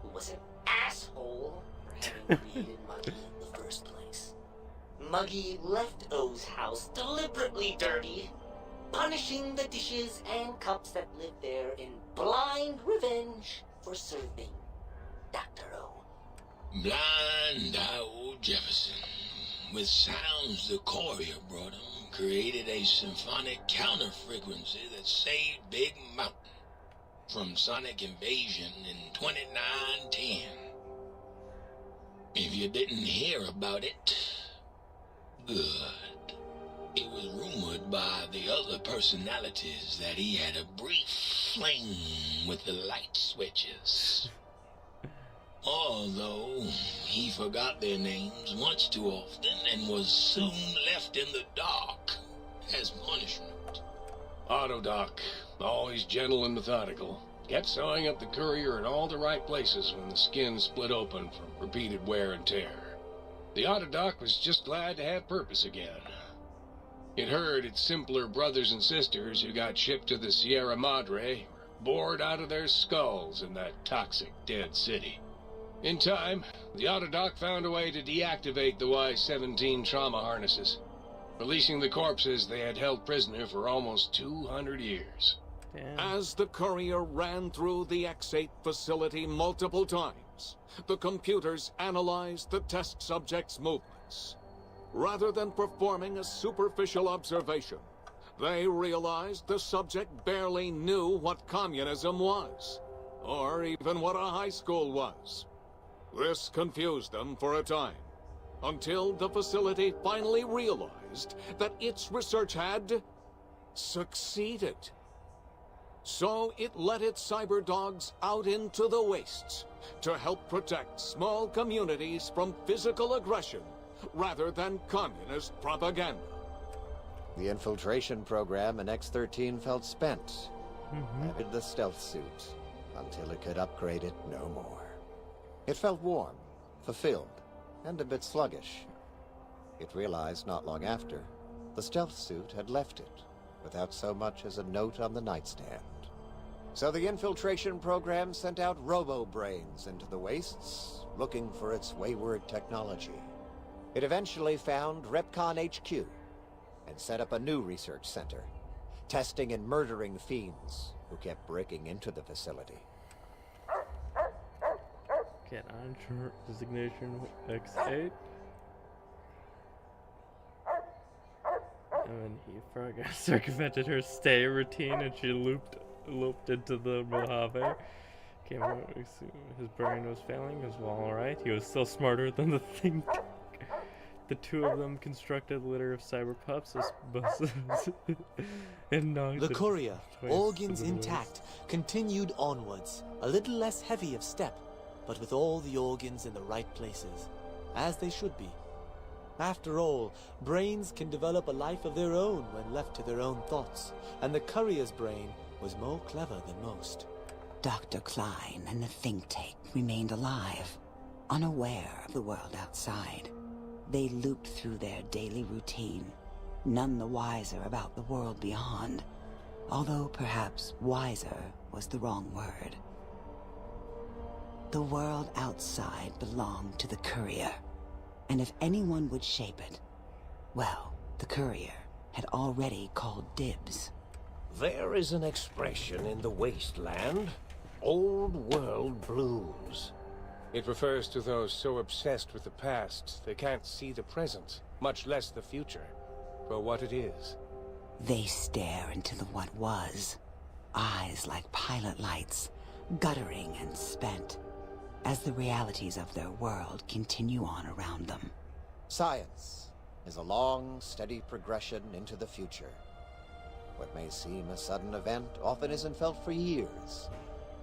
who was an asshole for having created Muggy in the first place. Muggy left O's house deliberately dirty, punishing the dishes and cups that lived there in blind revenge for serving Dr. O. Blind old Jefferson, with sounds the Courier brought him, created a symphonic counter-frequency that saved Big Mountain. from Sonic Invasion in 2910. If you didn't hear about it, good. It was rumored by the other personalities that he had a brief fling with the light switches. Although he forgot their names much too often and was soon left in the dark as punishment. Autodoc, always gentle and methodical, kept sewing up the courier in all the right places when the skin split open from repeated wear and tear. The Autodoc was just glad to have purpose again. It heard its simpler brothers and sisters who got shipped to the Sierra Madre were bored out of their skulls in that toxic dead city. In time, the Autodoc found a way to deactivate the Y-17 trauma harnesses, releasing the corpses they had held prisoner for almost 200 years. As the courier ran through the X8 facility multiple times, the computers analyzed the test subject's movements. Rather than performing a superficial observation, they realized the subject barely knew what communism was, or even what a high school was. This confused them for a time, until the facility finally realized that its research had succeeded. So it let its cyber dogs out into the wastes to help protect small communities from physical aggression rather than communist propaganda. The infiltration program in X-13 felt spent. Added the stealth suit until it could upgrade it no more. It felt warm, fulfilled, and a bit sluggish. It realized not long after, the stealth suit had left it, without so much as a note on the nightstand. So the infiltration program sent out robo-brains into the wastes, looking for its wayward technology. It eventually found Repcon HQ, and set up a new research center, testing and murdering fiends who kept breaking into the facility. Get on designation X8. And then he forgot circumvented her stay routine and she looped into the Mojave. Came out, his brain was failing, was well alright. He was still smarter than the thing. The two of them constructed a litter of cyber pups as buses and knocked the courier, organs intact, continued onwards, a little less heavy of step, but with all the organs in the right places, as they should be. After all, brains can develop a life of their own when left to their own thoughts, and the courier's brain was more clever than most. Dr. Klein and the think tank remained alive, unaware of the world outside. They looped through their daily routine, none the wiser about the world beyond, although perhaps wiser was the wrong word. The world outside belonged to the courier, and if anyone would shape it, well, the courier had already called dibs. There is an expression in the wasteland, old world blues. It refers to those so obsessed with the past they can't see the present, much less the future, for what it is. They stare into the what was, eyes like pilot lights, guttering and spent, as the realities of their world continue on around them. Science is a long, steady progression into the future. What may seem a sudden event often isn't felt for years,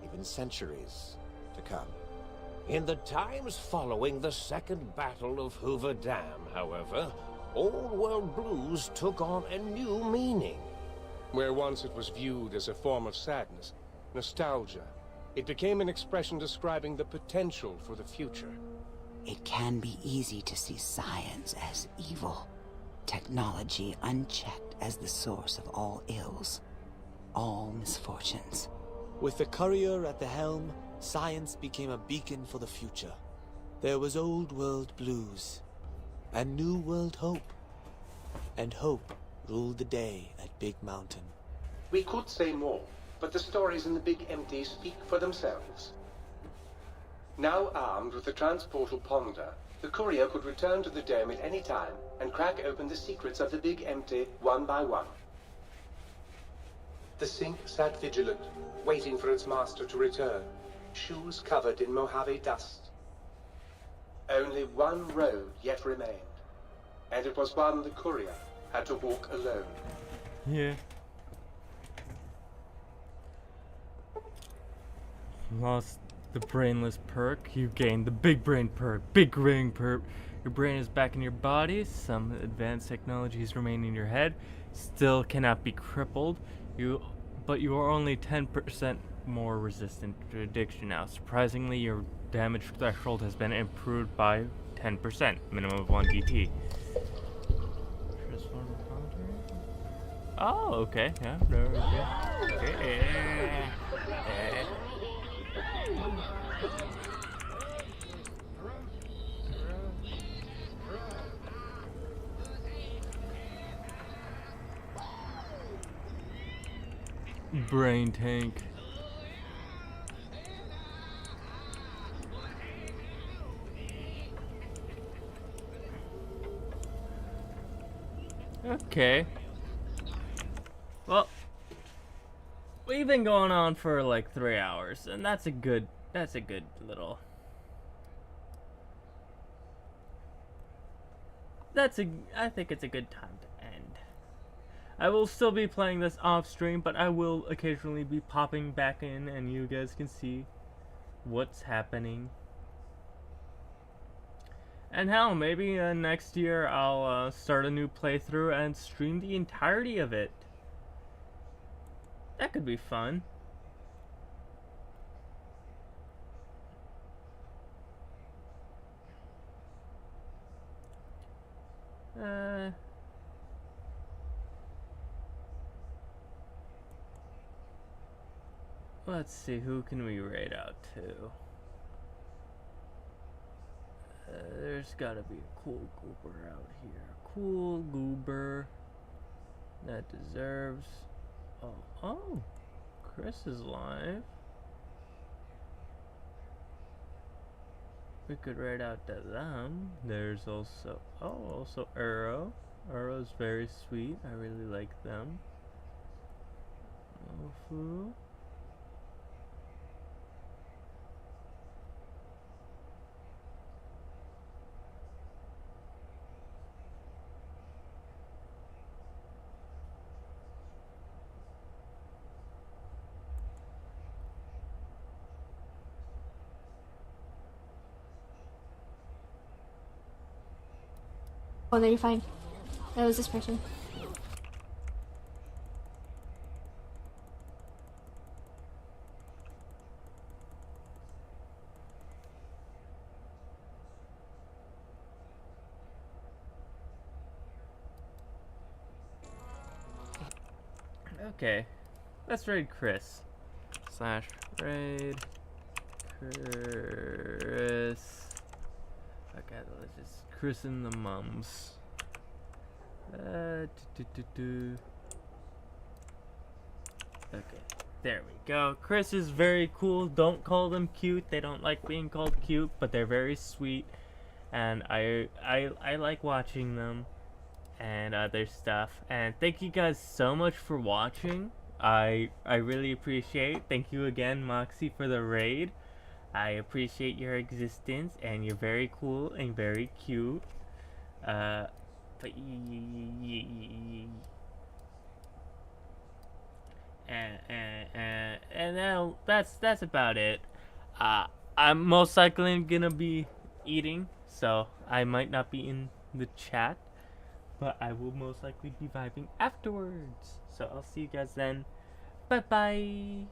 even centuries to come. In the times following the Second Battle of Hoover Dam, however, old world blues took on a new meaning. Where once it was viewed as a form of sadness, nostalgia, it became an expression describing the potential for the future. It can be easy to see science as evil, technology unchecked as the source of all ills, all misfortunes. With the courier at the helm, science became a beacon for the future. There was old world blues, and new world hope. And hope ruled the day at Big Mountain. We could say more, but the stories in the Big Empty speak for themselves. Now armed with the transportal Ponder, the courier could return to the dome at any time and crack open the secrets of the Big Empty one by one. The sink sat vigilant, waiting for its master to return, shoes covered in Mojave dust. Only one road yet remained, and it was one the courier had to walk alone. Yeah. Lost the brainless perk, you gained the big brain perk. Big brain perk. Your brain is back in your body. Some advanced technologies remain in your head. Still cannot be crippled. But you are only 10% more resistant to addiction now. Surprisingly, your damage threshold has been improved by 10%, minimum of 1 DT. Oh, okay. Yeah, okay. Brain tank. Okay. Well, we've been going on for like 3 hours, and that's a good little. I think it's a good time to end. I will still be playing this off stream, but I will occasionally be popping back in, and you guys can see what's happening. And hell, maybe next year I'll start a new playthrough and stream the entirety of it. That could be fun. Let's see, who can we raid out to? There's gotta be a cool goober out here. Cool goober that deserves. Oh, Chris is live. We could raid out to them. There's also Arrow. Arrow's very sweet. I really like them. Ofu. Oh, no, you're fine. That was this person. Okay, let's raid Chris. / raid Chris. Okay, let's just christen the mums. Okay, there we go. Chris is very cool. Don't call them cute. They don't like being called cute, but they're very sweet, and I like watching them and other stuff. And thank you guys so much for watching. I really appreciate it. Thank you again, Moxie, for the raid. I appreciate your existence, and you're very cool and very cute. And now that's about it. I'm most likely gonna be eating, so I might not be in the chat, but I will most likely be vibing afterwards. So I'll see you guys then. Bye bye.